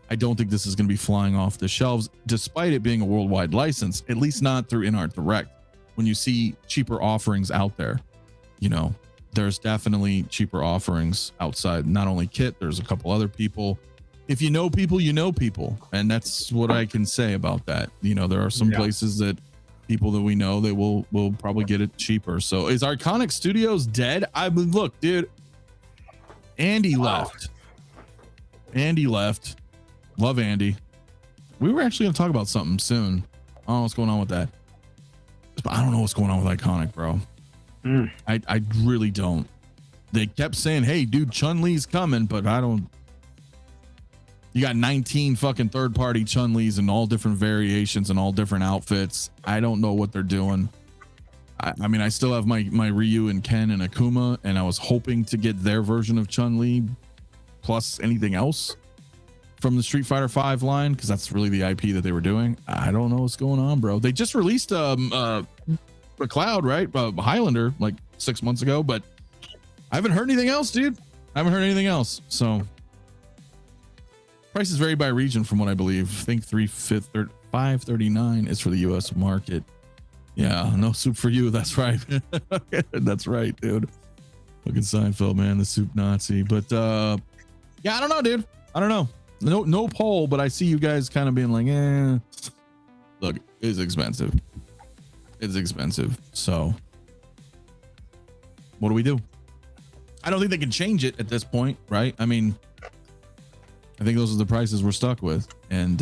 Speaker 2: I don't think this is going to be flying off the shelves, despite it being a worldwide license, at least not through Inart Direct. When you see cheaper offerings out there, you know, there's definitely cheaper offerings outside. Not only Kit, there's a couple other people. If you know people, you know people. And that's what I can say about that. You know, there are some places that people that we know that will probably get it cheaper. So is Iconic Studios dead? I mean, look, dude, Andy left. Love Andy. We were actually going to talk about something soon. I don't know what's going on with that. I don't know what's going on with Iconic, bro. I really don't. They kept saying, hey, dude, Chun-Li's coming, but I don't. You got 19 fucking third-party Chun-Li's in all different variations and all different outfits. I don't know what they're doing. I mean, I still have my Ryu and Ken and Akuma, and I was hoping to get their version of Chun-Li plus anything else from the Street Fighter V line, because that's really the IP that they were doing. I don't know what's going on, bro. They just released McLeod, right? Highlander, like 6 months ago, but I haven't heard anything else, dude. I haven't heard anything else. So prices vary by region from what I believe. I think $539 is for the US market. Yeah, no soup for you. That's right. That's right, dude. Looking Seinfeld, man, the soup Nazi. But yeah, I don't know, dude. I don't know. No poll, but I see you guys kind of being like, look, it's expensive. It's expensive. So what do we do? I don't think they can change it at this point, right? I mean, I think those are the prices we're stuck with. And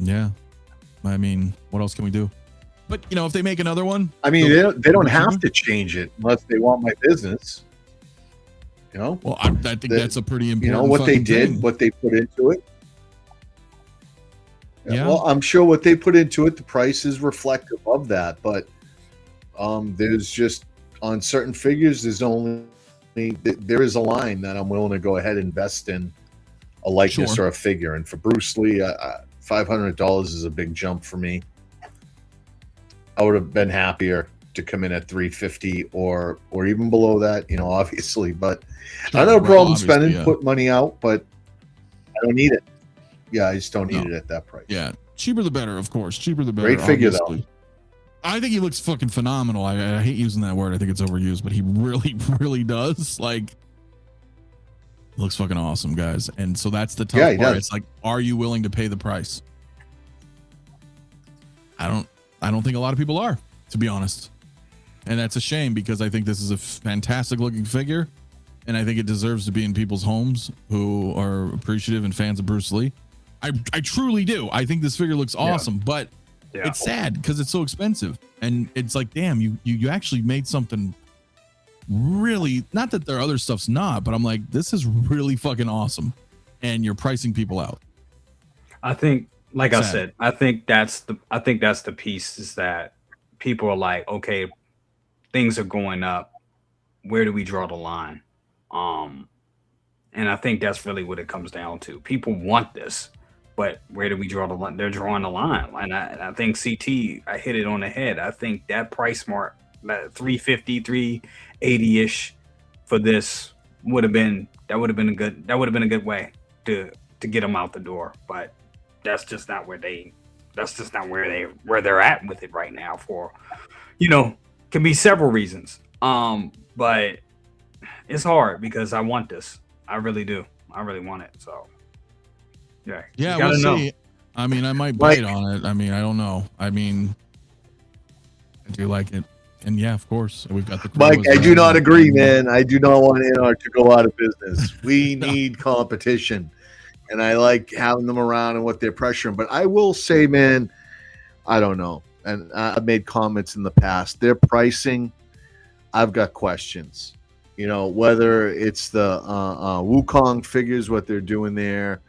Speaker 2: yeah, I mean, what else can we do? But you know, if they make another one,
Speaker 3: I mean, they don't have to change it unless they want my business. You know,
Speaker 2: well, I think that's a pretty important.
Speaker 3: You know what they did,
Speaker 2: thing.
Speaker 3: What they put into it.
Speaker 2: Yeah.
Speaker 3: Well, I'm sure what they put into it, the price is reflective of that. But there's just on certain figures, there is a line that I'm willing to go ahead and invest in a likeness or a figure. And for Bruce Lee, $500 is a big jump for me. I would have been happier to come in at $350 or even below that, you know, obviously. But I don't have a problem spending, put money out, but I don't need it. Yeah, I just don't need it at that price.
Speaker 2: Yeah, cheaper the better, of course. Cheaper the better.
Speaker 3: Great figure, though.
Speaker 2: I think he looks fucking phenomenal. I hate using that word. I think it's overused, but he really, really does. Like, looks fucking awesome, guys. And so that's the tough part. Does. It's like, are you willing to pay the price? I don't think a lot of people are, to be honest. And that's a shame, because I think this is a fantastic looking figure, and I think it deserves to be in people's homes who are appreciative and fans of Bruce Lee. I truly do. I think this figure looks awesome, but it's sad because it's so expensive. And it's like, damn, you actually made something really, not that their other stuff's not, but I'm like, this is really fucking awesome. And you're pricing people out.
Speaker 4: I think, like I said, I think that's the piece, is that people are like, okay, things are going up. Where do we draw the line? And I think that's really what it comes down to. People want this, but where do we draw the line? They're drawing the line. And I think CT, I hit it on the head. I think that price mark, that 350, 380-ish for this would have been a good way to get them out the door. But that's just not where they're at with it right now, for, you know, can be several reasons. But it's hard because I want this. I really do. I really want it. So yeah,
Speaker 2: Yeah,
Speaker 4: you gotta
Speaker 2: we'll
Speaker 4: know.
Speaker 2: see. I mean, I might bite on it. I mean, I don't know. I mean, I do like it. And yeah, of course, we've got the crew
Speaker 3: Mike,
Speaker 2: as
Speaker 3: I do
Speaker 2: well.
Speaker 3: not agree, man. I do not want Inart to go out of business. We need competition, and I like having them around and what they're pressuring. But I will say, man, I don't know. And I've made comments in the past. Their pricing, I've got questions. You know, whether it's the Wukong figures, what they're doing there,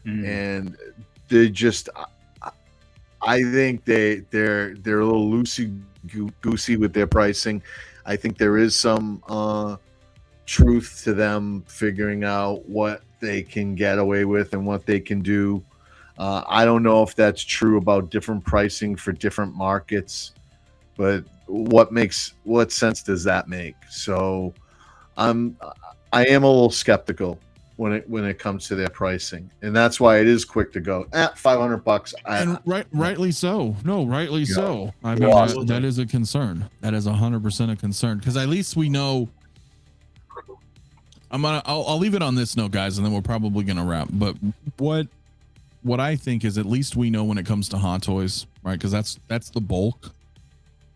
Speaker 3: and they just, I think they're a little loosey goosey with their pricing. I think there is some truth to them figuring out what they can get away with and what they can do. I don't know if that's true about different pricing for different markets, but what sense does that make? So I am a little skeptical when it comes to their pricing, and that's why it is quick to go at $500.
Speaker 2: And rightly so. No, rightly so. I mean, that is a concern. That is 100% a concern, because at least we know. I'll leave it on this note, guys, and then we're probably gonna wrap. But what I think is, at least we know when it comes to Hot Toys, right? Because that's the bulk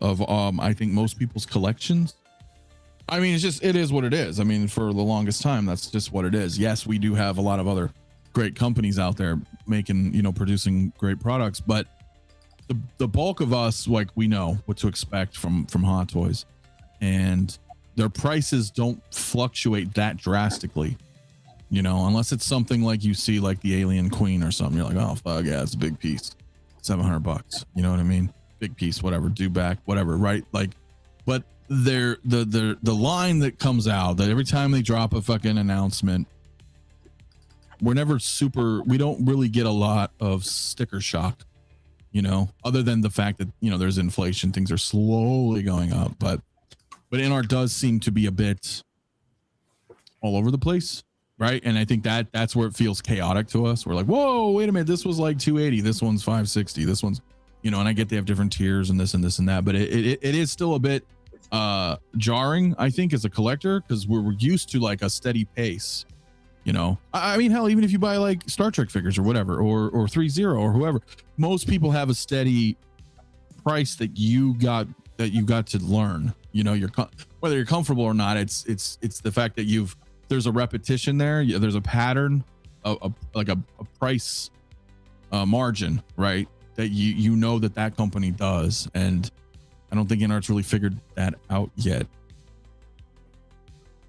Speaker 2: of I think most people's collections. I mean, it is what it is. I mean, for the longest time, that's just what it is. Yes, we do have a lot of other great companies out there making, producing great products, but the bulk of us, like, we know what to expect from Hot Toys, and their prices don't fluctuate that drastically, unless it's something like you see, like the Alien Queen or something. You're like, oh fuck yeah, it's a big piece, $700. You know what I mean? Big piece, whatever, due back, whatever, right? Like, but the line that comes out, that every time they drop a fucking announcement, we don't really get a lot of sticker shock, other than the fact that, there's inflation, things are slowly going up, but Inart does seem to be a bit all over the place, right? And I think that's where it feels chaotic to us. We're like, whoa, wait a minute, this was like $280, this one's $560, this one's, and I get they have different tiers and this and this and that, but it is still a bit jarring, I think, as a collector, because we're used to like a steady pace. I mean, hell, even if you buy like Star Trek figures or whatever, or 3-0 or whoever, most people have a steady price that you got to learn. Whether you're comfortable or not, it's the fact that there's a repetition there, there's a pattern, like a price margin, right, that that company does. And I don't think Inart's really figured that out yet.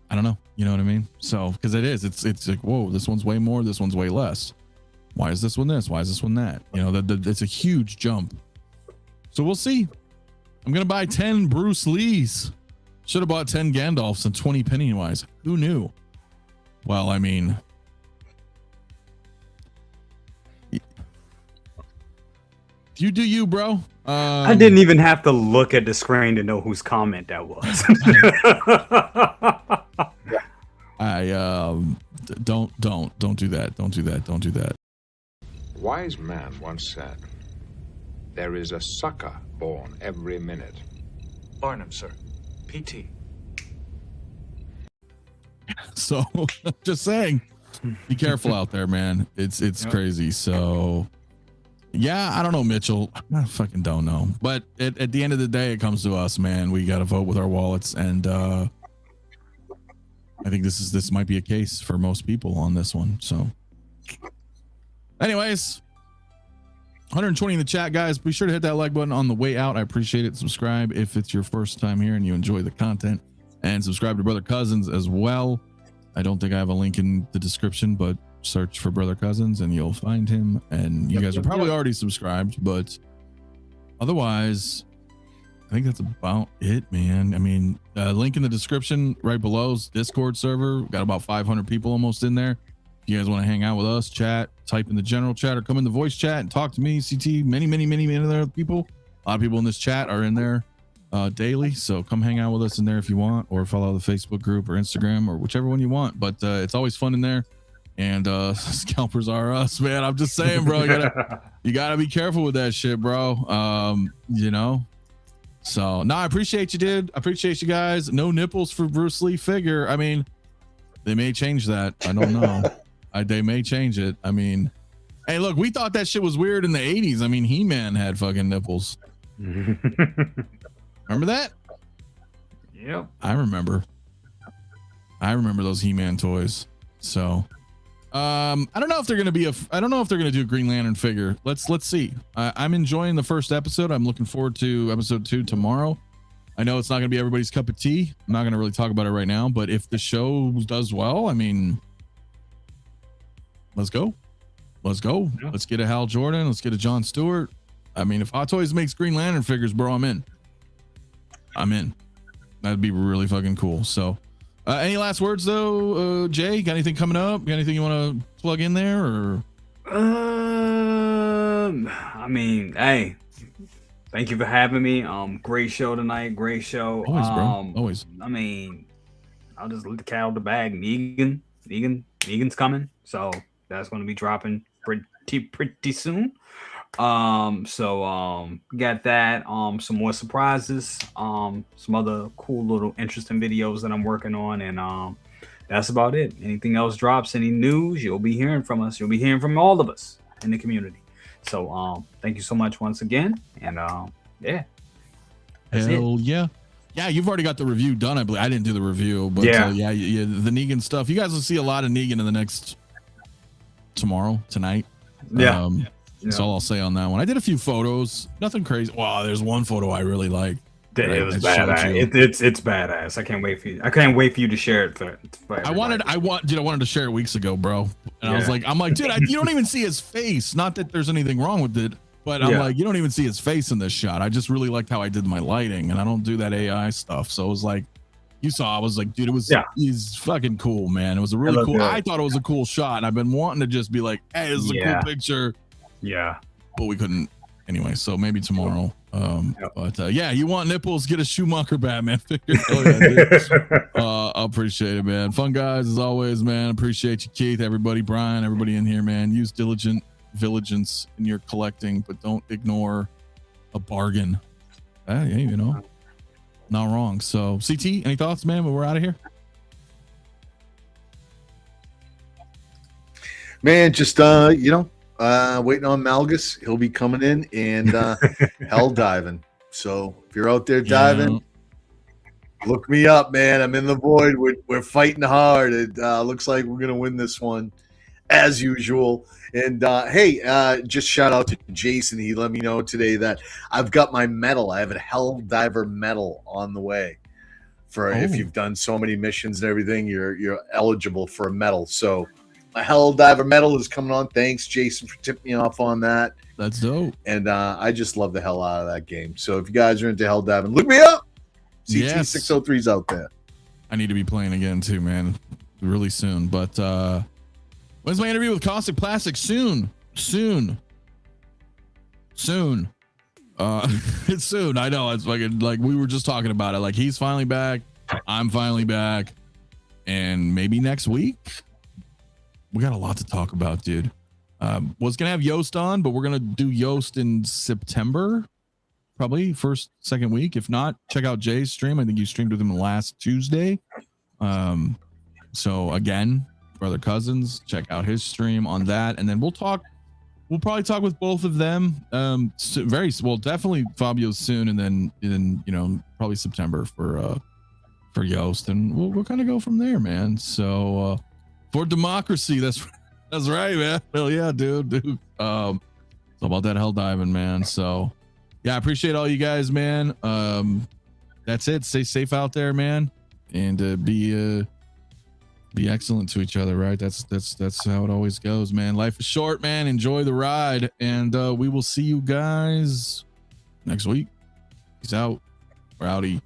Speaker 2: I don't know. You know what I mean? So, because it's like, whoa, this one's way more, this one's way less. Why is this one this? Why is this one that? It's a huge jump. So we'll see. I'm going to buy 10 Bruce Lees. Should have bought 10 Gandalfs and 20 Pennywise. Who knew? Well, I mean, you do you, bro.
Speaker 4: I didn't even have to look at the screen to know whose comment that was.
Speaker 2: I don't do that. Don't do that. Don't do that.
Speaker 6: Wise man once said, "There is a sucker born every minute."
Speaker 7: Barnum, sir. PT.
Speaker 2: So, just saying, be careful out there, man. It's crazy. So, yeah, I don't know, Mitchell. I fucking don't know. But at the end of the day, it comes to us, man. We got to vote with our wallets, and I think this might be a case for most people on this one. So, anyways, 120 in the chat, guys. Be sure to hit that like button on the way out. I appreciate it. Subscribe if it's your first time here and you enjoy the content, and subscribe to Brother Cousins as well. I don't think I have a link in the description, but search for Brother Cousins and you'll find him. And you guys are probably already subscribed, but otherwise, I think that's about it, man. I mean, link in the description right below is Discord server. We've got about 500 people almost in there. If you guys want to hang out with us, chat, type in the general chat or come in the voice chat and talk to me, CT, many other people. A lot of people in this chat are in there daily, so come hang out with us in there if you want, or follow the Facebook group or Instagram or whichever one you want. But it's always fun in there. And scalpers are us, man. I'm just saying, bro. You gotta be careful with that shit, bro. So no, I appreciate you, dude. I appreciate you guys. No nipples for Bruce Lee figure. I mean, they may change that. I don't know. They may change it. I mean, hey, look, we thought that shit was weird in the 80s. I mean, He-Man had fucking nipples. Remember that?
Speaker 4: Yep.
Speaker 2: I remember those He-Man toys. So I don't know if they're gonna do a Green Lantern figure. Let's see. I'm enjoying the first episode. I'm looking forward to episode 2 tomorrow. I know it's not gonna be everybody's cup of tea. I'm not gonna really talk about it right now, but if the show does well, I mean, let's go. Yeah. Let's get a Hal Jordan. Let's get a John Stewart. I mean, if Hot Toys makes Green Lantern figures, bro, I'm in. That'd be really fucking cool. So any last words though, Jay? Got anything coming up? Got anything you want to plug in there? Or
Speaker 4: I mean, hey, thank you for having me. Great show tonight. Great show.
Speaker 2: Always, bro. Always.
Speaker 4: I mean, I'll just let the cat out of the bag. Negan's coming, so that's going to be dropping pretty soon. Got that, some more surprises, some other cool little interesting videos that I'm working on, and that's about it. Anything else drops, any news, you'll be hearing from us. You'll be hearing from all of us in the community. So thank you so much once again, and yeah.
Speaker 2: Hell yeah. Yeah, you've already got the review done. I believe I didn't do the review, but yeah, the Negan stuff. You guys will see a lot of Negan in the next tonight.
Speaker 4: Yeah.
Speaker 2: That's all I'll say on that one. I did a few photos, nothing crazy. Wow, there's one photo I really like.
Speaker 4: It was badass. It's badass. I can't wait for you to share it.
Speaker 2: I wanted to share it weeks ago, bro. And I'm like, dude, you don't even see his face. Not that there's anything wrong with it, but I'm like, you don't even see his face in this shot. I just really liked how I did my lighting, and I don't do that AI stuff. So it was like, you saw, I was like, dude, he's fucking cool, man. It was a really cool. I thought it was a cool shot, and I've been wanting to just be like, hey, this is a cool picture.
Speaker 4: Yeah,
Speaker 2: but we couldn't anyway. So maybe tomorrow. But yeah, you want nipples? Get a Schumacher Batman figure. I appreciate it, man. Fun guys as always, man. Appreciate you, Keith. Everybody, Brian, everybody in here, man. Use diligence in your collecting, but don't ignore a bargain. Yeah, you know, not wrong. So, CT, any thoughts, man? But we're out of here.
Speaker 3: Man, just waiting on Malgus. He'll be coming in and hell diving. So if you're out there diving, look me up, man. I'm in the void. We're fighting hard. It looks like we're gonna win this one, as usual. And hey, just shout out to Jason. He let me know today that I've got my medal. I have a Hell Diver medal on the way. For if you've done so many missions and everything, you're eligible for a medal. So my Hell Diver medal is coming on. Thanks, Jason, for tipping me off on that.
Speaker 2: That's dope.
Speaker 3: And I just love the hell out of that game. So if you guys are into hell diving, look me up. CT603's out there.
Speaker 2: I need to be playing again too, man. Really soon. But when's my interview with Caustic Plastic? Soon. It's soon. I know. It's like we were just talking about it. Like he's finally back. I'm finally back. And maybe next week. We got a lot to talk about, dude. Was gonna have Yoast on, but we're gonna do Yoast in September, probably second week. If not, check out Jay's stream. I think you streamed with him last Tuesday. So again, brother cousins, check out his stream on that, and then we'll probably talk with both of them. Definitely Fabio soon, and then probably September for Yoast, and we'll kind of go from there, man. So. For democracy, that's right, man. Hell yeah, dude. It's all about that hell diving, man. So yeah, I appreciate all you guys, man. That's it. Stay safe out there, man, and be excellent to each other, right? That's how it always goes, man. Life is short, man. Enjoy the ride, and we will see you guys next week. Peace out. We're outie.